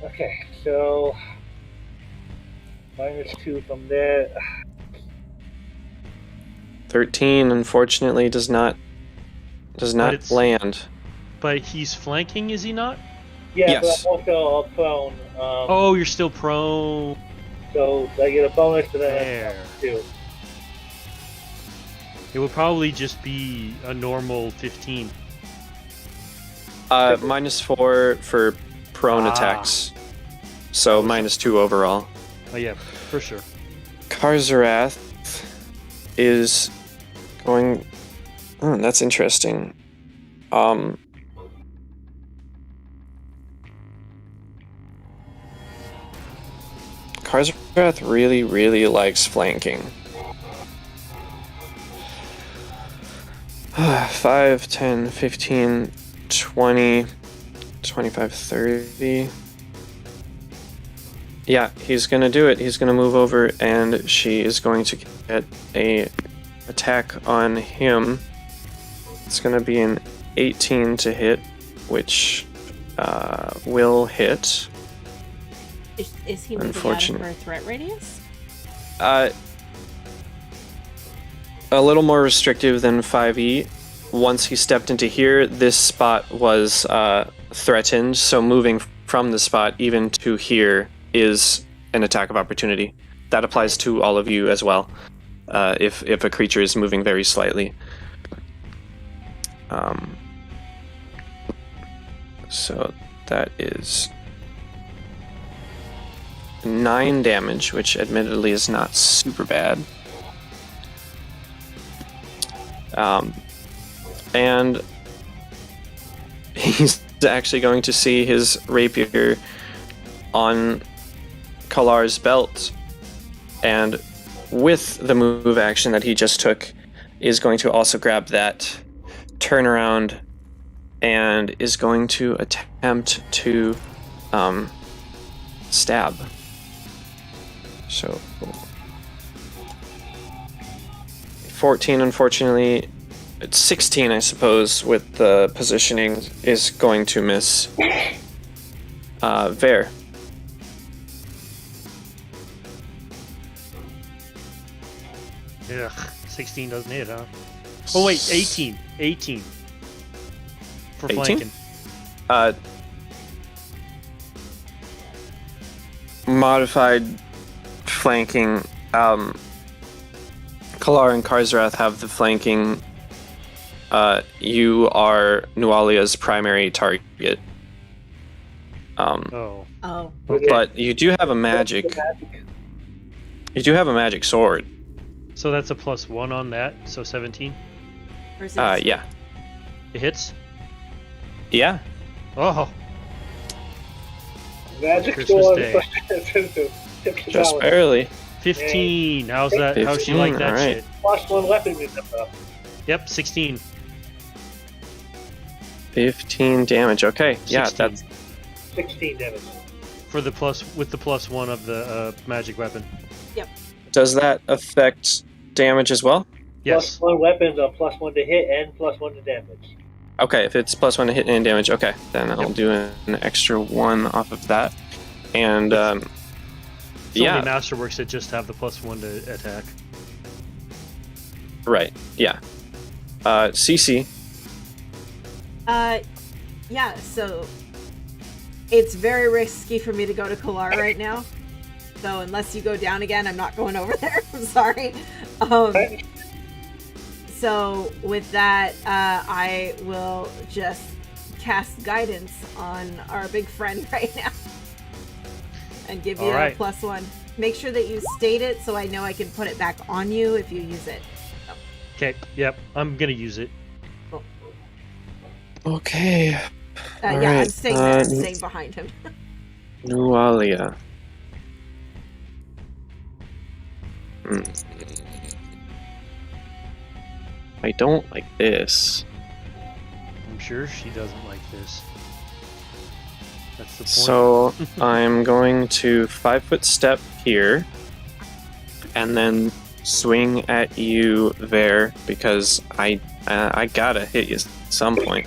Okay, so -2 from there. 13 unfortunately does not it's- land. But he's flanking, is he not? Yeah, Yes. but I'm also prone. Oh, you're still prone. So I get a bonus to that There. too. It would probably just be a normal 15. -4 for prone Ah. attacks. So -2 overall. Oh yeah, for sure. Karzarath is going. Oh, that's interesting. Karzarath really, really likes flanking. 5, 10, 15, 20, 25, 30. Yeah, he's gonna do it. He's gonna move over, and she is going to get a attack on him. It's gonna be an 18 to hit, which will hit. Is he moving out of Unfortunate. her threat radius? A little more restrictive than 5e. Once he stepped into here, this spot was threatened, so moving from the spot even to here is an attack of opportunity. That applies to all of you as well, if a creature is moving very slightly. So that is 9 damage, which admittedly is not super bad. And he's actually going to see his rapier on Kalar's belt, and with the move action that he just took, is going to also grab that, turn around, and is going to attempt to stab. So 14, unfortunately. It's 16, I suppose, with the positioning, is going to miss. Ver. Ugh, 16 doesn't hit, huh? Oh wait, 18. 18. For 18? flanking. Modified flanking. Kalar and Karzarath have the flanking. You are Nualia's primary target. Oh. Oh. Okay. But you do have a magic. You do have a magic sword. So that's a +1 on that, so 17. Versus Yeah. It hits? Yeah. Oh. Magic Christmas sword. Day. Just barely. 15. How's that? How's she like 15, that alright. shit? +1 weapon remember. Yep, 16. 15 damage. Okay. Yeah, 16. that's 16 damage. For the with the +1 of the magic weapon. does that affect damage as well? Yes. +1 weapons are +1 to hit and +1 to damage. Okay, if it's +1 to hit and damage, okay, then I'll Yep. do an extra 1 off of that. And It's yeah, only Masterworks that just have the +1 to attack. right, yeah. CC. Yeah, so it's very risky for me to go to Kalar right now. So unless you go down again, I'm not going over there. I'm sorry. So with that, I will just cast guidance on our big friend right now. And give you a +1. Make sure that you state it so I know I can put it back on you if you use it. Okay, yep, I'm gonna use it. Cool. Okay. Yeah, right. I'm staying there. I'm staying behind him. Nualia. I don't like this. I'm sure she doesn't like this. That's the point. So I'm going to 5-foot step here, and then swing at you there because I gotta hit you at some point.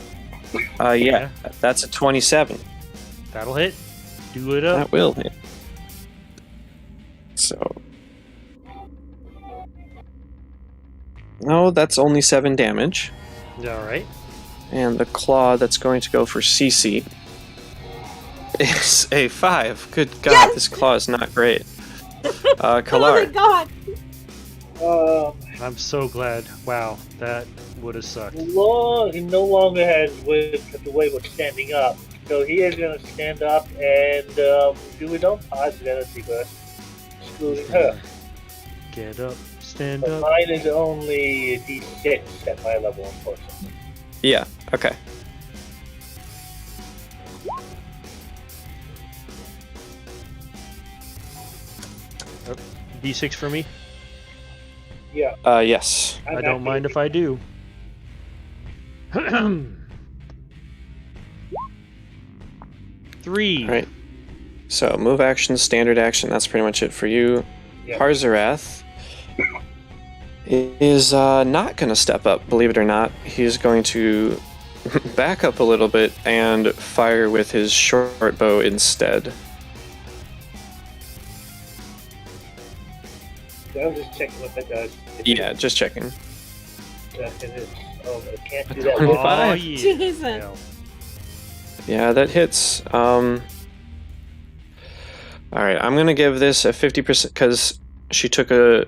Yeah, that's a 27. That'll hit. Do it up. That will hit. So. No, that's only 7 damage. Alright. And the claw that's going to go for Cece is a 5. Good God, yes! This claw is not great. Kalar. Oh my god! I'm so glad. Wow, that would have sucked. He no longer has the way with standing up. So he is going to stand up and do his own positive energy burst, excluding her. Get up, stand But up. mine is only a D6 at my level, unfortunately. Yeah, okay. D6 for me? Yeah. Yes. I don't mind if I do. 3. Alright. So, move action, standard action, that's pretty much it for you. Yeah. Harzarath is not going to step up, believe it or not. He's going to back up a little bit and fire with his short bow instead. I'm just checking what that does. Yeah, just checking. I can't do that. 25. Oh, yeah. Jesus. Yeah, that hits. Alright, I'm gonna give this a 50% because she took her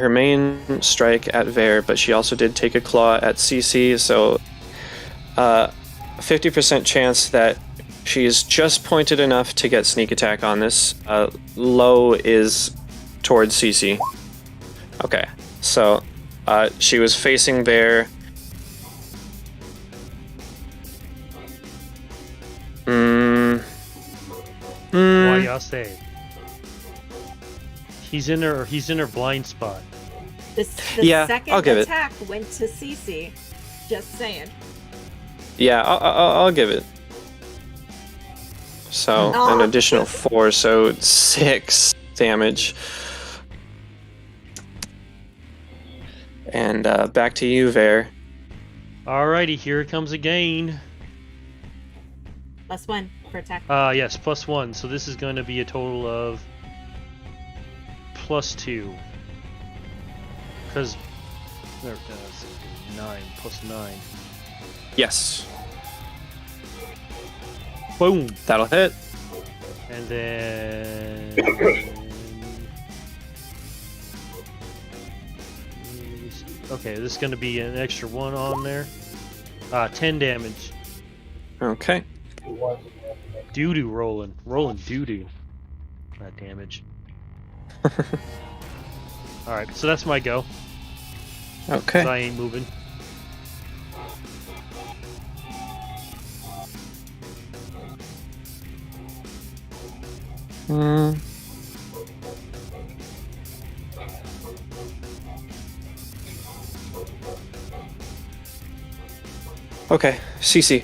main strike at Vare, but she also did take a claw at CC, so 50% chance that she's just pointed enough to get sneak attack on this. Low is towards CC. Okay, so she was facing Vare. Why y'all say? He's in her blind spot. The Yeah, second I'll give it. attack went to Cece. Just saying. Yeah, I'll give it. So, an additional 4, so 6 damage. And back to you, Vare. Alrighty, here it comes again. +1 for attack. Yes, +1. So this is going to be a total of +2. Because 9 +9. Yes. Boom. That'll hit. And then okay, this is going to be an extra 1 on there. 10 damage. Okay. Doo-doo rolling doo-doo. That damage. Alright, so that's my go. Okay. So I ain't moving. Okay, CC.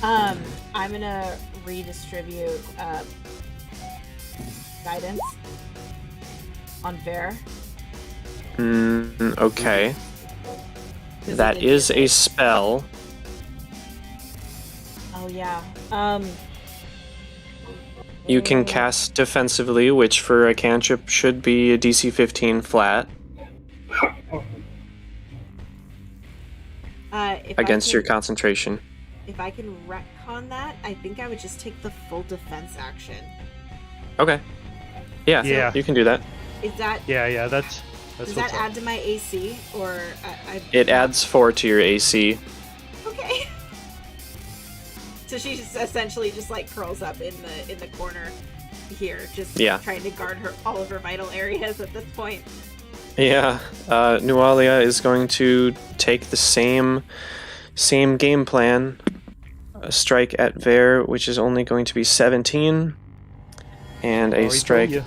I'm gonna redistribute guidance on Vare. Okay. That is a spell. Oh yeah. You can cast defensively, which for a cantrip should be a DC 15 flat against your concentration. If I can retcon that, I think I would just take the full defense action. Okay. Yeah, Yeah. you can do that. Is that Yeah, that's Does that add to my AC, or It adds 4 to your AC. Okay. So she essentially just like curls up in the corner here, just trying to guard all of her vital areas at this point. Yeah, Nualia is going to take the same game plan. A strike at Ver, which is only going to be 17, and a strike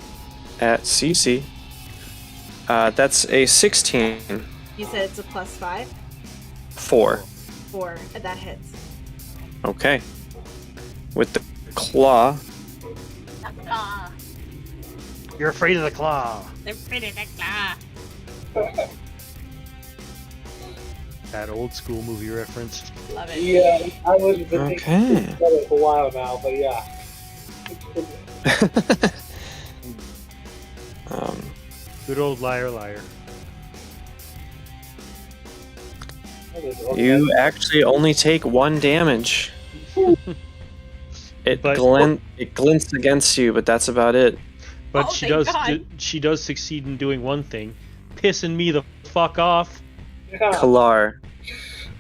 at Cece. That's a 16. You said it's a +5? 4. 4, that hits. Okay. With the claw. You're afraid of the claw. I'm afraid of the claw. That old school movie reference. Love it. Yeah, I was thinking Okay. for a while now, but yeah. Good old liar. You actually only take 1 damage. It glints against you, but that's about it. But she does succeed in doing one thing, pissing me the fuck off. Yeah. Kalar.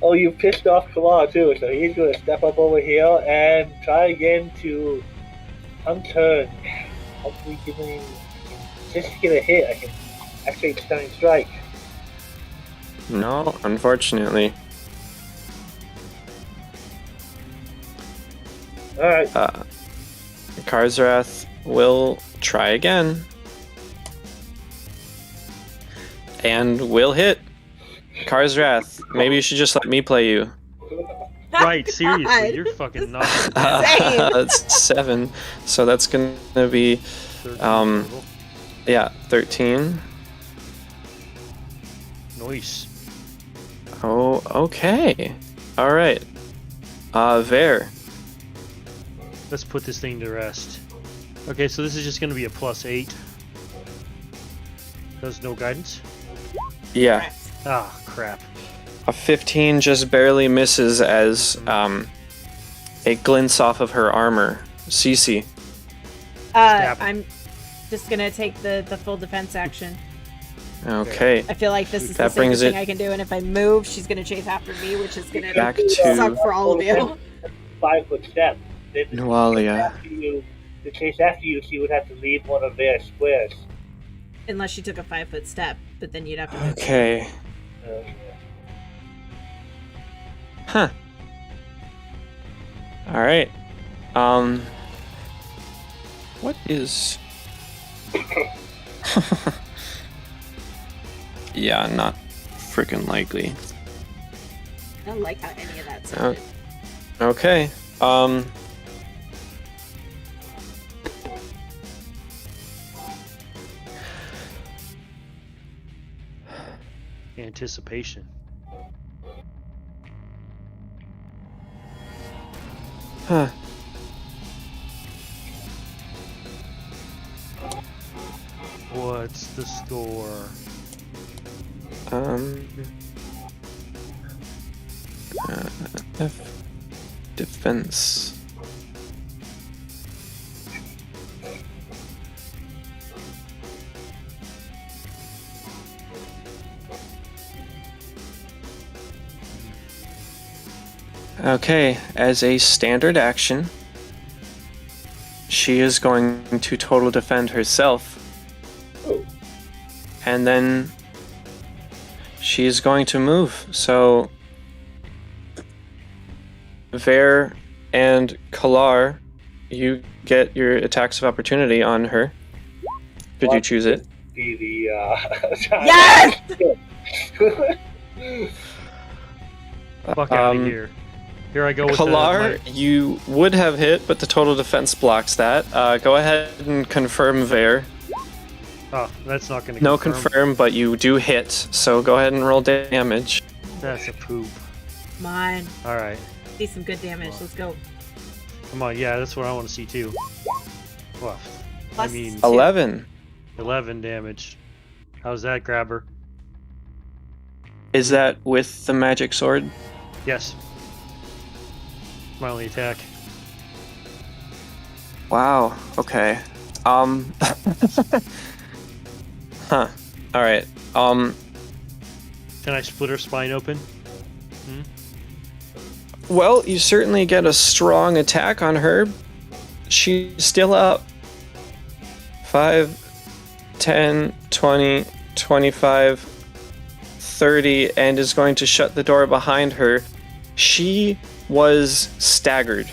Oh, you pissed off Kalar too, so he's going to step up over here and try again to unturn. Hopefully giving just to get a hit, I can actually stunning strike. No, unfortunately. Alright. Karzrath will try again. And will hit. Karzrath, maybe you should just let me play you. Right, seriously, you're fucking nuts. That's 7, so that's gonna be 13. Nice. Oh, okay. All right. Ver. Let's put this thing to rest. Okay, so this is just gonna be a +8. Does no guidance? Yeah. Ah, crap. A 15 just barely misses as it glints off of her armor. Cece. I'm just gonna take the full defense action. Okay. I feel like this is the safest thing I can do, and if I move, she's gonna chase after me, which is gonna suck for all of you. 5-foot step. Nualia. To chase after you, she would have to leave one of their squares. Unless she took a 5-foot step, but then you'd have to move. Okay. Huh. All right. What is? Yeah, not freaking likely. I don't like how any of that sounded. Okay. Anticipation. Huh. What's the score? Defense. Okay, as a standard action, she is going to total defend herself. And then she is going to move. So Ver and Kalar, you get your attacks of opportunity on her. Could you choose it? Be the Yes! Fuck out of here. Here I go with Kalar, you would have hit, but the total defense blocks that. Go ahead and confirm Ver. Oh, that's not gonna No confirm, but you do hit, so go ahead and roll damage. That's a poop. Come on. Alright. See some good damage. Let's go. Come on, yeah, that's what I want to see too. Well, I mean... 11. 11 damage. How's that, grabber? Is that with the magic sword? Yes. My only attack. Wow, okay. Huh. Alright. Um, Can I split her spine open? well, you certainly get a strong attack on her. She's still up. 5, 10, 20, 25, 30, and is going to shut the door behind her. She was staggered.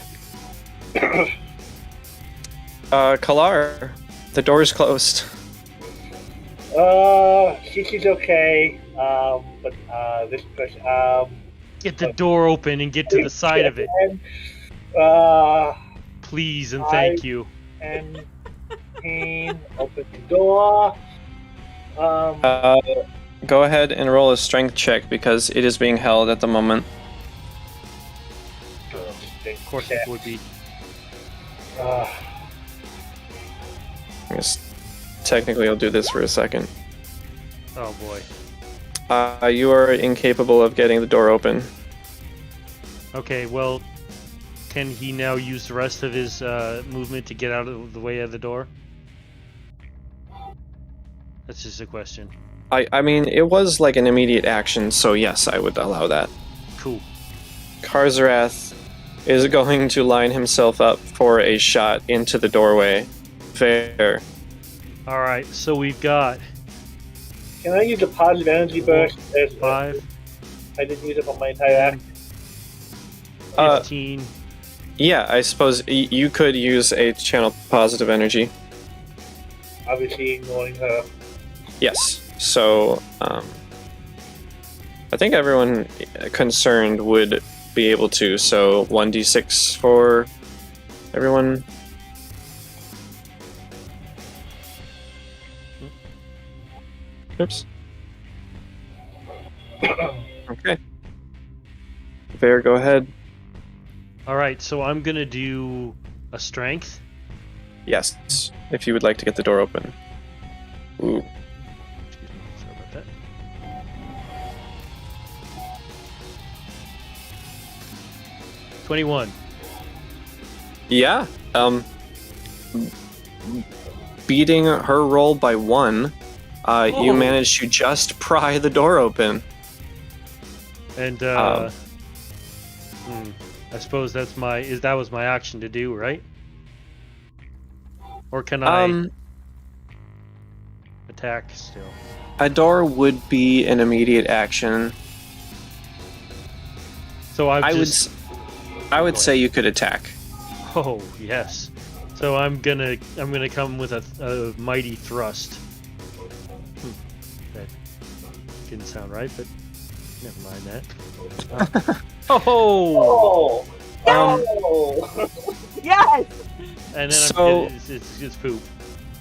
Kalar, the door's closed. She's okay. But this person, Get the door open and get to the side of it. Please and thank you. And open the door. Go ahead and roll a strength check because it is being held at the moment. Of course it would be. I guess technically I'll do this for a second. Oh boy. You are incapable of getting the door open. Okay, well, can he now use the rest of his movement to get out of the way of the door? That's just a question. I mean, it was like an immediate action, so yes, I would allow that. Cool. Karzarath is going to line himself up for a shot into the doorway. Fair. Alright, so we've got... Can I use a positive energy burst? 5. I didn't use it on my entire act. 15. Yeah, I suppose you could use a channel positive energy. Obviously ignoring her. Yes. So, I think everyone concerned would be able to. So 1d6 for everyone. Oops. Okay. Fair, go ahead. Alright, so I'm gonna do a strength. Yes, if you would like to get the door open. Ooh. Excuse me, sorry about that. 21. Yeah. Beating her roll by 1, you managed to just pry the door open. And I suppose that was my action to do, right? Or can I attack still? A door would be an immediate action. So I would say you could attack. Oh yes. So I'm gonna come with a mighty thrust. That didn't sound right, but never mind that. Oh! Yes! And then So- it's poop.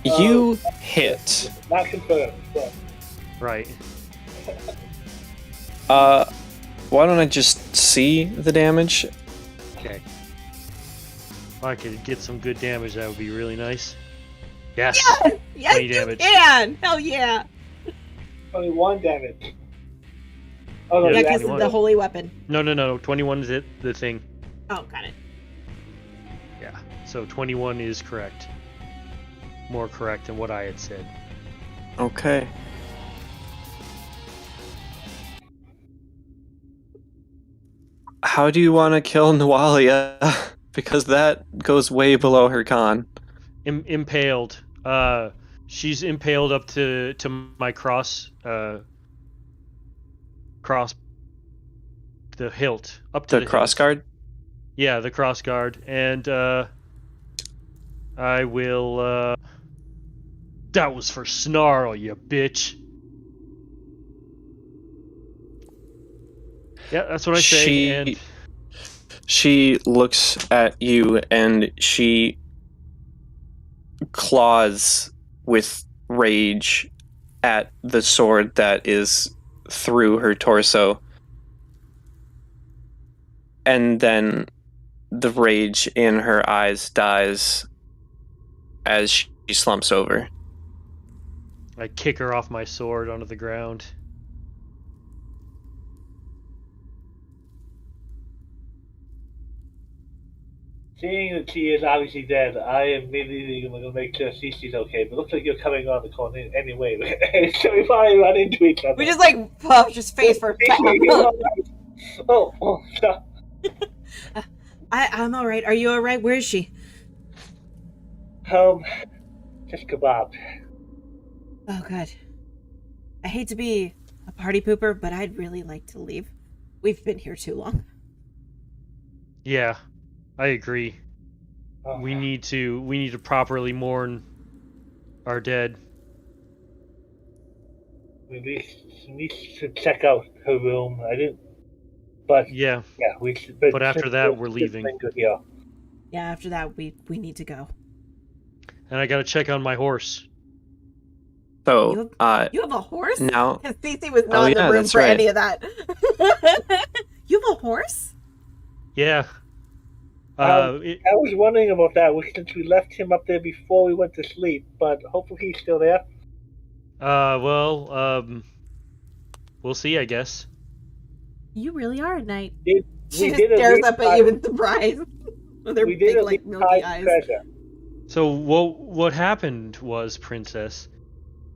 You hit. Not confirmed. But Right. Why don't I just see the damage? Okay. If I could get some good damage, that would be really nice. Yes! Yes, 20 you damage. can! Hell yeah! only 1 damage. Oh no, Yeah, Yeah, that's because 21. the holy weapon. No. 21 is the thing. Oh, got it. Yeah. So 21 is correct. More correct than what I had said. Okay. How do you want to kill Nawalia? Because that goes way below her con. Impaled. She's impaled up to my cross the hilt up to The the cross hilt. guard? Yeah, the cross guard, and I will. That was for Snarl, you bitch. Yeah, that's what I say. She looks at you and she claws with rage at the sword that is through her torso. And then the rage in her eyes dies as she slumps over. I kick her off my sword onto the ground. Seeing that she is obviously dead, I am immediately going to make sure she's okay. But it looks like you're coming around the corner anyway. So we probably run into each other. We just like just face first. Oh, stop. I'm all right. Are you all right? Where is she? Just kebab. Oh god. I hate to be a party pooper, but I'd really like to leave. We've been here too long. Yeah, I agree. We need to properly mourn our dead. We need to check out her room. I didn't, but Yeah. we should. But after that, we're leaving. Yeah. Yeah, after that, we need to go. And I gotta check on my horse. So, You have a horse? now... Cece was not in the room for any of that. You have a horse? Yeah. I was wondering about that since we left him up there before we went to sleep, but hopefully he's still there. We'll see, I guess. You really are a knight. We She just did stares up at you in surprise. With her we big, did like, milky eyes. treasure. So what happened was, Princess,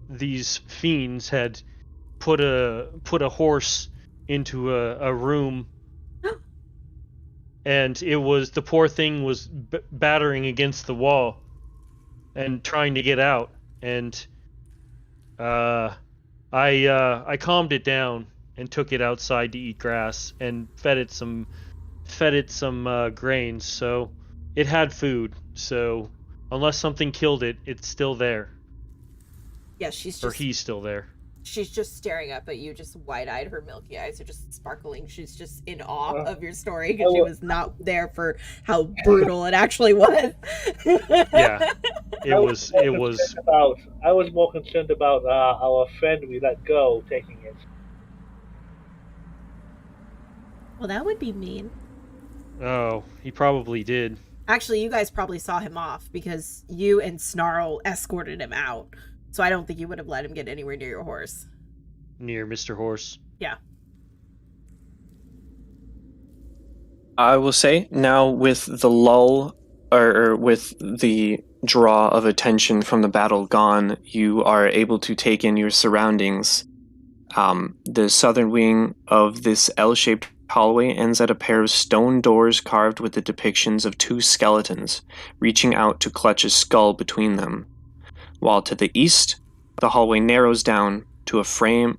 these fiends had put a horse into a room, and the poor thing was battering against the wall and trying to get out, and I calmed it down and took it outside to eat grass and fed it some grains, so it had food. So unless something killed it, it's still there. Yeah, he's still there. She's just staring up at you, just wide-eyed. Her milky eyes are just sparkling. She's just in awe of your story because she was not there for how brutal it actually was. Yeah, it was. I was more concerned about our friend we let go taking it. Well, that would be mean. Oh, he probably did. Actually, you guys probably saw him off because you and Snarl escorted him out. So I don't think you would have let him get anywhere near your horse. Near Mr. Horse. Yeah. I will say, now with the lull, or with the draw of attention from the battle gone, you are able to take in your surroundings. The southern wing of this L-shaped hallway ends at a pair of stone doors carved with the depictions of two skeletons, reaching out to clutch a skull between them. While to the east, the hallway narrows down to frame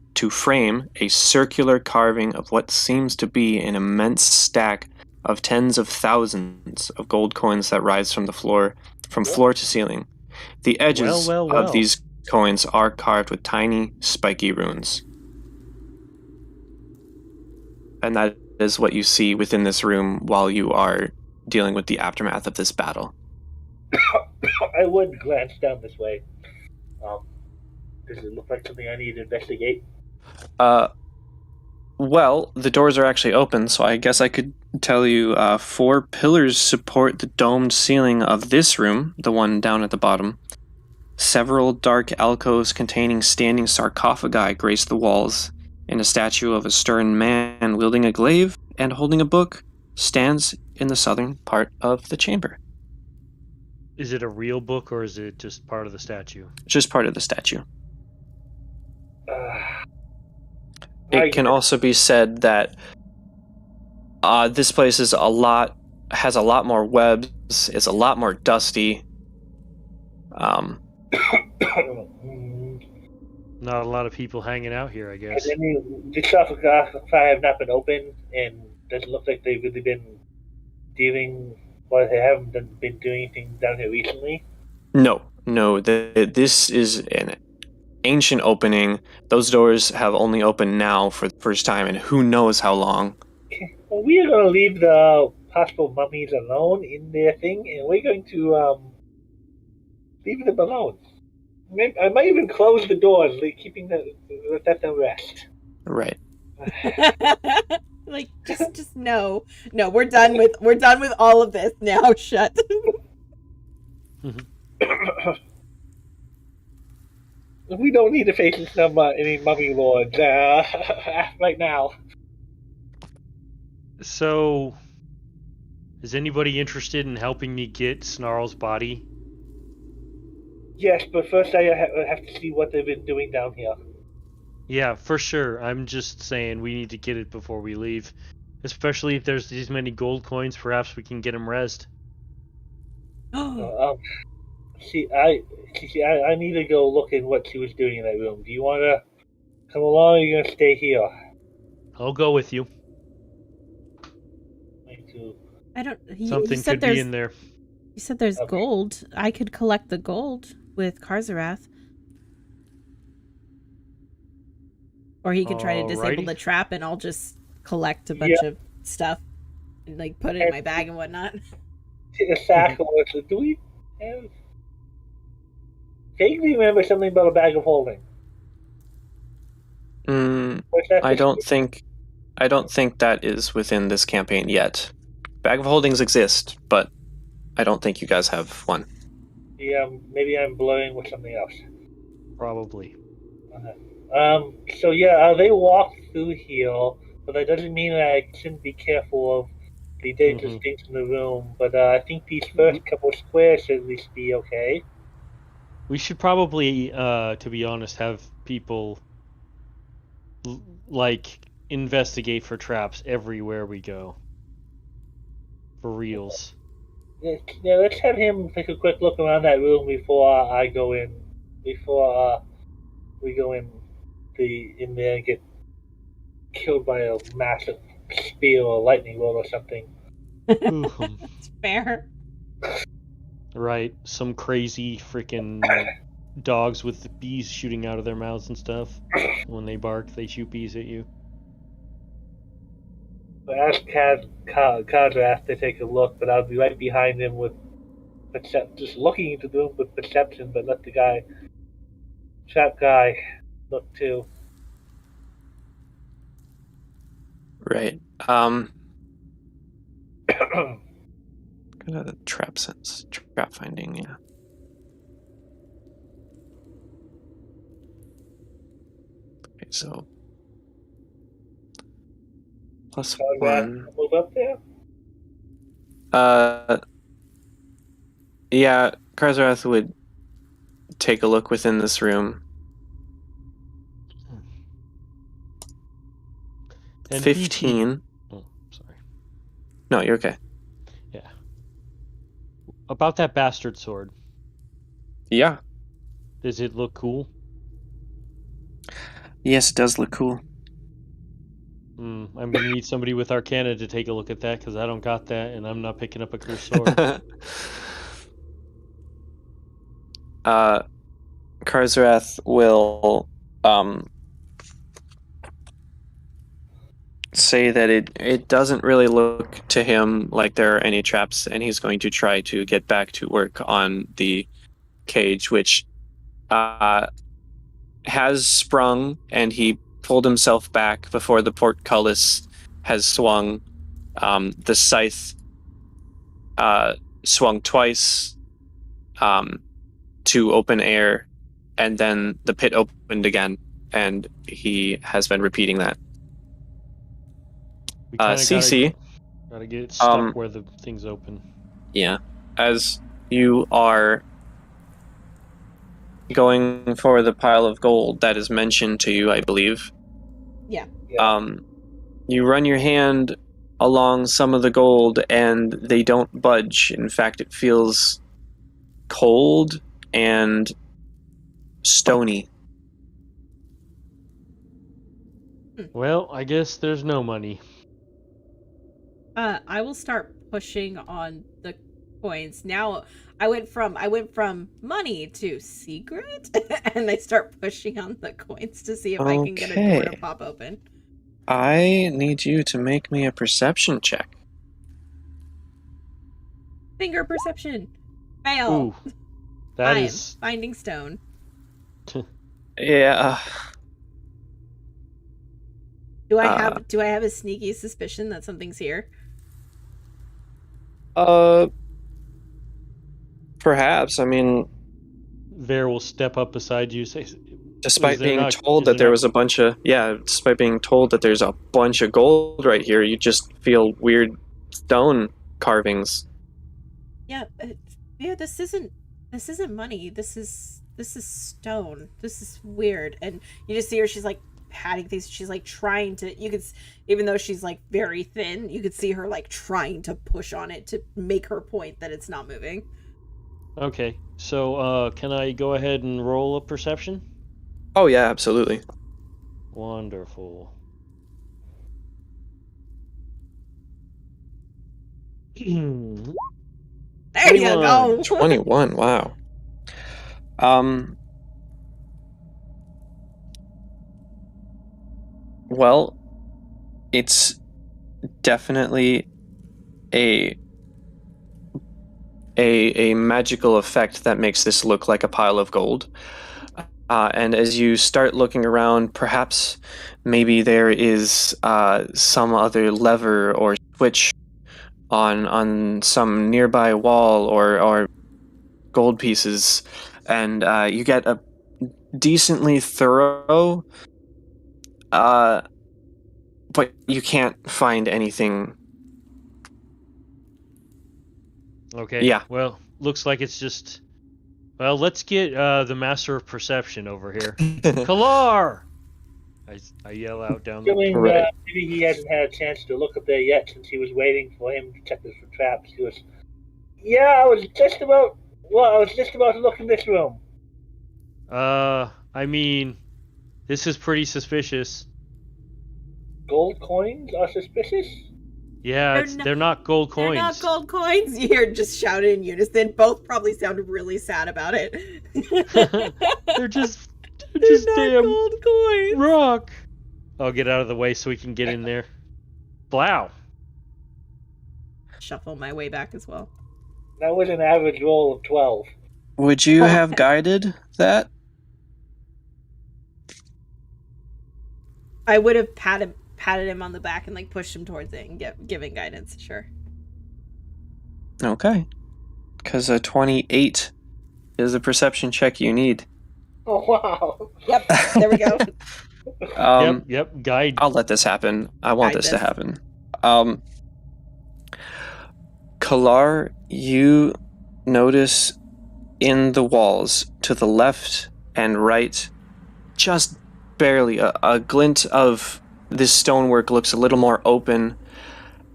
a circular carving of what seems to be an immense stack of tens of thousands of gold coins that rise from floor to ceiling. The edges of these coins are carved with tiny, spiky runes. And that is what you see within this room while you are dealing with the aftermath of this battle. I would glance down this way. Does it look like something I need to investigate? Well, the doors are actually open, so I guess I could tell you 4 pillars support the domed ceiling of this room, the one down at the bottom. Several dark alcoves containing standing sarcophagi grace the walls, and a statue of a stern man wielding a glaive and holding a book stands in the southern part of the chamber. Is it a real book, or is it just part of the statue? Just part of the statue. It can also be said that this place has a lot more webs, is a lot more dusty. Mm. Not a lot of people hanging out here, I guess. The sarcophagi have not been opened, and doesn't look like they've really been dealing. Well, they haven't been doing anything down here recently. No. This is an ancient opening. Those doors have only opened now for the first time, and who knows how long. Well, we are going to leave the possible mummies alone in their thing, and we're going to leave them alone. I might even close the doors, let them rest. Right. Like, just no, we're done with all of this now. Shut. We don't need to face any mummy lords right now. So, Is anybody interested in helping me get Snarl's body? Yes, but first I have to see what they've been doing down here. Yeah, for sure. I'm just saying we need to get it before we leave. Especially if there's these many gold coins, perhaps we can get him rezzed. I need to go look in what she was doing in that room. Do you want to come along, or are you going to stay here? I'll go with you. Me too. I don't. Something you said could be in there. You said there's Okay. gold. I could collect the gold with Karzarath. Or he could try to disable Alrighty. the trap and I'll just collect a bunch of stuff and like put it in my bag and whatnot. Take a sack or what? Do we have... Vaguely remember something about a bag of holding. What's that? I don't think that is within this campaign yet. Bag of holdings exist, but I don't think you guys have one. Yeah, maybe I'm blurring with something else. Probably. So yeah, they walk through here, but that doesn't mean that I shouldn't be careful of the dangerous things in the room. But I think these first couple squares should at least be okay. We should probably, to be honest, have people like investigate for traps everywhere we go. For reals. Yeah, let's have him take a quick look around that room before I go in. Before we go in there and get killed by a massive spear or lightning bolt or something. It's fair. Right, some crazy freaking dogs with bees shooting out of their mouths and stuff. When they bark, they shoot bees at you. So ask Kadrath to take a look, but I'll be right behind him with just looking into the room with perception, but let the trap guy look too. Right. Got a trap sense. Trap finding, yeah. Okay, so plus Kadrath, 1. move up there. Yeah, Karzarath would take a look within this room. And 15. Oh, sorry. No, you're okay. Yeah. About that bastard sword. Yeah. Does it look cool? Yes, it does look cool. I'm gonna need somebody with Arcana to take a look at that because I don't got that, and I'm not picking up a cursed sword. Karzarath will say that it doesn't really look to him like there are any traps, and he's going to try to get back to work on the cage, which has sprung, and he pulled himself back before the portcullis has swung. The scythe swung twice to open air, and then the pit opened again, and he has been repeating that. We kinda CC. gotta get it stuck where the thing's open. Yeah. As you are going for the pile of gold that is mentioned to you, I believe. Yeah. You run your hand along some of the gold and they don't budge. In fact, it feels cold and stony. Well, I guess there's no money. I will start pushing on the coins. Now I went from money to secret and I start pushing on the coins to see if I can get a door to pop open. I need you to make me a perception check. Finger perception. Fail. Ooh. That I is am finding stone. Yeah. Do I have a sneaky suspicion that something's here? Perhaps. I mean, Ver will step up beside you, say, despite being told that there was a bunch of despite being told that there's a bunch of gold right here, you just feel weird stone carvings. Yeah, this isn't money. This is stone. This is weird. And you just see her. She's like patting things. She's like trying to. You could, even though she's like very thin, you could see her like trying to push on it to make her point that it's not moving. Okay, so can I go ahead and roll a perception? Oh yeah, absolutely. Wonderful. There you go. 21. Wow. Well, it's definitely a magical effect that makes this look like a pile of gold. And as you start looking around, perhaps maybe there is some other lever or switch on some nearby wall or gold pieces, and you get a decently thorough, but you can't find anything. Okay. Yeah. Well, looks like it's just. Well, let's get the master of perception over here. Kalar! I yell out down the. Assuming Right. maybe he hasn't had a chance to look up there yet since he was waiting for him to check this for traps. He was, I was just about to look in this room. I mean, this is pretty suspicious. Gold coins are suspicious? Yeah, they're not gold coins. They're not gold coins. You hear just shouted in unison. Both probably sounded really sad about it. They're just not damn gold coins. rock. I'll get out of the way so we can get in there. Blow. Shuffle my way back as well. That was an average roll of 12. Would you have guided that? I would have patted him on the back and like pushed him towards it and giving guidance. Sure. Okay. Because a 28 is the perception check you need. Oh, wow. Yep. There we go. Yep. Guide. I'll let this happen. I want Guide this to happen. Kalar, you notice in the walls to the left and right, just barely, a glint of this stonework looks a little more open.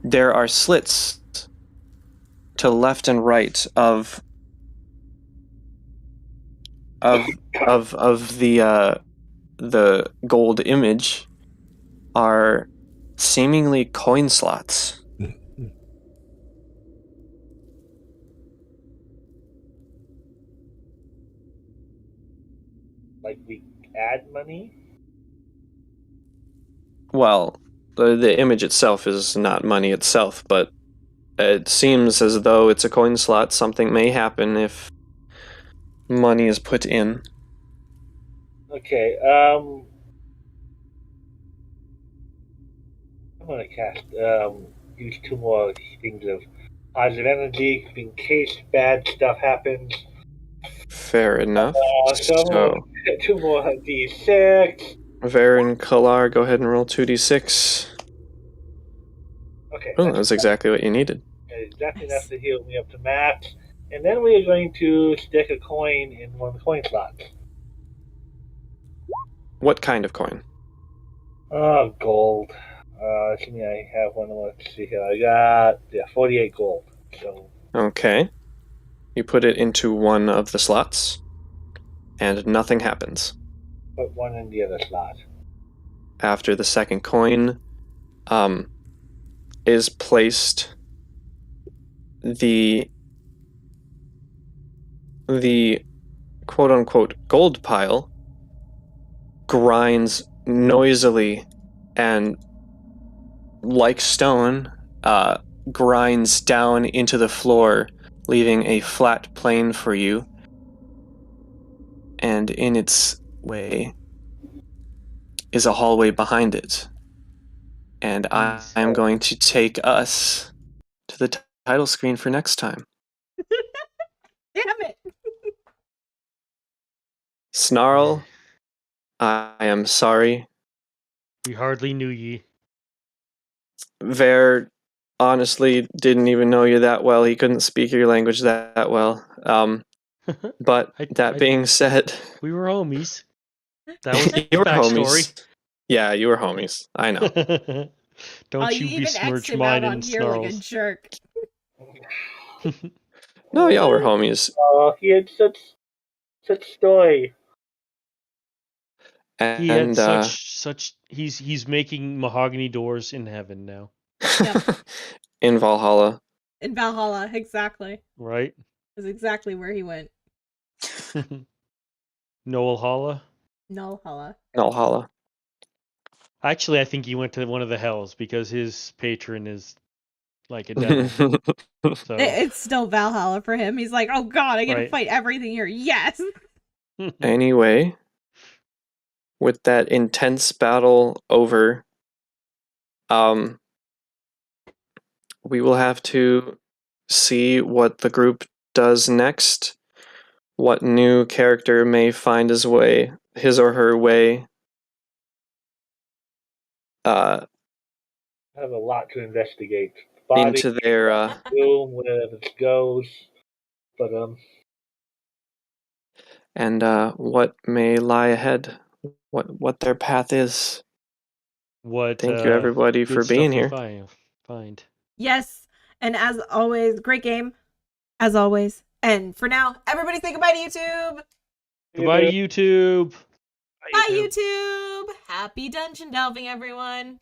There are slits to left and right of the gold image are seemingly coin slots. Like we add money? Well, the image itself is not money itself, but it seems as though it's a coin slot. Something may happen if money is put in. Okay, I'm gonna cast, use 2 more things of positive energy in case bad stuff happens. Fair enough. So 2 more d6. Varen, Kalar, go ahead and roll 2d6. Okay. Oh, that's exactly what you needed. Exactly enough to heal me up to max. And then we are going to stick a coin in one of the coin slots. What kind of coin? Oh, gold. Let's see, I have one. Let's see here. I got 48 gold. So Okay. You put it into one of the slots, and nothing happens. put one in the other slot. After the second coin is placed, the quote-unquote gold pile grinds noisily and, like stone, grinds down into the floor, leaving a flat plane for you. And in its way is a hallway behind it. And I am going to take us to the title screen for next time. Damn it. Snarl, I am sorry. We hardly knew ye. Ver, honestly didn't even know you that well. He couldn't speak your language that well. But that being said, we were homies. That was the you were backstory. homies. Yeah, you were homies. I know. Don't you you even besmirch X'd him mine out on and here like a snarls. jerk. No, y'all were homies. Oh, he had such story. He had And such he's making mahogany doors in heaven now. Yep. in Valhalla. In Valhalla, exactly. Right? That's exactly where he went. Noel Holla? Valhalla. Valhalla. Actually, I think he went to one of the hells because his patron is like a devil. So It's still Valhalla for him. He's like, oh god, I get to Right. fight everything here. Yes! Anyway, with that intense battle over, we will have to see what the group does next. What new character may find his or her way. I have a lot to investigate. Body, Into their room, where this goes. But and what may lie ahead. What their path is. what Thank you everybody good for being stuff we here. find. Yes, and as always, great game. As always. And for now, everybody say goodbye to YouTube! Goodbye, YouTube. Bye, YouTube! Happy dungeon delving, everyone!